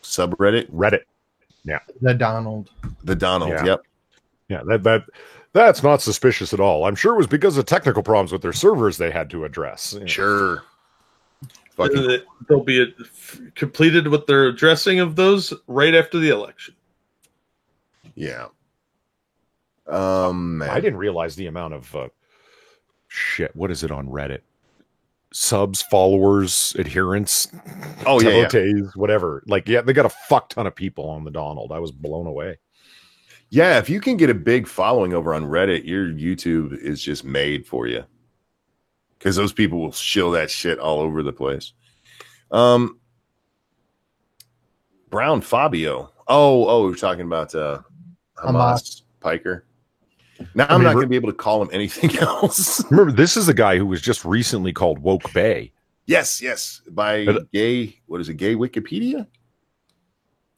subreddit. Reddit. Yeah. The Donald. Yeah. Yep. Yeah. That's not suspicious at all. I'm sure it was because of technical problems with their servers they had to address. Sure. They'll be completed with their addressing of those right after the election. Yeah. I didn't realize the amount of shit. What is it on Reddit? Subs, followers, adherents, devotees, whatever. Like, yeah, they got a fuck ton of people on the Donald. I was blown away. Yeah, if you can get a big following over on Reddit, your YouTube is just made for you. Because those people will shill that shit all over the place. Brown Fabio. Oh, we're talking about Hamas Piker. Now I'm not going to be able to call him anything else. Remember, this is a guy who was just recently called Woke Bay. Yes, by Gay Wikipedia?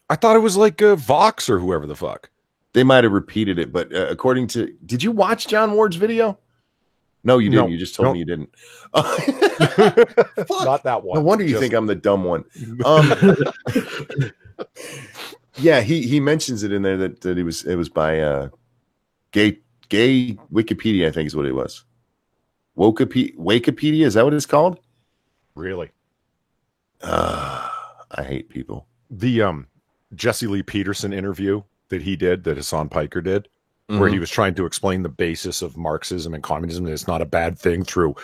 I thought it was like Vox or whoever the fuck. They might have repeated it, but according to... Did you watch John Ward's video? No, you didn't. You just told me you didn't. Not that one. No wonder you think I'm the dumb one. Yeah, he mentions it in there that it was by Gay Wikipedia, I think is what it was. Wikipedia, is that what it's called? Really? I hate people. The Jesse Lee Peterson interview that he did, that Hassan Piker did, where he was trying to explain the basis of Marxism and communism, and it's not a bad thing through.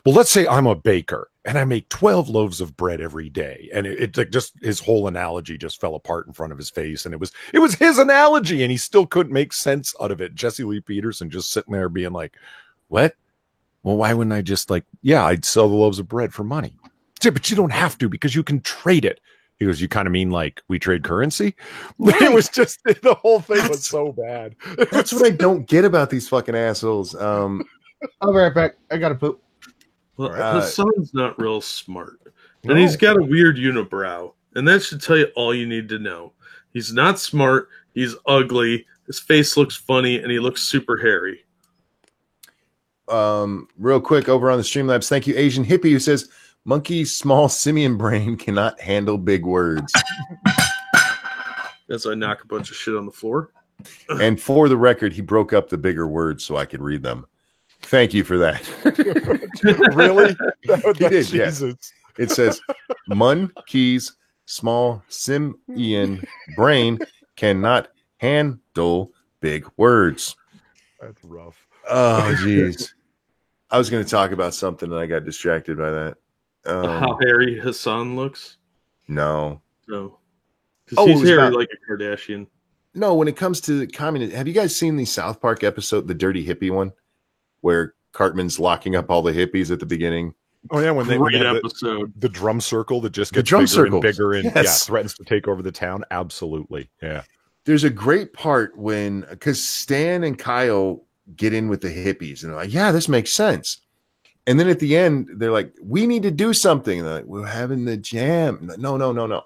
Well, let's say I'm a baker and I make 12 loaves of bread every day. And it like just his whole analogy just fell apart in front of his face. And it was his analogy and he still couldn't make sense out of it. Jesse Lee Peterson just sitting there being like, what? Well, why wouldn't I just I'd sell the loaves of bread for money. Yeah, but you don't have to because you can trade it. He goes, you kind of mean like we trade currency? Right. It was just, the whole thing was so bad. That's what I don't get about these fucking assholes. I'll be right back. I got to poop. Well, Hassan's not real smart. And he's got a weird unibrow. And that should tell you all you need to know. He's not smart. He's ugly. His face looks funny. And he looks super hairy. Real quick, over on the Streamlabs, thank you, Asian Hippie, who says, Monkey's small simian brain cannot handle big words. As I knock a bunch of shit on the floor. And for the record, he broke up the bigger words so I could read them. Thank you for that. Really? He did, yes. It says, Monkey's small simian brain cannot handle big words. That's rough. Oh, jeez. I was going to talk about something and I got distracted by that. How hairy Hassan looks? No. Because he's hairy like a Kardashian. No, when it comes to communism, have you guys seen the South Park episode, the Dirty Hippie one, where Cartman's locking up all the hippies at the beginning? Oh, yeah, when they episode. The drum circle that just gets bigger and threatens to take over the town. Absolutely. Yeah. There's a great part because Stan and Kyle get in with the hippies and they're like, yeah, this makes sense. And then at the end, they're like, we need to do something. And they're like, we're having the jam. Like, no.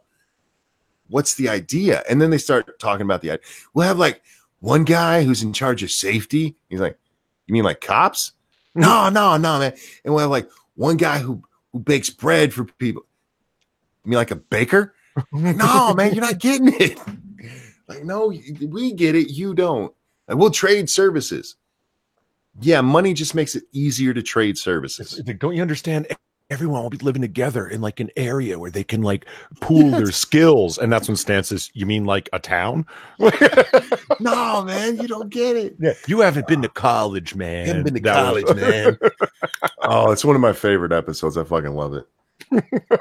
What's the idea? And then they start talking about the idea. We'll have like one guy who's in charge of safety. He's like, you mean like cops? No, man. And we'll have like one guy who bakes bread for people. You mean like a baker? No, man, you're not getting it. Like, no, we get it. You don't. And we'll trade services. Yeah, money just makes it easier to trade services. Don't you understand? Everyone will be living together in like an area where they can like pool their skills. And that's when Stan says, you mean like a town? No, man, you don't get it. Yeah, you haven't been to college, man. Haven't been to college, man. Oh, it's one of my favorite episodes. I fucking love it.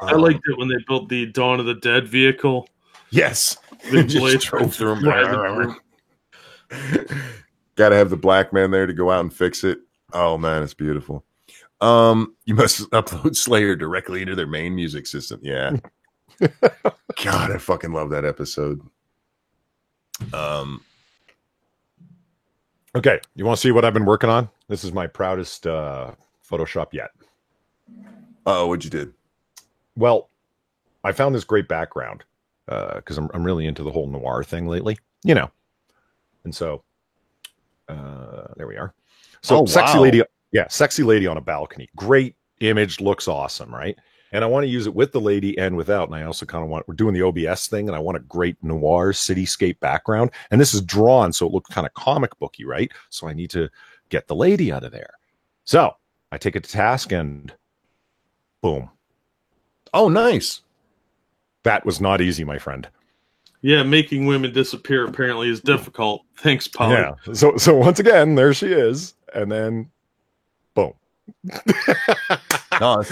I liked it when they built the Dawn of the Dead vehicle. Yes. They Just drove through them. Got to have the black man there to go out and fix it. Oh, man, it's beautiful. You must upload Slayer directly into their main music system. Yeah. God, I fucking love that episode. Okay, you want to see what I've been working on? This is my proudest Photoshop yet. What'd you do? Well, I found this great background because I'm really into the whole noir thing lately, you know. And so there we are. So sexy lady. Yeah, sexy lady on a balcony. Great image, looks awesome, right? And I want to use it with the lady and without. And I also kind of we're doing the OBS thing, and I want a great noir cityscape background. And this is drawn, so it looks kind of comic booky, right? So I need to get the lady out of there. So I take it to task and boom. Oh, nice. That was not easy, my friend. Yeah, making women disappear apparently is difficult. Thanks, Paul. Yeah. So once again, there she is. And then boom. No,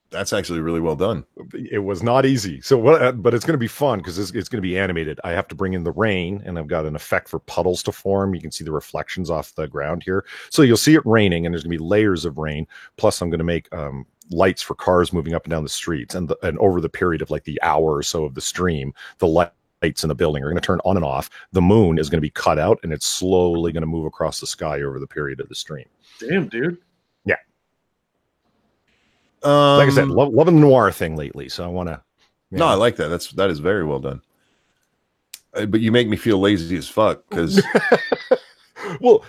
that's actually really well done. It was not easy. So what? But it's going to be fun because it's going to be animated. I have to bring in the rain, and I've got an effect for puddles to form. You can see the reflections off the ground here. So you'll see it raining, and there's going to be layers of rain. Plus, I'm going to make lights for cars moving up and down the streets, and over the period of like the hour or so of the stream, the lights in the building are going to turn on and off. The moon is going to be cut out, and it's slowly going to move across the sky over the period of the stream. Damn, dude. Yeah. Like I said, loving the noir thing lately. So I want to. No, I like that. That is very well done. But you make me feel lazy as fuck because. Well,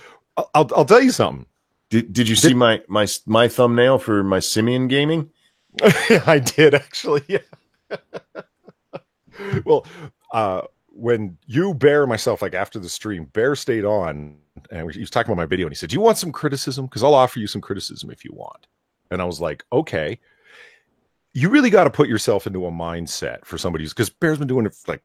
I'll tell you something. Did you see my thumbnail for my Simian gaming? I did actually. Yeah. Well, when you, Bear, myself, like after the stream, Bear stayed on and he was talking about my video and he said, "Do you want some criticism? Because I'll offer you some criticism if you want." And I was like, "Okay." You really got to put yourself into a mindset for somebody who's, because Bear's been doing it like,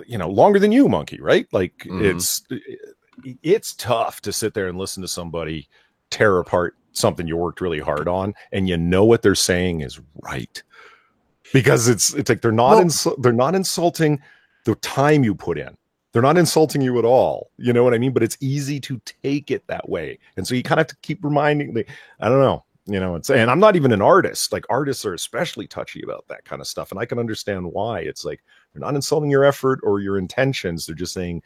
longer than you, Monkey, right? Like it's tough to sit there and listen to somebody tear apart something you worked really hard on, and what they're saying is right, because it's like they're not insulting the time you put in. They're not insulting you at all. You know what I mean? But it's easy to take it that way, and so you kind of have to keep reminding. I don't know. And I'm not even an artist. Like artists are especially touchy about that kind of stuff, and I can understand why. It's like they're not insulting your effort or your intentions. They're just saying,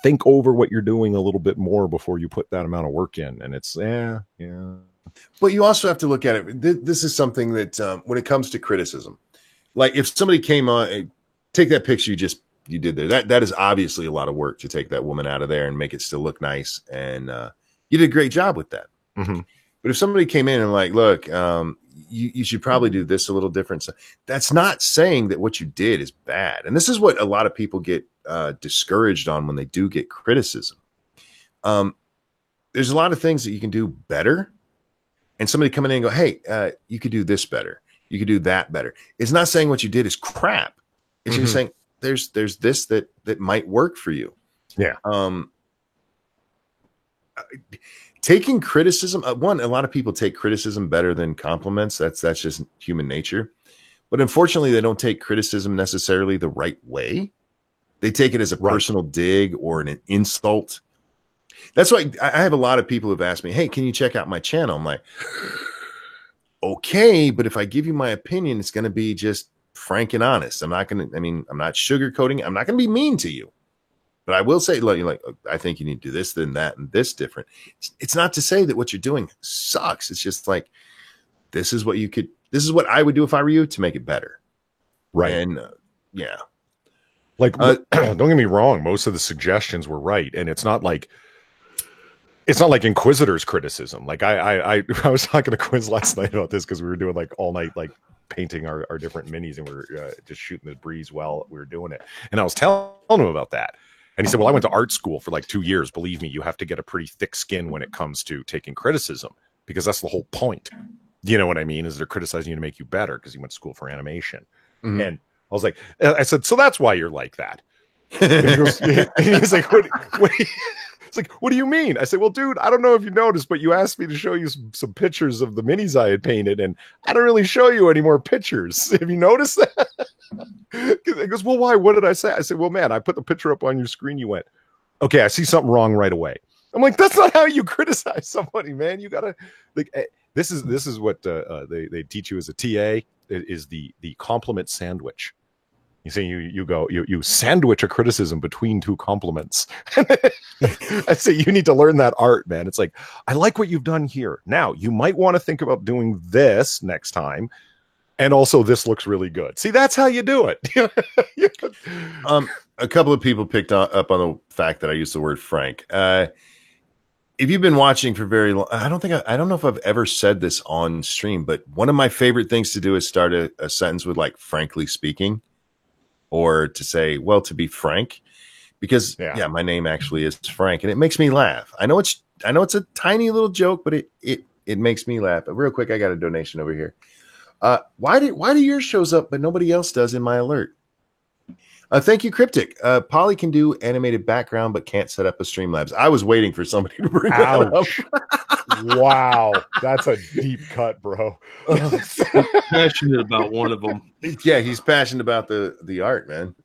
think over what you're doing a little bit more before you put that amount of work in. And it's yeah. But you also have to look at it. This is something that when it comes to criticism, like if somebody came on, take that picture you did there. That is obviously a lot of work to take that woman out of there and make it still look nice. And you did a great job with that. Mm-hmm. But if somebody came in and like, look, you should probably do this a little different. So that's not saying that what you did is bad. And this is what a lot of people get discouraged on when they do get criticism. There's a lot of things that you can do better. And somebody coming in and go, hey, you could do this better. You could do that better. It's not saying what you did is crap. It's just saying there's this that might work for you. Yeah. Taking criticism, a lot of people take criticism better than compliments. That's just human nature. But unfortunately, they don't take criticism necessarily the right way. They take it as a personal dig or an insult. That's why I have a lot of people who've asked me, hey, can you check out my channel? I'm like, okay, but if I give you my opinion, it's going to be just frank and honest. I'm not sugarcoating. I'm not going to be mean to you. But I will say, like, I think you need to do this, then that, and this different. It's not to say that what you're doing sucks. It's just like, this is what I would do if I were you to make it better. Right. And yeah. Like, don't get me wrong. Most of the suggestions were right. And it's not like Inquisitor's criticism. Like I was talking to Quiz last night about this because we were doing like all night, like painting our different minis, and we were just shooting the breeze while we were doing it. And I was telling him about that. And he said, well, I went to art school for like 2 years. Believe me, you have to get a pretty thick skin when it comes to taking criticism, because that's the whole point. You know what I mean? Is they're criticizing you to make you better because you went to school for animation. Mhm. And I was like, I said, so that's why you're like that. And he's like, it's like, what do you mean? I said, well, dude, I don't know if you noticed, but you asked me to show you some pictures of the minis I had painted, and I don't really show you any more pictures. Have you noticed that? He goes, well, why? What did I say? I said, well, man, I put the picture up on your screen. You went, okay, I see something wrong right away. I'm like, that's not how you criticize somebody, man. You gotta like. This is what they teach you as a TA. It is the compliment sandwich. You say you sandwich a criticism between two compliments. I say you need to learn that art, man. It's like, I like what you've done here. Now you might want to think about doing this next time, and also this looks really good. See, that's how you do it. A couple of people picked up on the fact that I used the word frank. If you've been watching for very long, I don't know if I've ever said this on stream, but one of my favorite things to do is start a sentence with like, frankly speaking, or to say, well, to be frank, because yeah, my name actually is Frank, and it makes me laugh. I know it's a tiny little joke, but it makes me laugh. But real quick, I got a donation over here. Why do yours shows up, but nobody else does in my alert? Thank you, Cryptic. Polly can do animated background, but can't set up a Streamlabs. I was waiting for somebody to bring that up. Wow, that's a deep cut, bro. Passionate about one of them. Yeah, he's passionate about the art, man.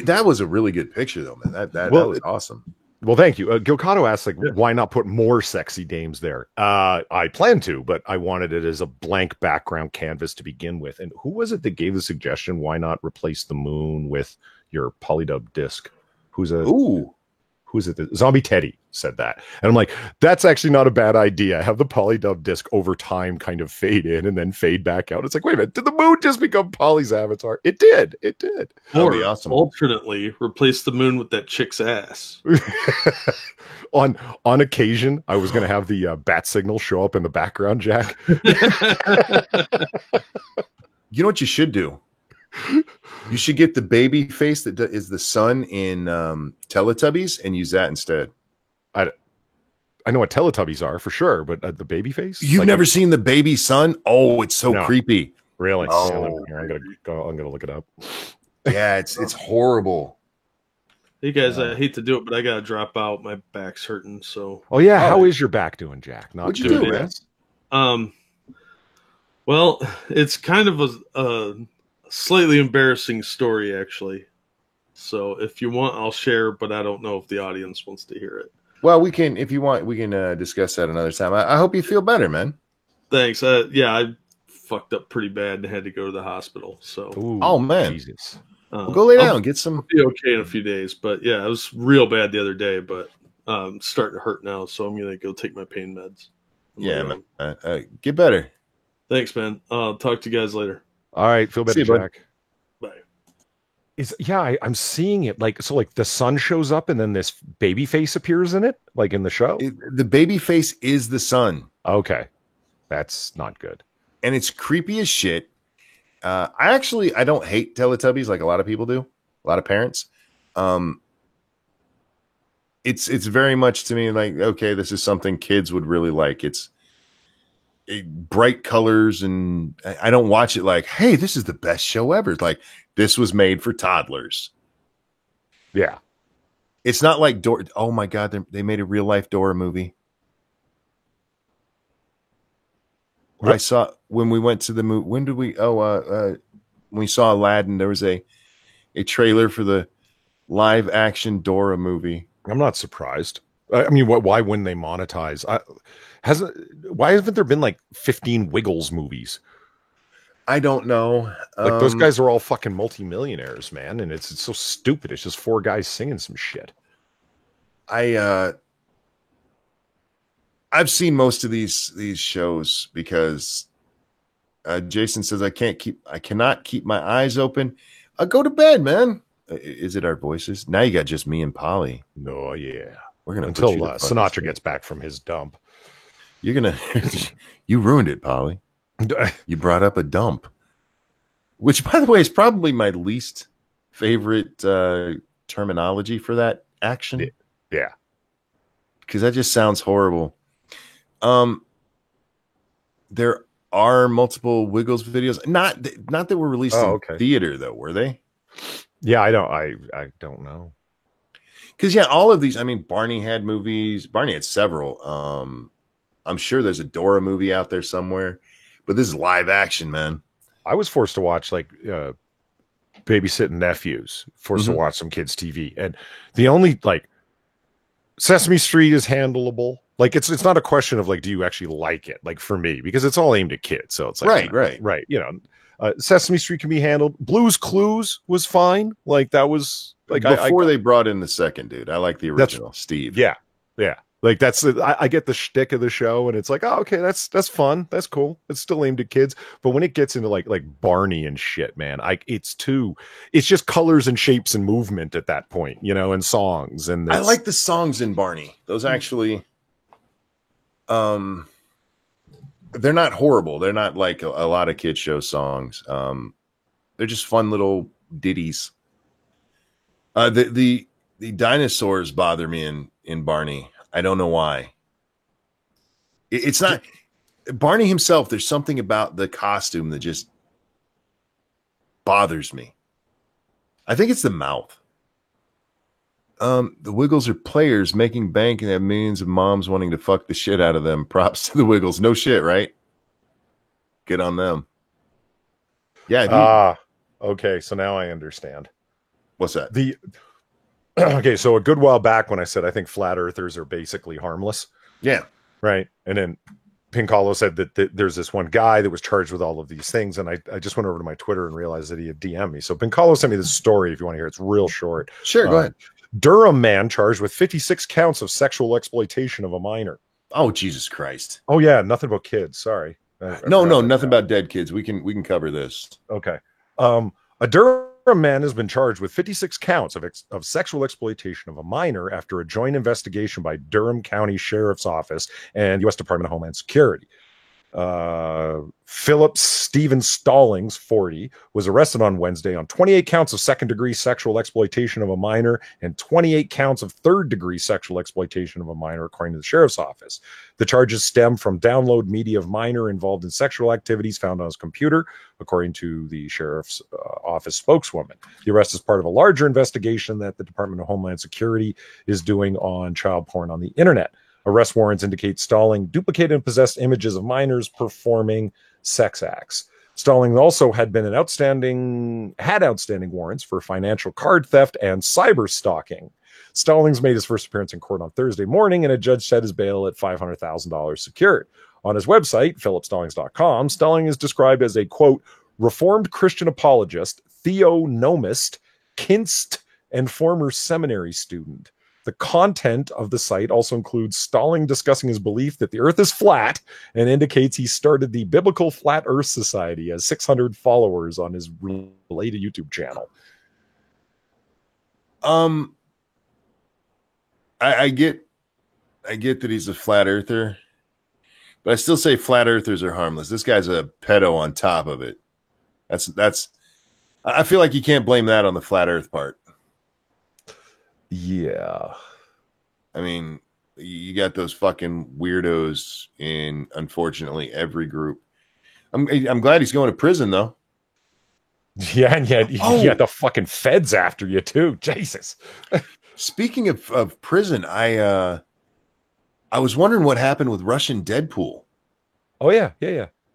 That was a really good picture, though, man. That was awesome. Well, thank you. Gilcado asked, like, why not put more sexy dames there? I plan to, but I wanted it as a blank background canvas to begin with. And who was it that gave the suggestion? Why not replace the moon with your polydub disc? Who's it? Zombie Teddy said that. And I'm like, that's actually not a bad idea. Have the polydub disc over time kind of fade in and then fade back out. It's like, wait a minute, did the moon just become Polly's avatar? It did. That'd be awesome. Alternately, replace the moon with that chick's ass. On occasion, I was going to have the bat signal show up in the background, Jack. You know what you should do? You should get the baby face that is the sun in Teletubbies and use that instead. I know what Teletubbies are for sure, but the baby face? You've never seen the baby sun? Oh, it's so creepy. Really? Oh. I'm gonna look it up. Yeah, it's horrible. Hey guys, I hate to do it, but I gotta drop out. My back's hurting. So. Oh yeah, how is your back doing, Jack? What'd you do, man? Well, it's kind of a slightly embarrassing story, actually. So if you want, I'll share, but I don't know if the audience wants to hear it. Well, we can, if you want, we can discuss that another time. I hope you feel better, man. Thanks. Yeah, I fucked up pretty bad and had to go to the hospital. So, oh man, Jesus. Well, go lay down, get some. I'll be okay in a few days, but yeah, it was real bad the other day. But it's starting to hurt now, so I'm gonna go take my pain meds. Yeah, man. Get better. Thanks, man. I'll talk to you guys later. All right, feel better, Jack. Bye. I'm seeing it like the sun shows up and then this baby face appears in it, like in the show. The baby face is the sun. Okay, that's not good, and it's creepy as shit. I don't hate Teletubbies like a lot of people do, a lot of parents. It's very much to me like, okay, this is something kids would really like. It's bright colors, and I don't watch it like, hey, this is the best show ever. It's like, this was made for toddlers. Yeah. It's not like Dora. Oh my God, they made a real life Dora movie. I saw when we went to the movie. When did we? When we saw Aladdin, there was a trailer for the live action Dora movie. I'm not surprised. I mean, why wouldn't they monetize? Why haven't there been like 15 Wiggles movies? I don't know. Like those guys are all fucking multimillionaires, man, and it's so stupid. It's just four guys singing some shit. I've seen most of these shows because Jason says I cannot keep my eyes open. Go to bed, man. Is it our voices? Now you got just me and Polly. No, yeah. We're gonna until Sinatra gets back from his dump. You're gonna you ruined it, Polly. You brought up a dump, which, by the way, is probably my least favorite terminology for that action? Yeah. Because that just sounds horrible. There are multiple Wiggles videos. Not that were released in theater though, were they? Yeah, I don't know. Because all of these. I mean, Barney had movies. Barney had several. I'm sure there's a Dora movie out there somewhere, but this is live action, man. I was forced to watch babysitting nephews, forced to watch some kids' TV, and the only Sesame Street is handleable. Like it's not a question of do you actually like it? Like for me, because it's all aimed at kids, so it's right. Sesame Street can be handled. Blue's Clues was fine. Like that was before they brought in the second dude. I like the original Steve. Yeah. Like that's I get the shtick of the show, and it's like, oh, okay, that's fun, that's cool. It's still aimed at kids, but when it gets into like Barney and shit, man, it's just colors and shapes and movement at that point, and songs. And I like the songs in Barney. Those actually, they're not horrible. They're not like a lot of kid show songs. They're just fun little ditties. The dinosaurs bother me in Barney. I don't know why. It's not Barney himself. There's something about the costume that just bothers me. I think it's the mouth. The Wiggles are players making bank and have millions of moms wanting to fuck the shit out of them. Props to the Wiggles. No shit, right? Good on them. Yeah. Okay. So now I understand. What's that? Okay, so a good while back when I said I think flat earthers are basically harmless. Yeah. Right. And then Pink Hollow said that there's this one guy that was charged with all of these things. And I just went over to my Twitter and realized that he had DM'd me. So Pink Hollow sent me this story if you want to hear it. It's real short. Sure, go ahead. Durham man charged with 56 counts of sexual exploitation of a minor. Oh, Jesus Christ. Oh, yeah. Nothing about kids. Sorry. No, nothing about dead kids. We can cover this. Okay. A Durham man has been charged with 56 counts of sexual exploitation of a minor after a joint investigation by Durham County Sheriff's Office and U.S. Department of Homeland Security. Philip Stephen Stallings, 40, was arrested on Wednesday on 28 counts of second-degree sexual exploitation of a minor and 28 counts of third-degree sexual exploitation of a minor, according to the sheriff's office. The charges stem from download media of minor involved in sexual activities found on his computer, according to the sheriff's office spokeswoman. The arrest is part of a larger investigation that the Department of Homeland Security is doing on child porn on the internet. Arrest warrants indicate Stalling duplicated and possessed images of minors performing sex acts. Stalling also had outstanding warrants for financial card theft and cyber stalking. Stallings made his first appearance in court on Thursday morning, and a judge set his bail at $500,000 secured. On his website, philipstallings.com, Stalling is described as a, quote, Reformed Christian apologist, theonomist, kinst, and former seminary student. The content of the site also includes Stalling discussing his belief that the earth is flat and indicates he started the Biblical Flat Earth Society, has 600 followers on his related YouTube channel. I get that he's a flat earther, but I still say flat earthers are harmless. This guy's a pedo on top of it. That's I feel like you can't blame that on the flat earth part. Yeah. I mean, you got those fucking weirdos in, unfortunately, every group. I'm glad he's going to prison, though. Yeah, and yet you got the fucking feds after you, too. Jesus. Speaking of prison, I was wondering what happened with Russian Deadpool. Oh, yeah.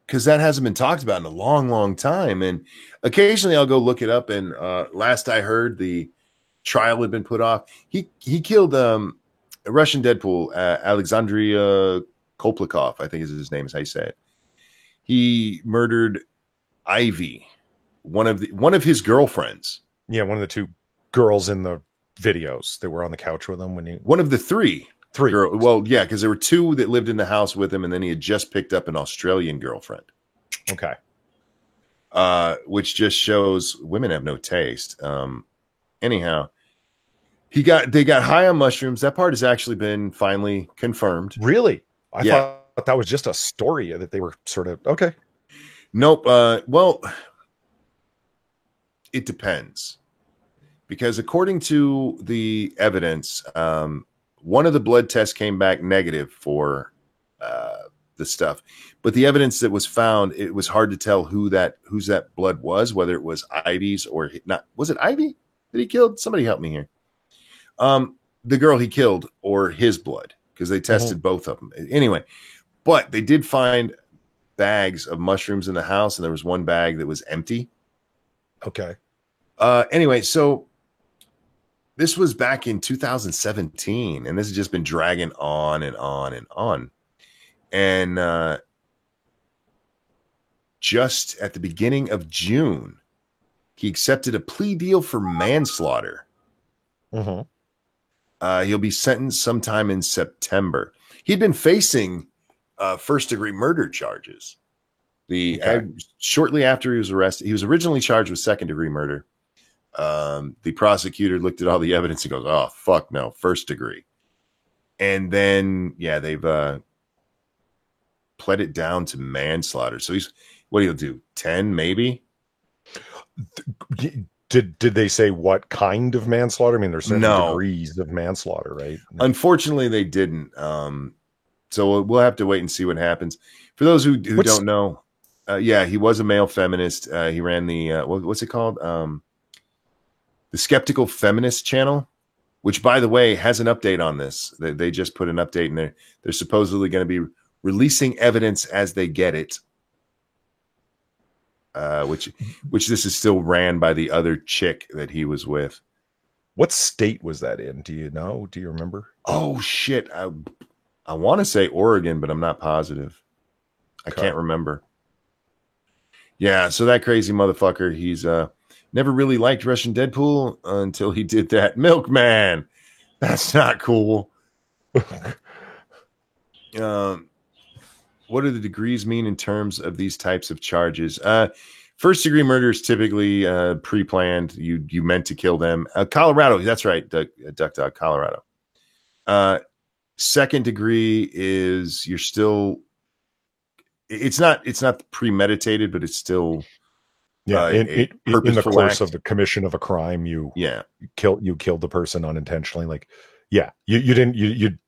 Because that hasn't been talked about in a long, long time. And occasionally I'll go look it up. And last I heard, the trial had been put off. He killed Russian Deadpool, Alexandria Koplikov, I think is his name, is how you say it. He murdered Ivy, one of his girlfriends. Yeah, one of the two girls in the videos that were on the couch with him one of the three. Well, yeah, because there were two that lived in the house with him, and then he had just picked up an Australian girlfriend. Okay. Which just shows women have no taste. Anyhow, they got high on mushrooms. That part has actually been finally confirmed. Really? I thought that was just a story that they were sort of okay. Nope. Well, it depends. because according to the evidence, one of the blood tests came back negative for the stuff, but the evidence that was found, it was hard to tell whose that blood was, whether it was Ivy's or not. Was it Ivy that he killed? Somebody help me here. The girl he killed or his blood, because they tested both of them. Anyway, but they did find bags of mushrooms in the house, and there was one bag that was empty. Okay. Anyway, so this was back in 2017, and this has just been dragging on and on and on. And just at the beginning of June, he accepted a plea deal for manslaughter. He'll be sentenced sometime in September. He'd been facing first-degree murder charges. Shortly after he was arrested, he was originally charged with second-degree murder. The prosecutor looked at all the evidence and goes, "Oh, fuck no, first degree." And then, they've pled it down to manslaughter. So what he'll do? 10, maybe? Did they say what kind of manslaughter? I mean, there's certain degrees of manslaughter, right? Unfortunately, they didn't. So we'll have to wait and see what happens. For those who don't know, he was a male feminist. He ran the what's it called? The Skeptical Feminist channel, which, by the way, has an update on this. They just put an update in there. They're supposedly going to be releasing evidence as they get it. Which this is still ran by the other chick that he was with. What state was that in? Do you know? Do you remember? Oh shit. I want to say Oregon, but I'm not positive. I can't remember. Yeah, so that crazy motherfucker, he's never really liked Russian Deadpool until he did that. Milkman. That's not cool. What do the degrees mean in terms of these types of charges? First degree murder is typically pre-planned. You meant to kill them. Colorado, that's right, Duck Dog, Colorado. Second degree is you're still. It's not premeditated, but it's still. Yeah, in the course of the commission of a crime, you killed the person unintentionally. Like, yeah, you didn't.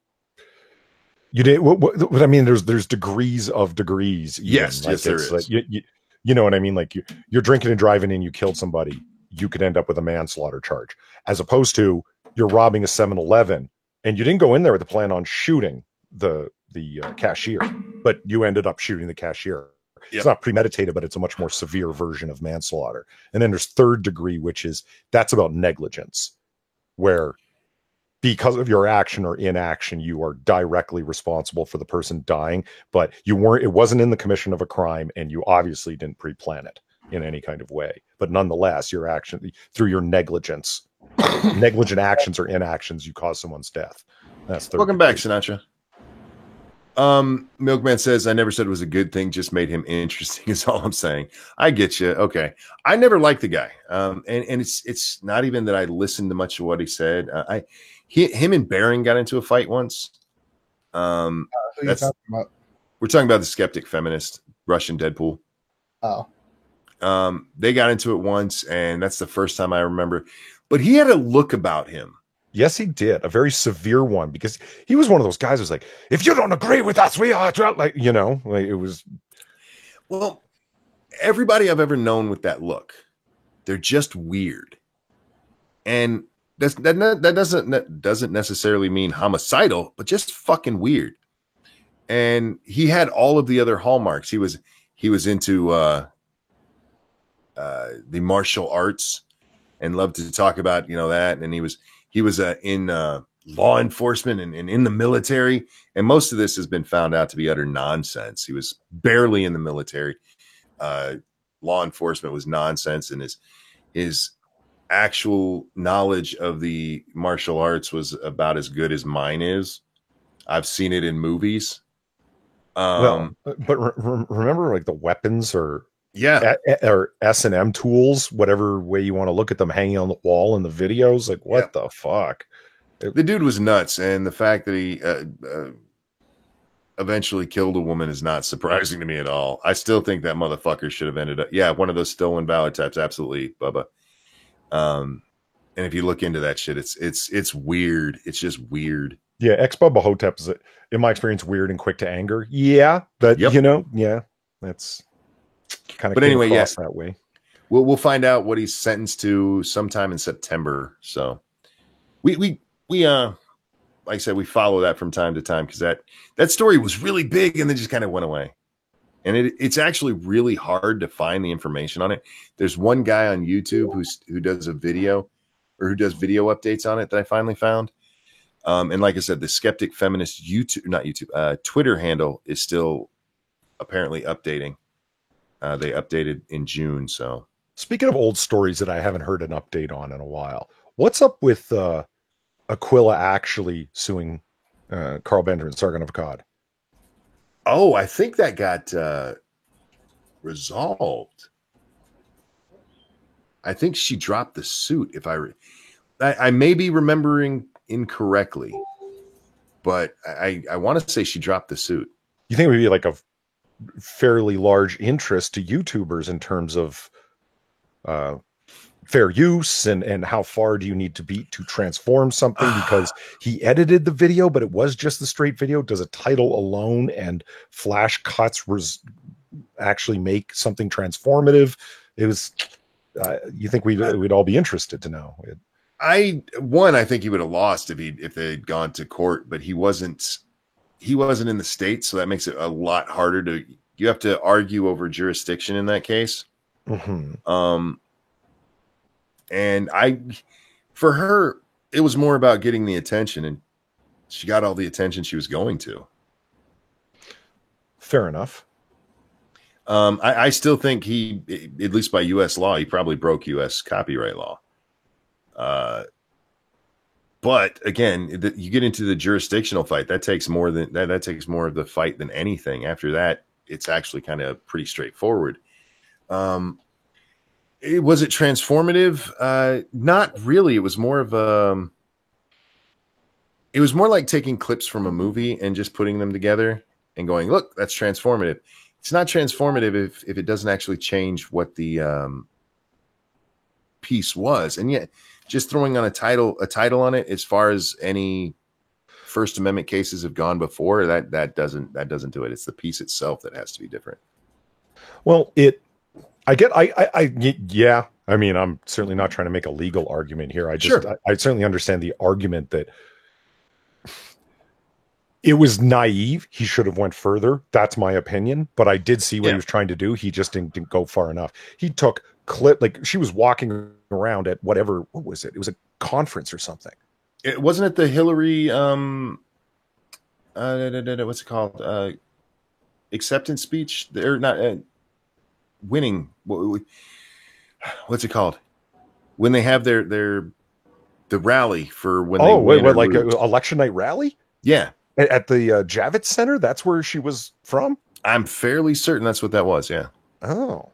What I mean, there's degrees of degrees. Yes, like there is. Like, you know what I mean? Like you're drinking and driving and you killed somebody, you could end up with a manslaughter charge, as opposed to you're robbing a 7-Eleven and you didn't go in there with the plan on shooting the cashier, but you ended up shooting the cashier. Yep. It's not premeditated, but it's a much more severe version of manslaughter. And then there's third degree, which is that's about negligence, where because of your action or inaction, you are directly responsible for the person dying, but it wasn't in the commission of a crime, and you obviously didn't pre-plan it in any kind of way. But nonetheless, your action, through your negligent actions or inactions, you cause someone's death. That's third Welcome back, Sinatra. Milkman says, I never said it was a good thing, just made him interesting is all I'm saying. I get you. Okay. I never liked the guy. And it's not even that I listened to much of what he said. Him and Barron got into a fight once. Who you talking about? We're talking about the skeptic feminist Russian Deadpool. Oh. They got into it once, and that's the first time I remember. But he had a look about him. Yes, he did. A very severe one, because he was one of those guys who's like, if you don't agree with us, we are like, like it was. Well, everybody I've ever known with that look, they're just weird. And that doesn't necessarily mean homicidal, but just fucking weird. And he had all of the other hallmarks. He was into the martial arts and loved to talk about that. And he was in law enforcement and in the military. And most of this has been found out to be utter nonsense. He was barely in the military. Law enforcement was nonsense, and his actual knowledge of the martial arts was about as good as mine is. I've seen it in movies. But remember, like, the weapons or S&M tools, whatever way you want to look at them, hanging on the wall in the videos. Like, what the fuck? The dude was nuts, and the fact that he eventually killed a woman is not surprising to me at all. I still think that motherfucker should have ended up, one of those stolen valor types. Absolutely, Bubba. And if you look into that shit, it's weird. It's just weird. Yeah, ex-Bubba Hotep is, in my experience, weird and quick to anger. Yeah, but Yep. That's kind of. But anyway, that way. We'll find out what he's sentenced to sometime in September. So we like I said, we follow that from time to time because that story was really big and then just kind of went away. And it's actually really hard to find the information on it. There's one guy on YouTube who does a video or who does video updates on it that I finally found. And like I said, the Skeptic Feminist Twitter handle is still apparently updating. They updated in June. So speaking of old stories that I haven't heard an update on in a while, what's up with Aquila actually suing Carl Bender and Sargon of Akkad? Oh, I think that got resolved. I think she dropped the suit. If I may be remembering incorrectly, but I want to say she dropped the suit. You think it would be like a fairly large interest to YouTubers in terms of fair use and how far do you need to be to transform something, because he edited the video, but it was just the straight video. Does a title alone and flash cuts actually make something transformative? It was, you think we'd all be interested to know? I think he would have lost if they had gone to court, but he wasn't in the States. So that makes it a lot harder you have to argue over jurisdiction in that case. Mm-hmm. And for her, it was more about getting the attention, and she got all the attention she was going to. Fair enough. I still think he, at least by U.S. law, he probably broke U.S. copyright law. But again, you get into the jurisdictional fight. That takes more than that takes more of the fight than anything. After that, it's actually kind of pretty straightforward. Was it transformative? Not really. It was more of it was more like taking clips from a movie and just putting them together and going, look, that's transformative. It's not transformative if it doesn't actually change what the piece was. And yet just throwing on a title on it, as far as any First Amendment cases have gone before, that doesn't do it. It's the piece itself that has to be different. Well, yeah. I mean, I'm certainly not trying to make a legal argument here. I certainly understand the argument that it was naive. He should have went further. That's my opinion. But I did see what he was trying to do. He just didn't go far enough. He took like she was walking around at what was it? It was a conference or something. It wasn't at the Hillary what's it called? Acceptance speech. They're not winning. What's it called? When they have the rally for when they win. What, like an election night rally? Yeah. At the Javits Center? That's where she was from? I'm fairly certain that's what that was, yeah. Oh.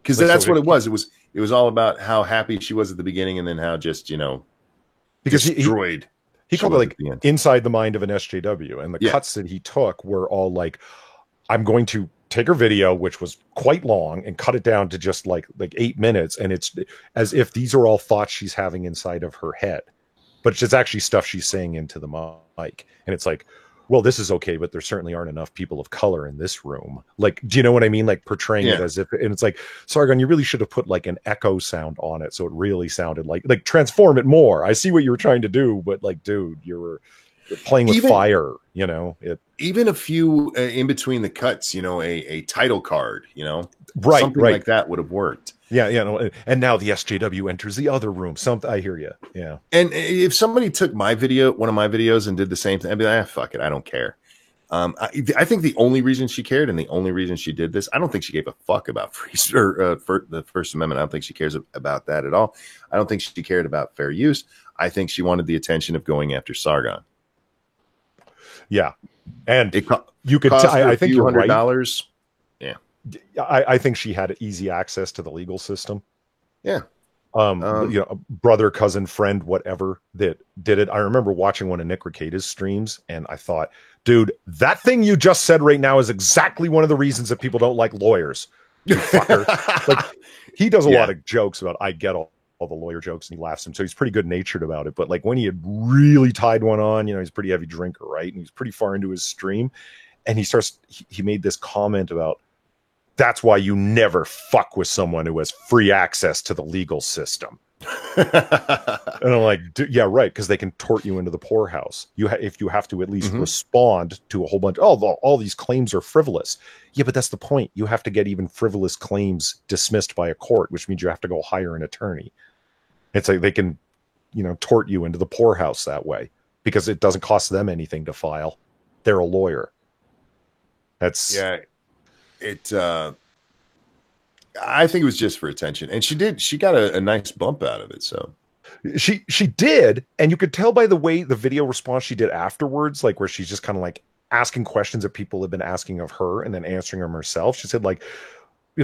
Because that's what it was. It was all about how happy she was at the beginning and then how just, because destroyed. He called it like inside the mind of an SJW. And the cuts that he took were all like, I'm going to take her video, which was quite long, and cut it down to just like 8 minutes. And it's as if these are all thoughts she's having inside of her head. But it's actually stuff she's saying into the mic. And it's like, well, this is okay, but there certainly aren't enough people of color in this room. Like, do you know what I mean? Like portraying it as if, and it's like, Sargon, you really should have put like an echo sound on it. So it really sounded like transform it more. I see what you were trying to do, but like, dude, you're playing with fire, even a few in between the cuts, a title card, right, something like that would have worked. Yeah. And now the SJW enters the other room. I hear you. Yeah. And if somebody took one of my videos and did the same thing, I'd be like, fuck it. I don't care. I think the only reason she cared and the only reason she did this, I don't think she gave a fuck about the First Amendment. I don't think she cares about that at all. I don't think she cared about fair use. I think she wanted the attention of going after Sargon. Yeah. And you could, I think you're $100. Yeah. I think she had easy access to the legal system. Yeah. Brother, cousin, friend, whatever that did it. I remember watching one of Nick Rekieta's streams and I thought, dude, that thing you just said right now is exactly one of the reasons that people don't like lawyers. You fucker. Like he does a lot of jokes about I get all all the lawyer jokes, and he laughs him. So he's pretty good natured about it. But like when he had really tied one on, he's a pretty heavy drinker, right? And he's pretty far into his stream, and he made this comment about, that's why you never fuck with someone who has free access to the legal system. And I'm like, yeah, right, because they can tort you into the poorhouse. If you have to at least respond to a whole bunch. All these claims are frivolous. Yeah, but that's the point. You have to get even frivolous claims dismissed by a court, which means you have to go hire an attorney. It's like they can, tort you into the poorhouse that way because it doesn't cost them anything to file. They're a lawyer. That's I think it was just for attention, and she got a nice bump out of it. So she did, and you could tell by the way the video response she did afterwards, like where she's just kind of like asking questions that people have been asking of her and then answering them herself. She said, like,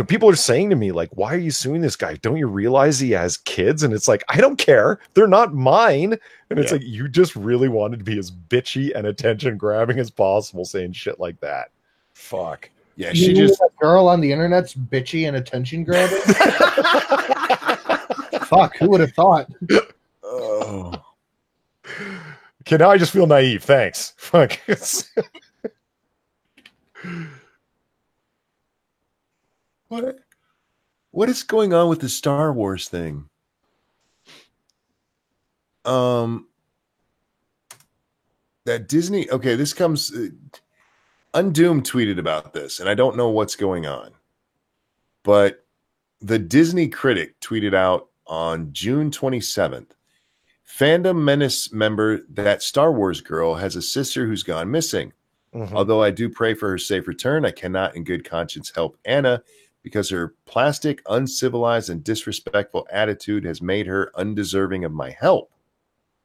people are saying to me, like, why are you suing this guy? Don't you realize he has kids? And it's like, I don't care. They're not mine. And it's like, you just really wanted to be as bitchy and attention grabbing as possible saying shit like that. Fuck. Yeah, she just that girl on the internet's bitchy and attention grabbing. Fuck, who would have thought? Oh. Okay, now I just feel naive. Thanks. Fuck. What is going on with the Star Wars thing? That Disney. Okay, this comes. Undoomed tweeted about this, and I don't know what's going on, but the Disney Critic tweeted out on June 27th, Fandom Menace member, that Star Wars girl has a sister who's gone missing. Although I do pray for her safe return, I cannot in good conscience help Anna because her plastic, uncivilized, and disrespectful attitude has made her undeserving of my help.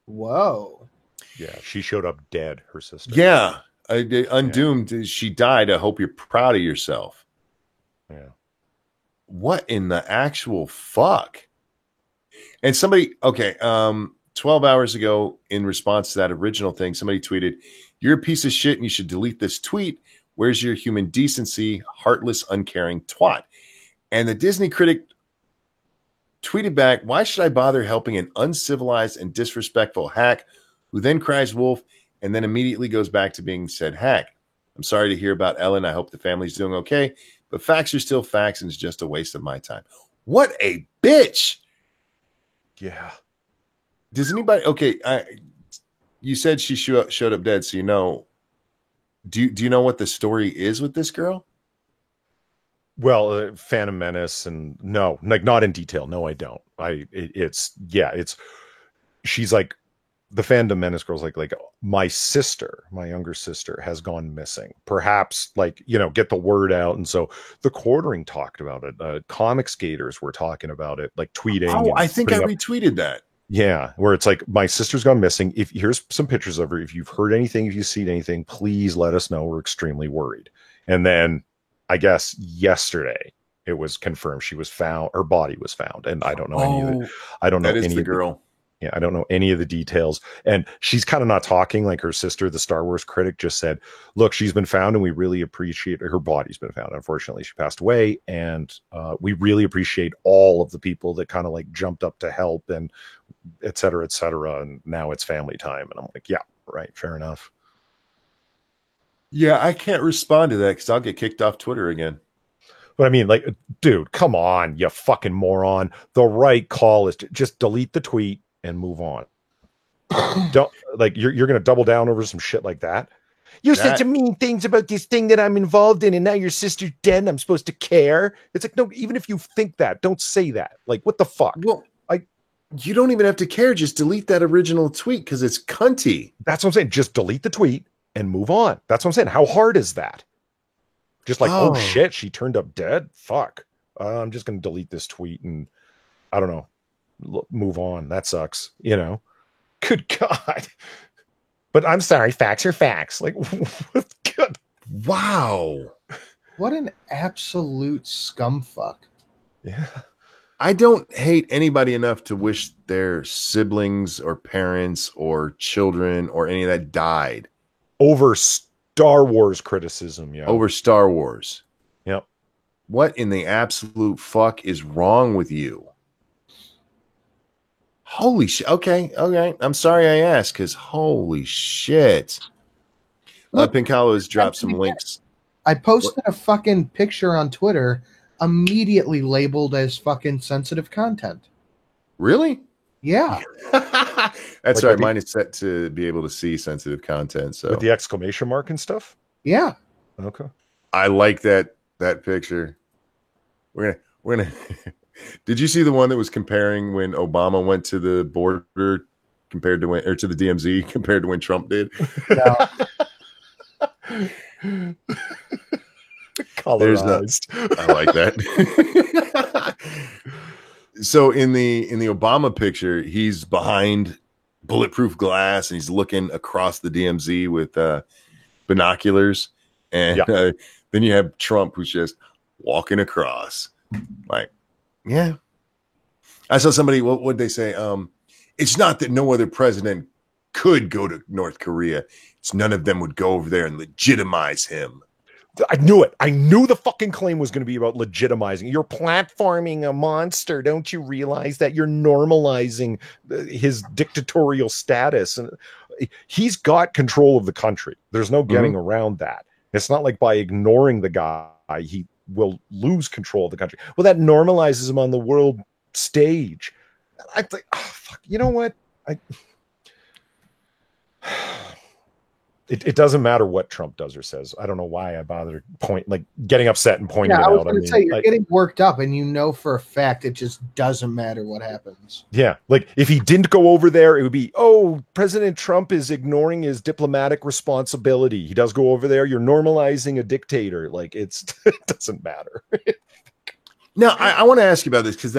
Whoa. Yeah, she showed up dead, her sister. Yeah. Undoomed, she died. I hope you're proud of yourself. Yeah. What in the actual fuck? And somebody, 12 hours ago, in response to that original thing, somebody tweeted, "You're a piece of shit and you should delete this tweet. Where's your human decency, heartless, uncaring twat?" And the Disney Critic tweeted back, "Why should I bother helping an uncivilized and disrespectful hack who then cries wolf and then immediately goes back to being said hack? I'm sorry to hear about Ellen. I hope the family's doing okay, but facts are still facts and it's just a waste of my time." What a bitch. Yeah. Does anybody, you said she showed up dead, so do you know what the story is with this girl? Well, Phantom Menace, and no, like not in detail. No, I don't. She's like, the Phantom Menace girl's like my younger sister has gone missing. Perhaps get the word out. And so the Quartering talked about it. Comic Skaters were talking about it, like tweeting. Oh, I think I retweeted that. Yeah, where it's like, my sister's gone missing. Here's some pictures of her. If you've heard anything, if you've seen anything, please let us know. We're extremely worried. And then I guess yesterday it was confirmed she was found. Her body was found, and I don't know any of it. I don't know that is any the of girl. Yeah, I don't know any of the details. And she's kind of not talking. Like her sister, the Star Wars Critic, just said, "Look, she's been found and we really appreciate her body's been found. Unfortunately, she passed away. And we really appreciate all of the people that kind of like jumped up to help and et cetera, et cetera. And now it's family time." And I'm like, yeah, right. Fair enough. Yeah, I can't respond to that because I'll get kicked off Twitter again. But I mean, like, dude, come on, you fucking moron. The right call is to just delete the tweet and move on. Don't you're going to double down over some shit like that. You said some mean things about this thing that I'm involved in, and now your sister's dead and I'm supposed to care. It's like, no, even if you think that, don't say that. Like, what the fuck? Well, you don't even have to care. Just delete that original tweet because it's cunty. That's what I'm saying. Just delete the tweet and move on. That's what I'm saying. How hard is that? Just like, oh shit, she turned up dead? Fuck. I'm just going to delete this tweet and I don't know. Move on. That sucks. Good God. But I'm sorry. Facts are facts. Like, good. Wow. What an absolute scumfuck. Yeah. I don't hate anybody enough to wish their siblings or parents or children or any of that died. Over Star Wars criticism. Yeah. Over Star Wars. Yep. What in the absolute fuck is wrong with you? Holy shit. Okay. I'm sorry I asked because holy shit. Look, Pincalo has dropped some links. I posted a fucking picture on Twitter, immediately labeled as fucking sensitive content. Really? Yeah. That's right. Mine is set to be able to see sensitive content. So with the exclamation mark and stuff. Yeah. Okay. I like that picture. We're gonna. Did you see the one that was comparing when Obama went to the border compared to when, or to the DMZ compared to when Trump did? No. Colorized. I like that. So in the Obama picture, he's behind bulletproof glass and he's looking across the DMZ with binoculars, and then you have Trump who's just walking across. Like, yeah. I saw somebody. What would they say? It's not that no other president could go to North Korea. It's none of them would go over there and legitimize him. I knew it. I knew the fucking claim was going to be about legitimizing. You're platforming a monster. Don't you realize that you're normalizing his dictatorial status? And he's got control of the country. There's no getting around that. It's not like by ignoring the guy, he will lose control of the country. Well, that normalizes him on the world stage. I think, oh, fuck, you know what? It doesn't matter what Trump does or says. I don't know why I bother getting upset and pointing it out. I was going to say, you're getting worked up, and you know for a fact it just doesn't matter what happens. Yeah, like if he didn't go over there, it would be, oh, President Trump is ignoring his diplomatic responsibility. He does go over there. You're normalizing a dictator. Like it doesn't matter. Now, I want to ask you about this because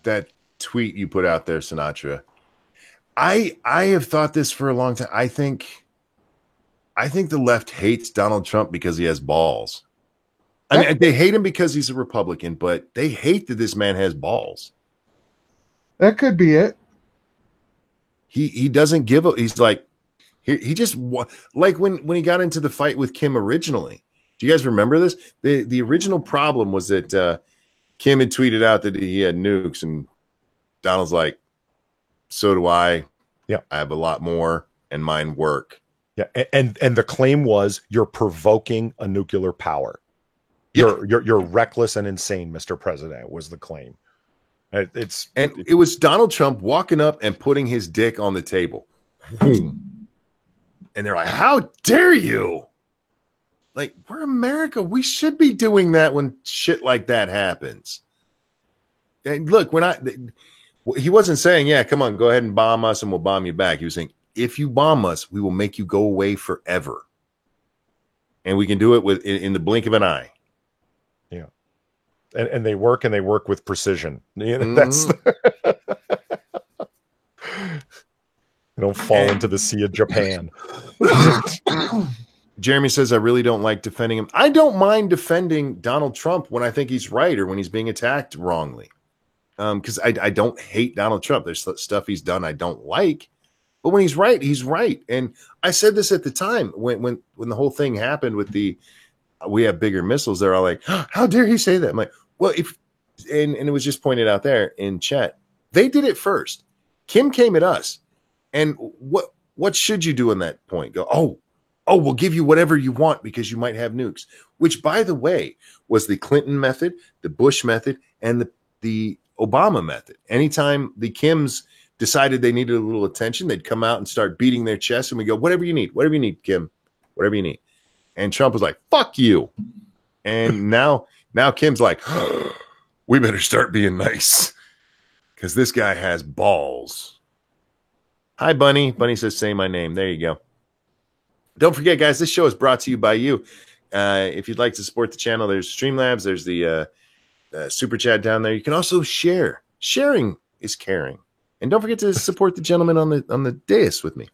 that tweet you put out there, Sinatra. I have thought this for a long time. I think the left hates Donald Trump because he has balls. I mean, they hate him because he's a Republican, but they hate that this man has balls. That could be it. He doesn't give a. He's like he just like when he got into the fight with Kim originally. Do you guys remember this? The original problem was that Kim had tweeted out that he had nukes, and Donald's like, so do I. Yeah, I have a lot more, and mine work. Yeah, and the claim was you're provoking a nuclear power. Yeah. You're reckless and insane, Mr. President. Was the claim. It was Donald Trump walking up and putting his dick on the table. Boom. And they're like, "How dare you!" Like, we're America. We should be doing that when shit like that happens. And look, he wasn't saying, yeah, come on, go ahead and bomb us and we'll bomb you back. He was saying, if you bomb us, we will make you go away forever. And we can do it in the blink of an eye. Yeah. And they work with precision. That's they don't fall into the Sea of Japan. Jeremy says, I really don't like defending him. I don't mind defending Donald Trump when I think he's right or when he's being attacked wrongly. Because I don't hate Donald Trump. There's stuff he's done I don't like, but when he's right, he's right. And I said this at the time when the whole thing happened with we have bigger missiles. They're all like, oh, how dare he say that? I'm like, well, and it was just pointed out there in chat. They did it first. Kim came at us, and what should you do in that point? Go, oh, we'll give you whatever you want because you might have nukes. Which, by the way, was the Clinton method, the Bush method, and the Obama method. Anytime the Kims decided they needed a little attention, they'd come out and start beating their chest, and we go, whatever you need, Kim, whatever you need. And Trump was like, fuck you. And now Kim's like, we better start being nice because this guy has balls. Hi, Bunny. Bunny says, say my name. There you go. Don't forget, guys, this show is brought to you by you. If you'd like to support the channel, there's Streamlabs, there's the super chat down there. You can also share. Sharing is caring. And don't forget to support the gentleman on the dais with me.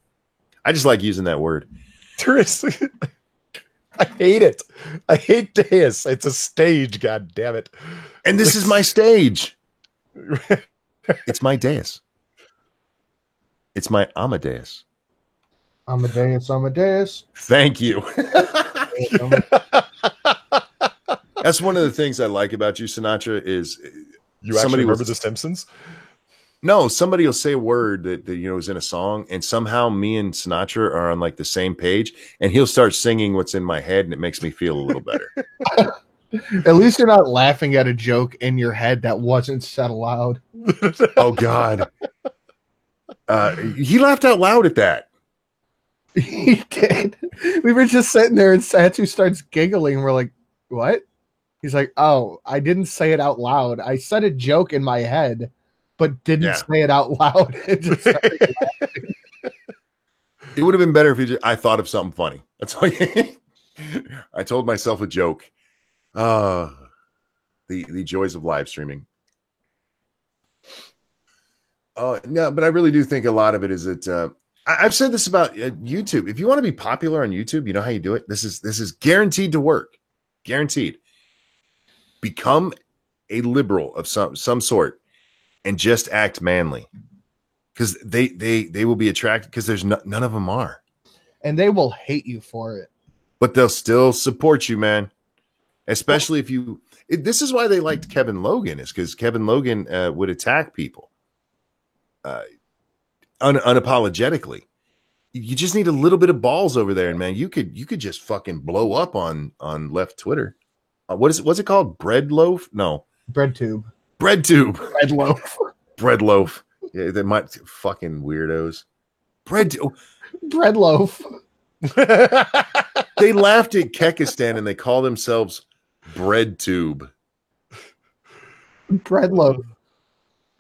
I just like using that word. Seriously. I hate it. I hate dais. It's a stage, god damn it. And this is my stage. It's my dais. It's my Amadeus. Amadeus. Thank you. That's one of the things I like about you, Sinatra, is You actually remember The Simpsons? No, somebody will say a word that is in a song, and somehow me and Sinatra are on like the same page, and he'll start singing what's in my head, and it makes me feel a little better. At least you're not laughing at a joke in your head that wasn't said aloud. Oh God. He laughed out loud at that. He did. We were just sitting there and Satsu starts giggling. We're like, what? He's like, oh, I didn't say it out loud. I said a joke in my head, but didn't say it out loud. It would have been better if I thought of something funny. That's all. I told myself a joke. The joys of live streaming. No, but I really do think a lot of it is that I've said this about YouTube. If you want to be popular on YouTube, you know how you do it. This is guaranteed to work. Guaranteed. Become a liberal of some sort and just act manly, because they will be attracted, because there's none of them are, and they will hate you for it, but they'll still support you, man. Especially if you. This is why they liked Kevin Logan, is because Kevin Logan would attack people. Unapologetically. You just need a little bit of balls over there, and man, you could just fucking blow up on left Twitter. What's it called? Bread loaf? No, bread tube. Bread tube. Bread loaf. Bread loaf. Yeah, they might fucking weirdos. Bread loaf. They laughed at Kekistan and they call themselves Bread tube. Bread loaf.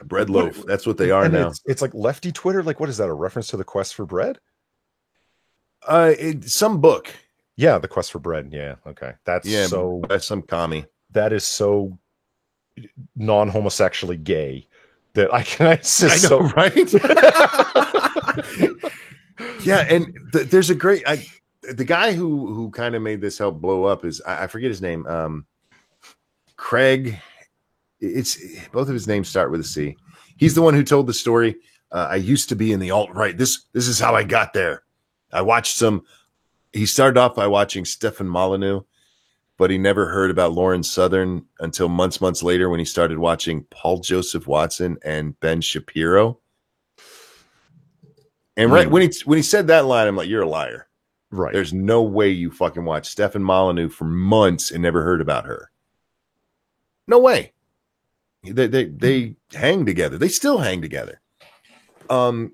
Bread loaf. That's what they are now. It's like lefty Twitter. Like, what is that? A reference to the quest for bread? Some book. Yeah, the quest for bread. Yeah. Okay. That's some commie. That is so non-homosexually gay that I know, right? Yeah, and there's a great the guy who kind of made this help blow up is I forget his name. Craig. It's both of his names start with a C. He's the one who told the story. I used to be in the alt-right. This is how I got there. I watched he started off by watching Stefan Molyneux, but he never heard about Lawrence Southern until months later when he started watching Paul Joseph Watson and Ben Shapiro. And right when he said that line, I'm like, you're a liar. Right. There's no way you fucking watched Stefan Molyneux for months and never heard about her. No way. They hang together. They still hang together. Craig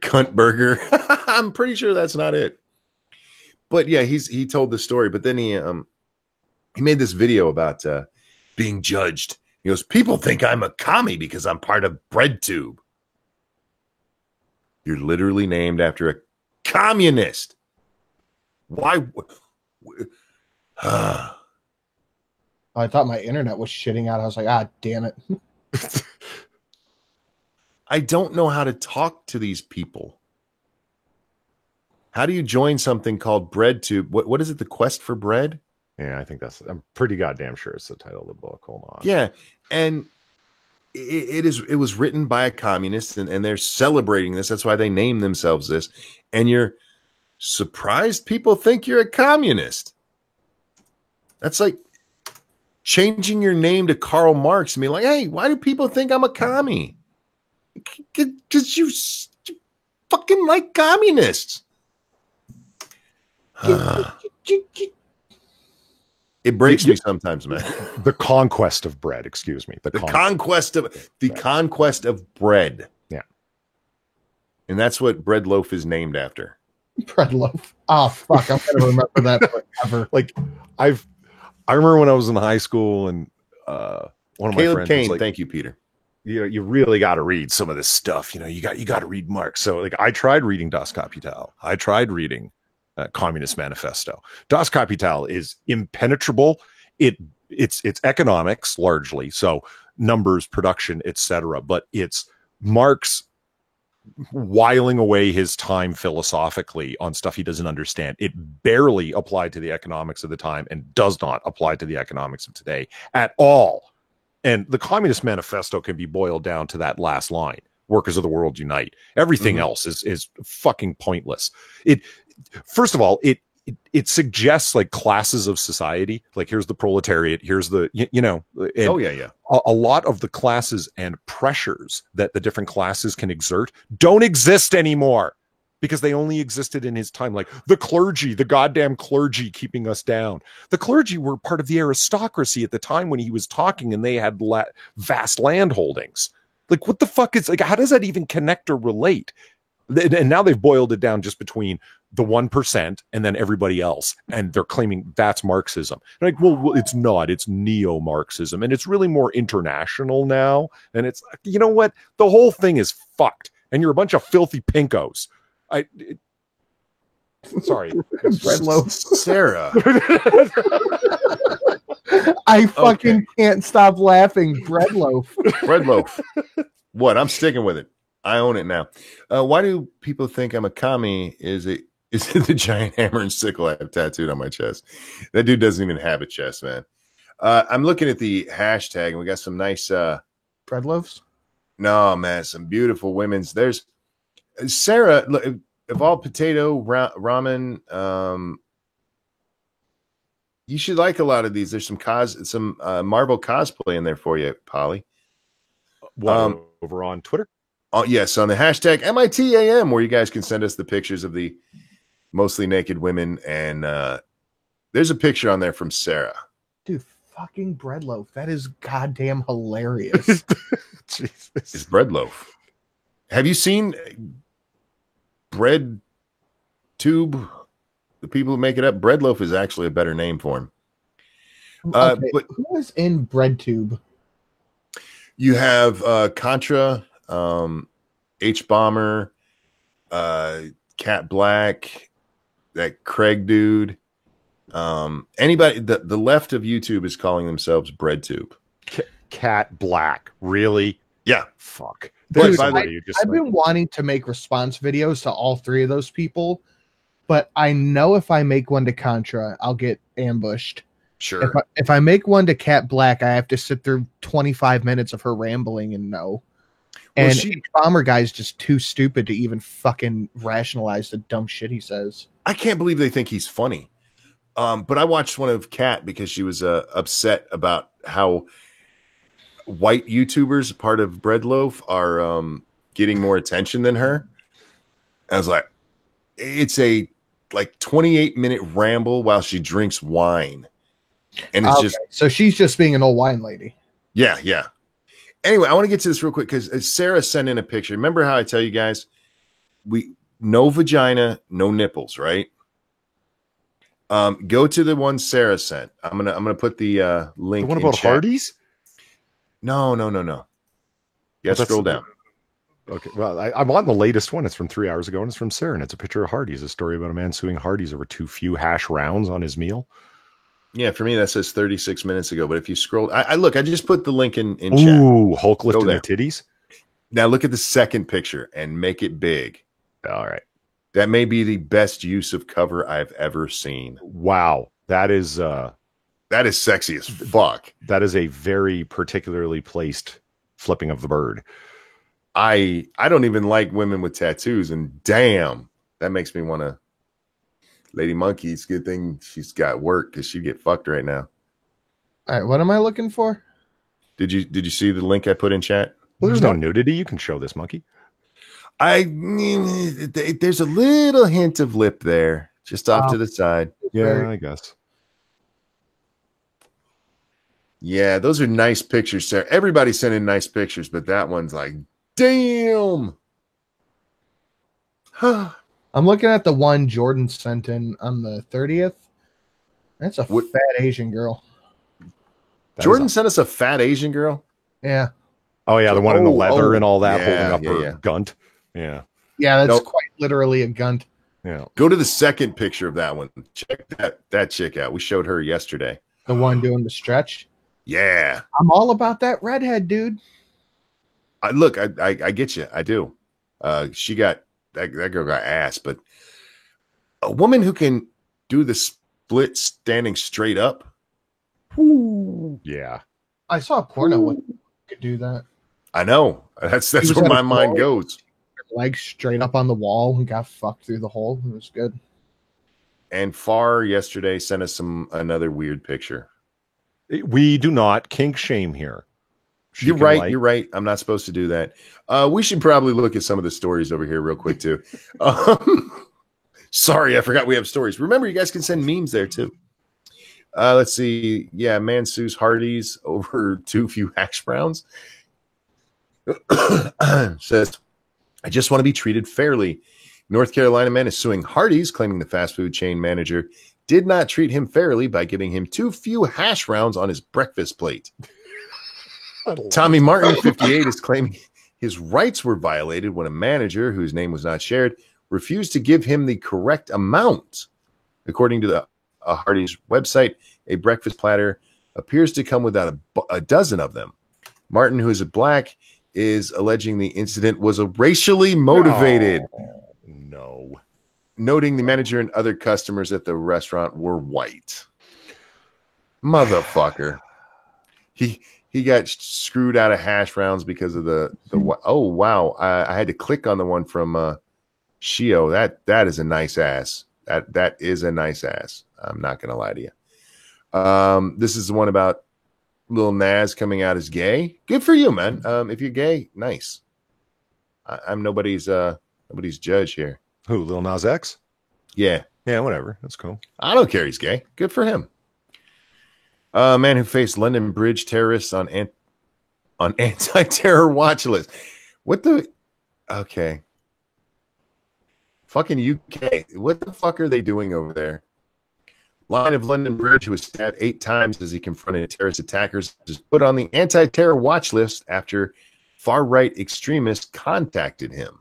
Kuntberger. I'm pretty sure that's not it. But yeah, he told the story. But then he made this video about being judged. He goes, people think I'm a commie because I'm part of BreadTube. You're literally named after a communist. Why? I thought my internet was shitting out. I was like, damn it. I don't know how to talk to these people. How do you join something called BreadTube? What is it? The Quest for Bread? Yeah, I think I'm pretty goddamn sure it's the title of the book. Hold on. Yeah. And it was written by a communist, and they're celebrating this. That's why they name themselves this. And you're surprised people think you're a communist. That's like changing your name to Karl Marx and be like, hey, why do people think I'm a commie? Because you fucking like communists. It breaks me sometimes, man. The conquest of bread, excuse me. The conquest of bread. Yeah. And that's what Bread Loaf is named after. Bread Loaf. Oh fuck, I'm gonna remember that forever. Like I remember when I was in high school and one of my friends Kane, was like, thank you, Peter. You really got to read some of this stuff. You got to read Marx. So like I tried reading Das Kapital. I tried reading Communist Manifesto. Das Kapital is impenetrable. It's economics largely, so numbers, production, etc. But it's Marx whiling away his time philosophically on stuff he doesn't understand. It barely applied to the economics of the time and does not apply to the economics of today at all. And the Communist Manifesto can be boiled down to that last line: "Workers of the world unite." Everything else is fucking pointless. First of all, it suggests like classes of society. Like here's the proletariat, here's the and Oh yeah. a lot of the classes and pressures that the different classes can exert don't exist anymore because they only existed in his time. Like the clergy, the goddamn clergy keeping us down. The clergy were part of the aristocracy at the time when he was talking, and they had vast land holdings. Like what the fuck is, like, how does that even connect or relate? And now they've boiled it down just between the 1% and then everybody else. And they're claiming that's Marxism. Like, well, it's not. It's neo-Marxism. And it's really more international now. And it's, you know what? The whole thing is fucked. And you're a bunch of filthy pinkos. Sorry. Bread loaf. Sarah. I fucking can't stop laughing. Bread loaf. Bread loaf. What? I'm sticking with it. I own it now. Why do people think I'm a commie? Is it the giant hammer and sickle I have tattooed on my chest? That dude doesn't even have a chest, man. I'm looking at the hashtag, and we got some nice bread loaves. No, man, some beautiful women's. There's Sarah. Look, of all potato ramen, you should like a lot of these. There's some Marvel cosplay in there for you, Polly. Over on Twitter. Oh, yes, on the hashtag MITAM, where you guys can send us the pictures of the mostly naked women. And there's a picture on there from Sarah. Dude, fucking bread loaf. That is goddamn hilarious. Jesus. It's bread loaf. Have you seen bread tube? The people who make it up, bread loaf is actually a better name for him. Okay, But who is in bread tube? you have Contra, H Bomber, Cat Black, that Craig dude. Anybody, the left of YouTube is calling themselves BreadTube. Cat Black, really? Yeah, fuck. Dude, I've been wanting to make response videos to all three of those people, but I know if I make one to Contra, I'll get ambushed. Sure. If I make one to Cat Black, I have to sit through 25 minutes of her rambling and no. Well, And Bomber guy's just too stupid to even fucking rationalize the dumb shit he says. I can't believe they think he's funny. But I watched one of Kat because she was upset about how white YouTubers, part of Breadloaf, are getting more attention than her. I was like, it's a 28-minute ramble while she drinks wine. And it's just so she's just being an old wine lady. Yeah. Anyway, I want to get to this real quick because Sarah sent in a picture. Remember how I tell you guys, no vagina, no nipples, right? Go to the one Sarah sent. I'm gonna put the link. The one about Hardee's? No. Yeah, scroll down. Okay, well, I'm on the latest one. It's from 3 hours ago, and it's from Sarah, and it's a picture of Hardee's. A story about a man suing Hardee's over too few hash rounds on his meal. Yeah, for me that says 36 minutes ago. But if you scroll, I just put the link in chat. Ooh, Hulk lifting their titties. Now look at the second picture and make it big. All right, that may be the best use of cover I've ever seen. Wow, that is sexy as fuck. That is a very particularly placed flipping of the bird. I don't even like women with tattoos, and damn, that makes me want to. Lady Monkey, it's a good thing she's got work because she'd get fucked right now. All right, what am I looking for? Did you see the link I put in chat? Well, there's no nudity. You can show this, Monkey. There's a little hint of lip there, just off to the side. Yeah, I guess. Yeah, those are nice pictures, Sarah. Everybody's sending nice pictures, but that one's like, damn. I'm looking at the one Jordan sent in on the 30th. That's a fat Asian girl. Jordan sent us a fat Asian girl? Yeah. Oh, yeah, the one in the leather and all that, holding up her gunt. Yeah. Yeah, that's quite literally a gunt. Yeah. Go to the second picture of that one. Check that chick out. We showed her yesterday. The one doing the stretch? Yeah. I'm all about that redhead, dude. I get you. I do. She got that girl got ass, but a woman who can do the split standing straight up. Ooh. Yeah. I saw a porno who could do that. I know. That's where my mind goes. Legs straight up on the wall and got fucked through the hole. It was good. And Far yesterday sent us another weird picture. We do not kink shame here. You're right. You're right. I'm not supposed to do that. We should probably look at some of the stories over here real quick too. Sorry, I forgot we have stories. Remember, you guys can send memes there too. Let's see. Yeah, man sues Hardee's over too few hash browns. Says, I just want to be treated fairly. North Carolina man is suing Hardee's, claiming the fast food chain manager did not treat him fairly by giving him too few hash browns on his breakfast plate. Tommy Martin, 58, is claiming his rights were violated when a manager, whose name was not shared, refused to give him the correct amount. According to the Hardee's website, a breakfast platter appears to come without a dozen of them. Martin, who is a black, is alleging the incident was racially motivated. No. Noting the manager and other customers at the restaurant were white. Motherfucker. He got screwed out of hash browns because of the oh wow. I had to click on the one from Shio. That is a nice ass. That is a nice ass. I'm not gonna lie to you. This is the one about Lil Nas coming out as gay. Good for you, man. If you're gay, nice. I'm nobody's judge here. Who, Lil Nas X? Yeah. Yeah, whatever. That's cool. I don't care he's gay. Good for him. A man who faced London Bridge terrorists on anti-terror watch list. What the? Okay. Fucking UK. What the fuck are they doing over there? Line of London Bridge, who was stabbed 8 times as he confronted terrorist attackers, was put on the anti-terror watch list after far-right extremists contacted him.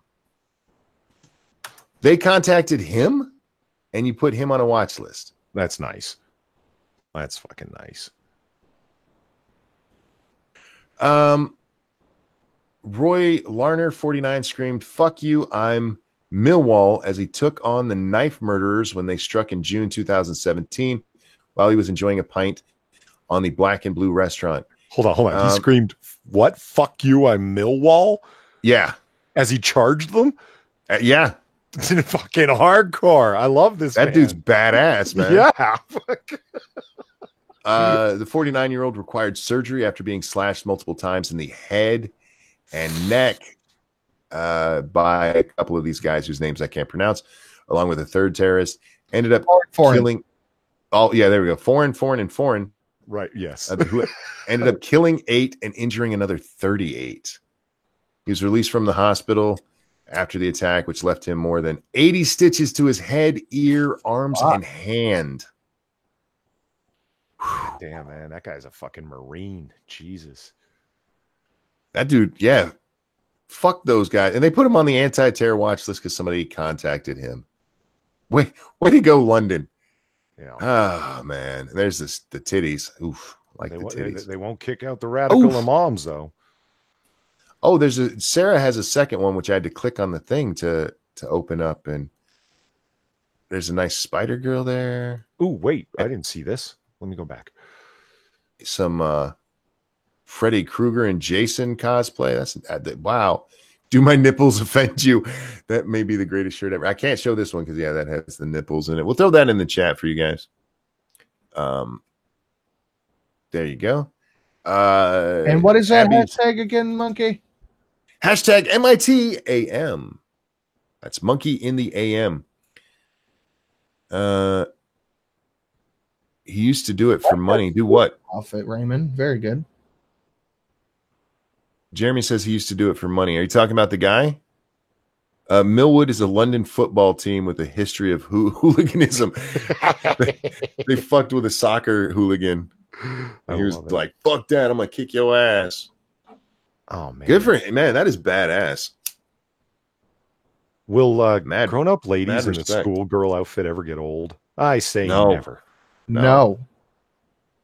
They contacted him, and you put him on a watch list. That's nice. That's fucking nice. Roy Larner, 49, screamed, "Fuck you, I'm Millwall," as he took on the knife murderers when they struck in June 2017 while he was enjoying a pint on the Black and Blue restaurant. Hold on. He screamed, "What? Fuck you, I'm Millwall?" Yeah. As he charged them? Yeah. It's fucking hardcore. I love this. That dude's badass, man. Yeah. The 49-year-old required surgery after being slashed multiple times in the head and neck by a couple of these guys whose names I can't pronounce, along with a third terrorist. Ended up killing. Oh, yeah, there we go. Foreign. Right. Yes. Who ended up killing 8 and injuring another 38. He was released from the hospital after the attack, which left him more than 80 stitches to his head, ear, arms, and hand. Damn, man. That guy's a fucking Marine. Jesus. That dude, yeah. Fuck those guys. And they put him on the anti-terror watch list because somebody contacted him. Way to go, London. Yeah. Oh, man. There's the titties. Oof. Like the titties. They won't kick out the radical imams, though. Oh, Sarah has a second one, which I had to click on the thing to open up. And there's a nice spider girl there. Ooh, wait. I didn't see this. Let me go back. Some Freddy Krueger and Jason cosplay. That's wow. Do my nipples offend you? That may be the greatest shirt ever. I can't show this one because that has the nipples in it. We'll throw that in the chat for you guys. There you go. And what is that hashtag again, Monkey? Hashtag MITAM. That's Monkey in the AM. He used to do it for money. Do what? Off it, Raymond. Very good. Jeremy says he used to do it for money. Are you talking about the guy? Millwood is a London football team with a history of hooliganism. they fucked with a soccer hooligan. And he was like, "Fuck that! I'm gonna kick your ass." Oh man, good for him, man. That is badass. Will grown-up ladies in a schoolgirl outfit ever get old? I say never. No.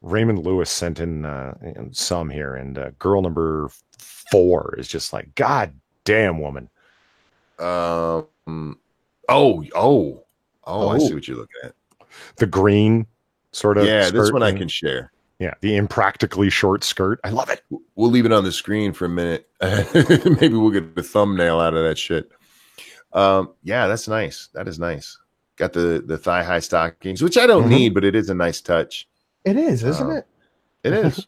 Raymond Lewis sent in some here, and girl number 4 is just like, God damn, woman. I see what you're looking at. The green sort of. Yeah, this one I can share. Yeah, the impractically short skirt. I love it. We'll leave it on the screen for a minute. Maybe we'll get the thumbnail out of that shit. Yeah, that's nice. That is nice. Got the thigh high stockings, which I don't need, but it is a nice touch. It is, isn't it? It is.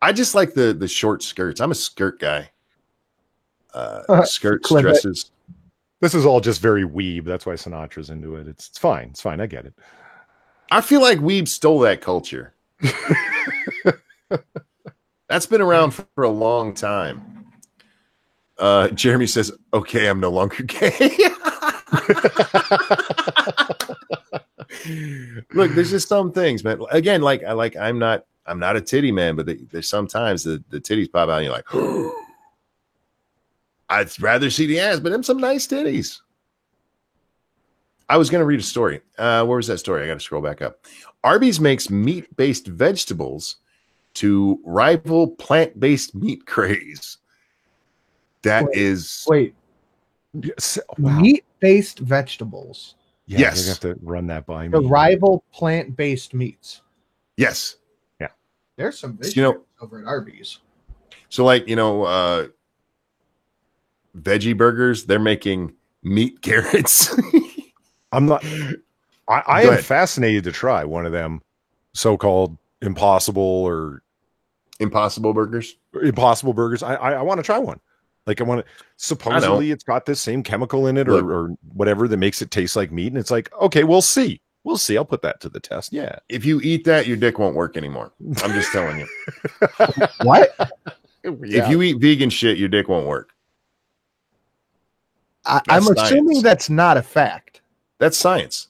I just like the short skirts. I'm a skirt guy. Skirts, dresses. This is all just very weeb. That's why Sinatra's into it. It's fine. It's fine. I get it. I feel like weeb stole that culture. That's been around for a long time. Jeremy says, "Okay, I'm no longer gay." Look, there's just some things, man. Again, I'm not a titty man, but there's sometimes the titties pop out and you're like, I'd rather see the ass, but them some nice titties. I was going to read a story. Where was that story? I got to scroll back up. Arby's makes meat-based vegetables to rival plant-based meat craze. Wait. Yes. Wow. Meat-based vegetables. Yeah, yes. You have to run that by me. The rival plant-based meats. Yes. Yeah. There's some vegetables over at Arby's. So veggie burgers, they're making meat carrots. I'm not. I am fascinated to try one of them so-called impossible burgers. I want to try one. Like I want to. Supposedly, it's got this same chemical in it or whatever that makes it taste like meat, and it's like, okay, we'll see. We'll see. I'll put that to the test. Yeah. If you eat that, your dick won't work anymore. I'm just telling you. What? If you eat vegan shit, your dick won't work. I'm assuming that's not a fact. That's science.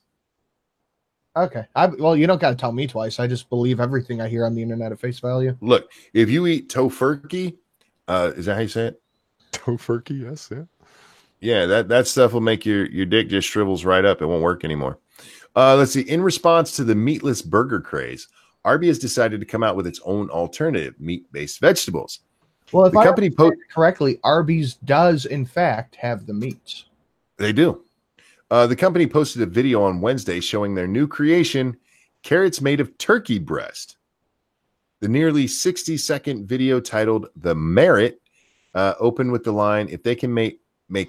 Okay. Well, you don't got to tell me twice. I just believe everything I hear on the internet at face value. Look, if you eat tofurkey, is that how you say it? Tofurkey, yes, yeah. Yeah, that stuff will make your dick just shrivels right up. It won't work anymore. Let's see. In response to the meatless burger craze, Arby's has decided to come out with its own alternative, meat-based vegetables. Well, if the company understand correctly, Arby's does in fact have the meats. They do. The company posted a video on Wednesday showing their new creation, carrots made of turkey breast. The nearly 60-second video titled "The Merit" opened with the line, "If they can make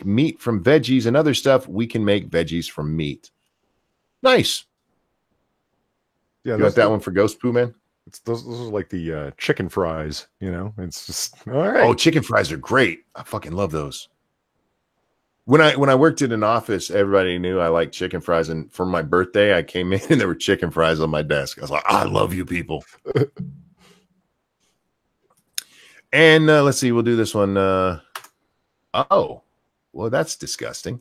meat from veggies and other stuff, we can make veggies from meat." Nice. Yeah, you got that one for Ghost Poo Man? Those are like the chicken fries, It's just all right. Oh, chicken fries are great. I fucking love those. When I worked in an office, everybody knew I liked chicken fries, and for my birthday, I came in and there were chicken fries on my desk. I was like, I love you people. And let's see, we'll do this one. Oh, well, that's disgusting.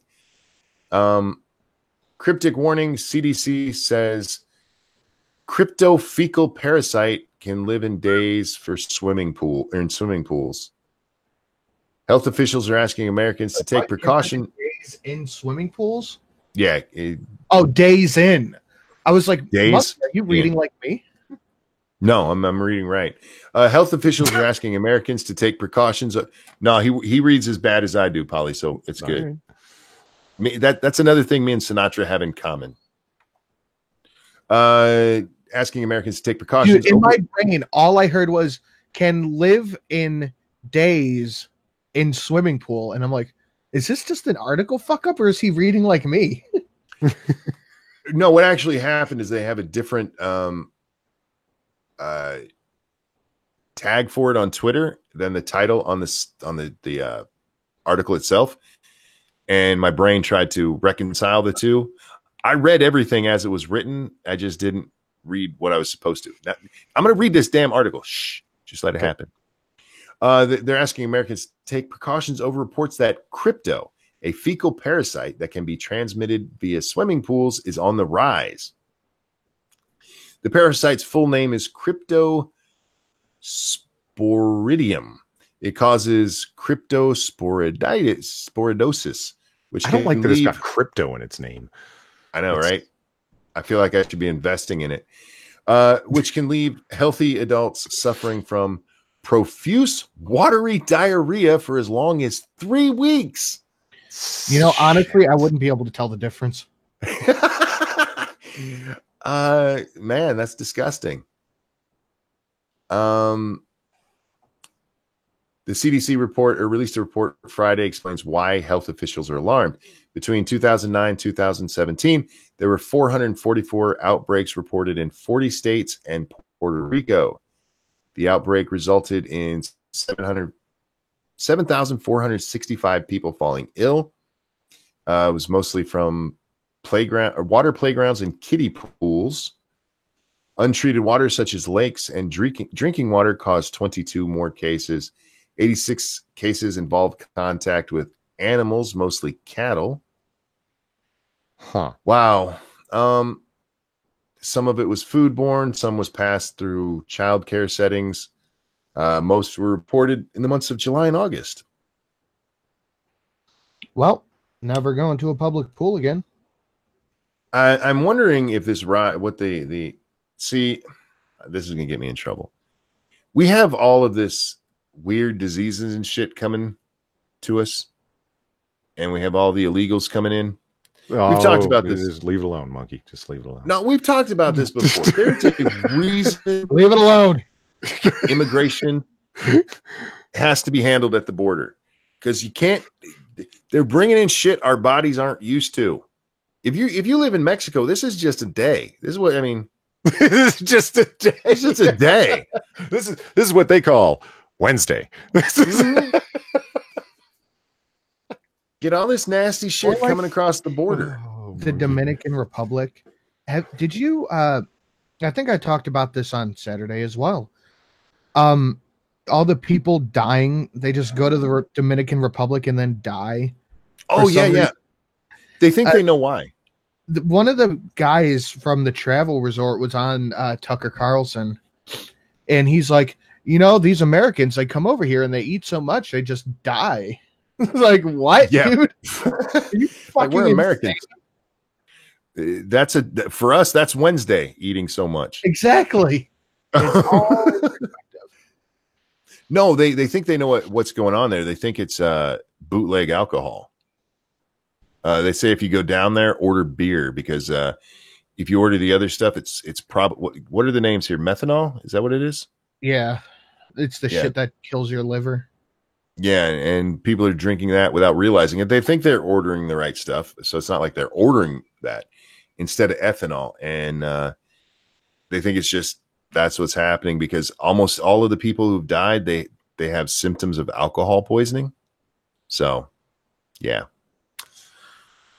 Cryptic warning: CDC says cryptofecal parasite can live in days in swimming pools. Health officials are asking Americans to take precaution. Days in swimming pools? Yeah. Days in. I was like, days. Are you reading like me? No, I'm reading right. Health officials are asking Americans to take precautions. No, he reads as bad as I do, Polly, so it's good. That's another thing me and Sinatra have in common. Asking Americans to take precautions. Dude, in my brain, all I heard was can live in days in swimming pool. And I'm like, is this just an article fuck up or is he reading like me? No, what actually happened is they have a different tag for it on Twitter than the title on the article itself. And my brain tried to reconcile the two. I read everything as it was written. I just didn't read what I was supposed to. Now, I'm going to read this damn article. Shh, just let it happen. They're asking Americans to take precautions over reports that crypto, a fecal parasite that can be transmitted via swimming pools, is on the rise. The parasite's full name is Cryptosporidium. It causes cryptosporidosis, which I don't like that it's got crypto in its name. I know, right? I feel like I should be investing in it, which can leave healthy adults suffering from profuse watery diarrhea for as long as 3 weeks. Honestly, I wouldn't be able to tell the difference. Man, that's disgusting. The The CDC released a report Friday explains why health officials are alarmed. Between 2009 and 2017, there were 444 outbreaks reported in 40 states and Puerto Rico. The outbreak resulted in 7,465 people falling ill. It was mostly from water playgrounds and kiddie pools. Untreated water, such as lakes and drinking water, caused 22 more cases. 86 cases involved contact with animals, mostly cattle. Huh. Wow. Some of it was foodborne. Some was passed through childcare settings. Most were reported in the months of July and August. Well, never going to a public pool again. I'm wondering if this see, this is gonna get me in trouble. We have all of this weird diseases and shit coming to us, and we have all the illegals coming in. We've talked about this. Just leave it alone, monkey. Just leave it alone. No, we've talked about this before. There's a reason Leave it alone. immigration has to be handled at the border, because you can't. They're bringing in shit our bodies aren't used to. If you live in Mexico, this is just a day. This is what I mean. This is just a day. It's just a day. This is what they call Wednesday. Get all this nasty shit coming across the border. The Dominican Republic. Did you? I think I talked about this on Saturday as well. All the people dying, they just go to the Dominican Republic and then die. Oh yeah. They think they know why. One of the guys from the travel resort was on Tucker Carlson, and he's like, these Americans, they come over here and they eat so much they just die. Like, what, dude? Like, we're Americans. For us, that's Wednesday, eating so much. Exactly. No, they think they know what's going on there. They think it's bootleg alcohol. They say if you go down there, order beer, because if you order the other stuff, it's probably what are the names here? Methanol? Is that what it is? Yeah, it's the shit that kills your liver. Yeah, and people are drinking that without realizing it. They think they're ordering the right stuff, so it's not like they're ordering that instead of ethanol, and they think it's just that's what's happening, because almost all of the people who've died, they have symptoms of alcohol poisoning. So, yeah.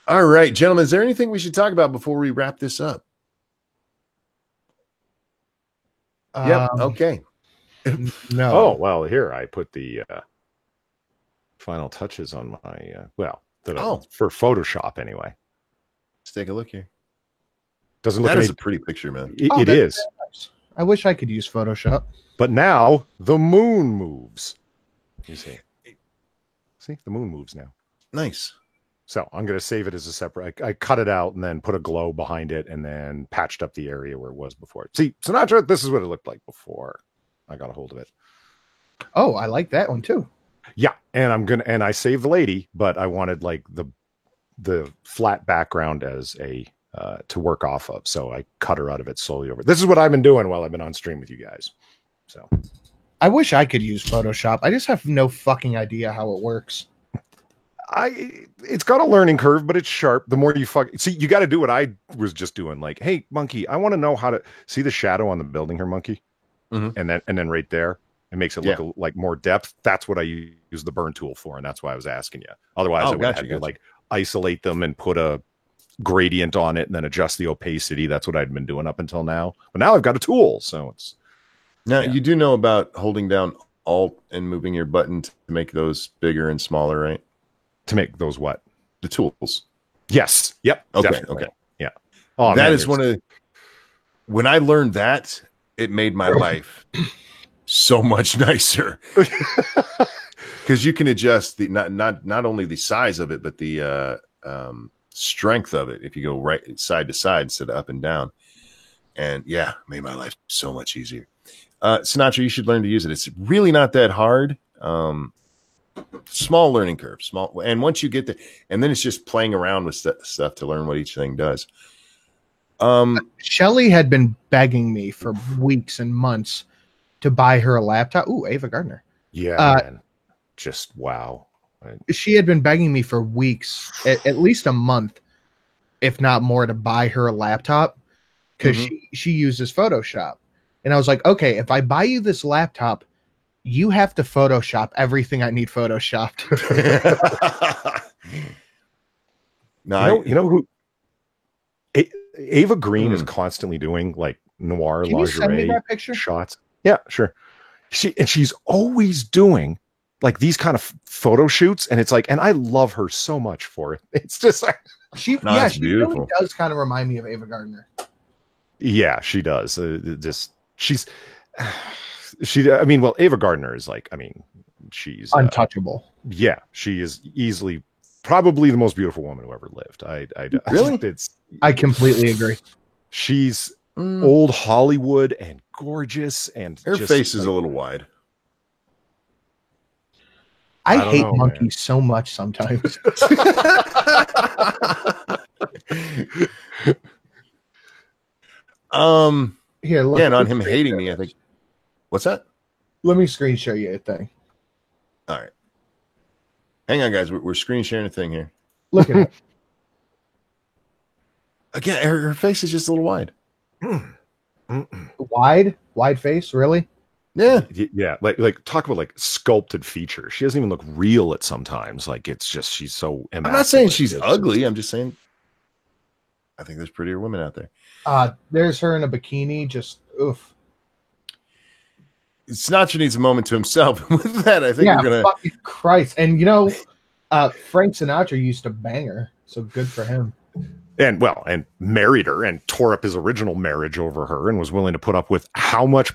All right, gentlemen, is there anything we should talk about before we wrap this up? Yep. Okay. No. Oh, well, here I put the final touches on my for Photoshop anyway. Let's take a look here. Doesn't look that is a pretty picture, man. It is. Nice. I wish I could use Photoshop. But now the moon moves. You see the moon moves now. Nice. So I'm going to save it as a separate. I cut it out and then put a glow behind it and then patched up the area where it was before. See, Sinatra, this is what it looked like before I got a hold of it. Oh, I like that one too. Yeah, and I saved the lady, but I wanted like the flat background as a to work off of. So I cut her out of it slowly over. This is what I've been doing while I've been on stream with you guys. So I wish I could use Photoshop. I just have no fucking idea how it works. It's got a learning curve, but it's sharp. The more you see, you got to do what I was just doing. Like, hey, monkey, I want to know how to see the shadow on the building here, monkey, and then right there, it makes it look like more depth. That's what I use the burn tool for, and that's why I was asking you. Otherwise, I would have to like isolate them and put a gradient on it, and then adjust the opacity. That's what I'd been doing up until now. But now I've got a tool, so it's now you do know about holding down Alt and moving your button to make those bigger and smaller, right? To make those what? The tools. Yes. Yep. Okay. Definitely. Okay. Yeah. Oh, that is one of when I learned that, it made my life so much nicer. Because you can adjust the not only the size of it, but the strength of it if you go right side to side instead of up and down. And yeah, made my life so much easier. Sinatra, you should learn to use it. It's really not that hard. Small learning curve, and once you get there, and then it's just playing around with stuff to learn what each thing does. Shelly had been begging me for weeks and months to buy her a laptop. Ooh, Ava Gardner. Yeah. just wow. She had been begging me for weeks, at least a month, if not more, to buy her a laptop because she uses Photoshop. And I was like, okay, if I buy you this laptop, you have to Photoshop everything I need Photoshopped. No, you know who Ava Green is constantly doing like noir Can you send me lingerie that picture? shots. Yeah, sure. She's always doing like these kind of photo shoots, and it's like, and I love her so much for it. It's just like She it's beautiful. really does kind of remind me of Ava Gardner. yeah, she does. I mean, well, Ava Gardner is like, I mean, she's Untouchable. Yeah, she is easily probably the most beautiful woman who ever lived. Really? I completely agree. She's old Hollywood and gorgeous, and her just, face is like, a little wide. I don't hate know, monkeys man. so much sometimes. Here, look. Yeah, and on him hating me, I think. What's that? Let me screen share you a thing. All right. Hang on, guys. We're screen sharing a thing here. Look at it. Again, her face is just a little wide. Wide face, really? Yeah. Yeah, like talk about like sculpted features. She doesn't even look real at sometimes. Like it's just she's so. I'm not saying immaculate. she's It's ugly. just- I'm just saying I think there's prettier women out there. There's her in a bikini. Just oof. Snatcher needs a moment to himself. With that, I think Yeah, we're gonna. fucking Christ. And Frank Sinatra used to bang her, so good for him. And married her and tore up his original marriage over her and was willing to put up with how much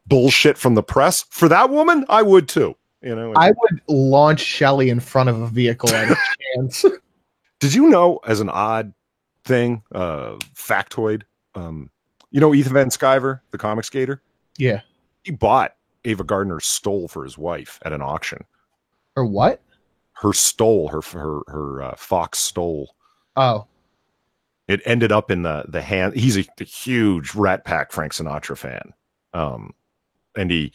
bullshit from the press for that woman. I would too. You know, I would launch Shelley in front of a vehicle at a chance. Did you know, as an odd thing, factoid, Ethan Van Sciver, the comic skater? Yeah. He bought Ava Gardner's stole for his wife at an auction. Or what? Her stole, her Fox stole. Oh. It ended up in the hand. He's a huge Rat Pack Frank Sinatra fan. And he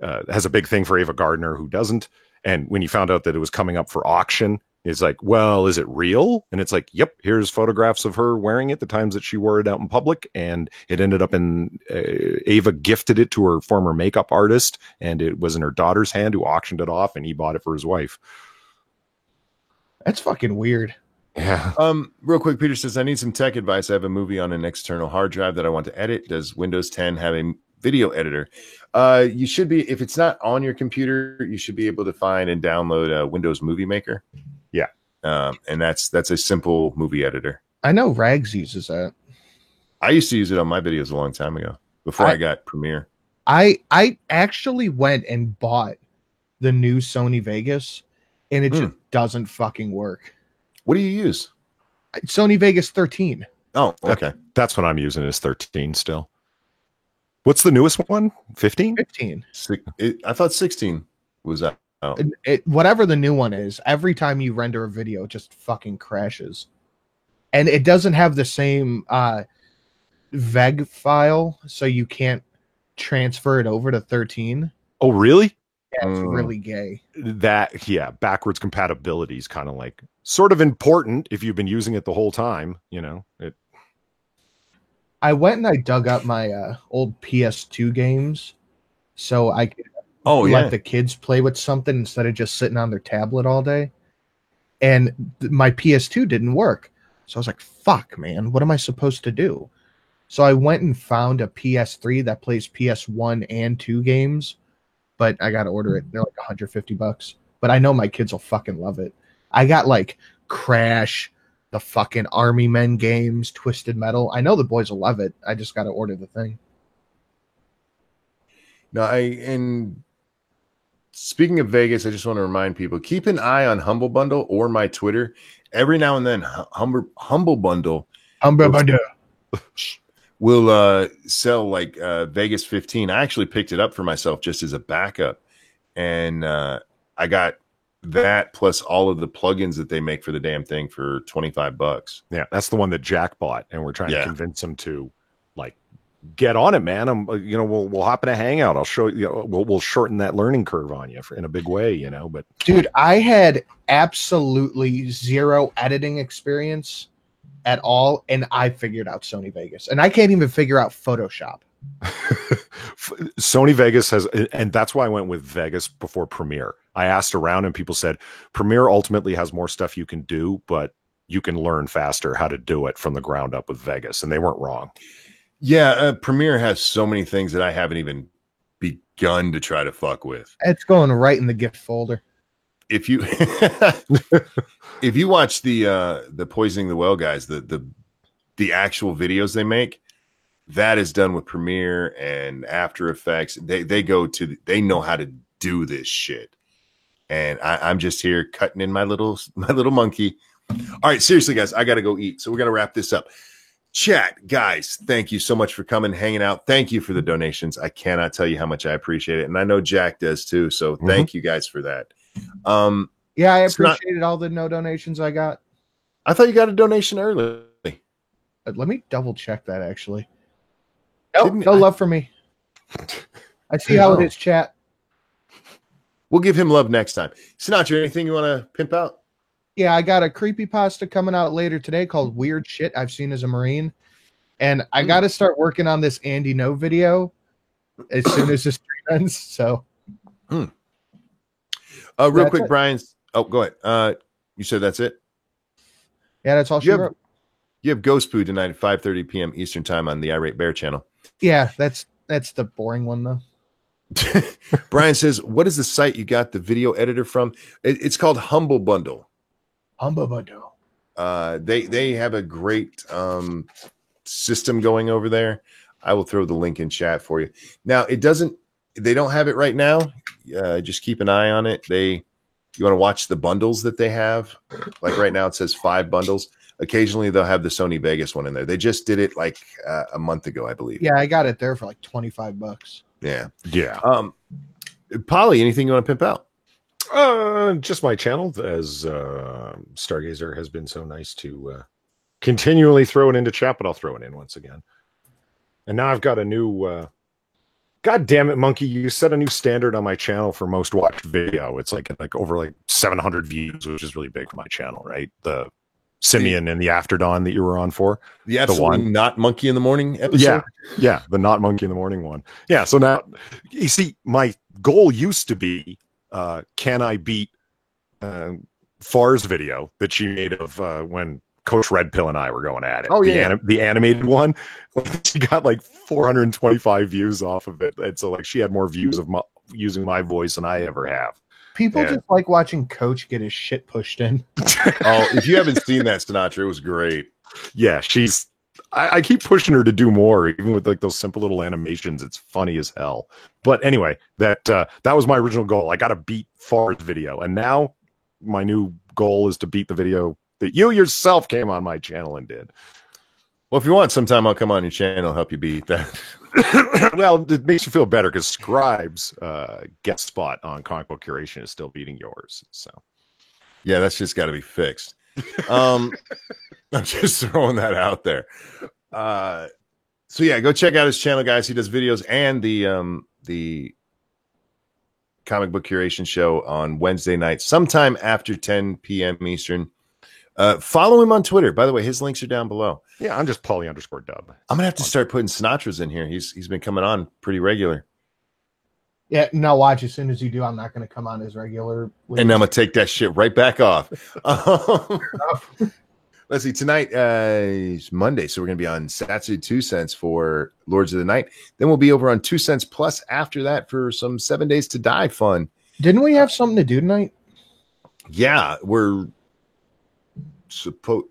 has a big thing for Ava Gardner, who doesn't. And when he found out that it was coming up for auction, he's like, well, is it real? And it's like, yep, here's photographs of her wearing it, the times that she wore it out in public. And it ended up in Ava gifted it to her former makeup artist, and it was in her daughter's hand, who auctioned it off, and he bought it for his wife. That's fucking weird. Yeah. Real quick, Peter says, I need some tech advice. I have a movie on an external hard drive that I want to edit. Does Windows 10 have a video editor? You should be, if it's not on your computer, you should be able to find and download a Windows Movie Maker. Yeah. And that's a simple movie editor. I know Rags uses that. I used to use it on my videos a long time ago before I got Premiere. I actually went and bought the new Sony Vegas, and it just doesn't fucking work. What do you use? Sony Vegas 13. Oh, okay. That's what I'm using is 13 still. What's the newest one? 15? 15. I thought 16 was out. Oh. Whatever the new one is, every time you render a video, it just fucking crashes. And it doesn't have the same VEG file, so you can't transfer it over to 13. Oh, really? Yeah, it's really gay. Backwards compatibility is kind of like sort of important if you've been using it the whole time, it. I went and I dug up my old PS2 games so I could let the kids play with something instead of just sitting on their tablet all day. And my PS2 didn't work. So I was like, fuck, man, what am I supposed to do? So I went and found a PS3 that plays PS1 and 2 games, but I got to order it. They're like $150. But I know my kids will fucking love it. I got like Crash, the fucking Army Men games, Twisted Metal. I know the boys will love it. I just got to order the thing. No, and speaking of Vegas, I just want to remind people, keep an eye on Humble Bundle or my Twitter. Every now and then, Humble Bundle will sell like Vegas 15. I actually picked it up for myself just as a backup. And I got that plus all of the plugins that they make for the damn thing for $25. Yeah, that's the one that Jack bought, and we're trying to convince him to like get on it, man. We'll hop in a hangout. I'll show you. We'll shorten that learning curve on you in a big way, But dude, I had absolutely zero editing experience at all, and I figured out Sony Vegas, and I can't even figure out Photoshop. Sony Vegas has, and that's why I went with Vegas before Premiere. I asked around, and people said Premiere ultimately has more stuff you can do, but you can learn faster how to do it from the ground up with Vegas, and they weren't wrong. Yeah, Premiere has so many things that I haven't even begun to try to fuck with. It's going right in the gift folder. If you if you watch the Poisoning the Well guys, the actual videos they make, that is done with Premiere and After Effects. They know how to do this shit, and I'm just here cutting in my little monkey. All right, seriously, guys, I got to go eat, so we're gonna wrap this up. Chat, guys, thank you so much for coming, hanging out. Thank you for the donations. I cannot tell you how much I appreciate it, and I know Jack does too. So thank you guys for that. Yeah, I appreciated all the no donations I got. I thought you got a donation early. Let me double check that. Actually, no love for me. I see how it is, chat. We'll give him love next time. Sinatra, anything you want to pimp out? Yeah, I got a creepypasta coming out later today called Weird Shit I've Seen as a Marine. And I got to start working on this Andy No video as soon as this ends. So, real quick, Brian's. Oh, go ahead. You said that's it? Yeah, that's all she wrote. You have Ghost Poo tonight at 5:30 p.m. Eastern Time on the Irate Bear channel. Yeah, that's the boring one, though. Brian says, what is the site you got the video editor from? It's called Humble Bundle. Humble Bundle. They have a great system going over there. I will throw the link in chat for you. Now, they don't have it right now. Just keep an eye on it. You want to watch the bundles that they have. Like right now, it says 5 bundles. Occasionally, they'll have the Sony Vegas one in there. They just did it like a month ago, I believe. Yeah, I got it there for like $25. Yeah. Polly, anything you want to pimp out? Just my channel, as Stargazer has been so nice to continually throw it into chat, but I'll throw it in once again. And now I've got a new God damn it, Monkey, you set a new standard on my channel for most watched video. It's like over 700 views, which is really big for my channel, right? The Simeon and the After Dawn that you were on for. The absolutely one. Not Monkey in the Morning episode? Yeah, the Not Monkey in the Morning one. Yeah, so now, you see, my goal used to be, can I beat Far's video that she made of when Coach Red Pill and I were going at it. Oh, yeah. The animated one. She got 425 views off of it. And so she had more views of using my voice than I ever have. People just like watching Coach get his shit pushed in. Oh, if you haven't seen that, Sinatra, it was great. Yeah, I keep pushing her to do more, even with those simple little animations. It's funny as hell. But anyway, that was my original goal. I got to beat Far's video, and now my new goal is to beat the video that you yourself came on my channel and did. Well, if you want, sometime I'll come on your channel and help you beat that. Well, it makes you feel better because Scribe's guest spot on Comic Book Curation is still beating yours. So, yeah, that's just got to be fixed. I'm just throwing that out there. So yeah, go check out his channel, guys. He does videos and the Comic Book Curation show on Wednesday night, sometime after 10 p.m. Eastern. Follow him on Twitter. By the way, his links are down below. Yeah, I'm just Pauly_Dub. I'm gonna have to start putting Sinatra's in here. He's been coming on pretty regular. Yeah, no, watch. As soon as you do, I'm not going to come on as regular. And I'm going to take that shit right back off. Let's see. Tonight is Monday, so we're going to be on Saturday 2 cents for Lords of the Night. Then we'll be over on 2 cents plus after that for some 7 Days to Die fun. Didn't we have something to do tonight? Yeah, we're supposed.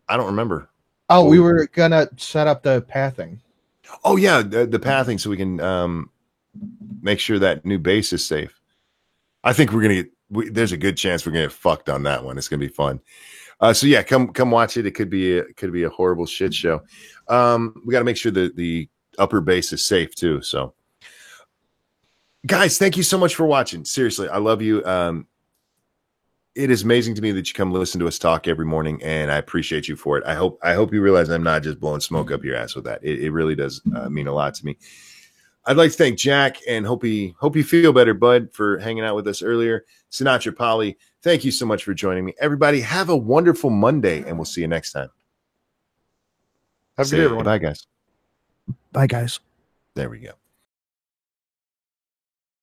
I don't remember. Oh, we were going to set up the pathing. Oh, yeah, the pathing so we can make sure that new base is safe. I think we're going to there's a good chance we're going to get fucked on that one. It's going to be fun. So yeah, come watch it. It could be a horrible shit show. We got to make sure that the upper base is safe too. So guys, thank you so much for watching. Seriously, I love you. it is amazing to me that you come listen to us talk every morning, and I appreciate you for it. I hope you realize I'm not just blowing smoke up your ass with that. It really does mean a lot to me. I'd like to thank Jack and hope you feel better, bud, for hanging out with us earlier. Sinatra Polly, thank you so much for joining me. Everybody, have a wonderful Monday, and we'll see you next time. Have a good day, everyone. Bye, guys. Bye, guys. There we go.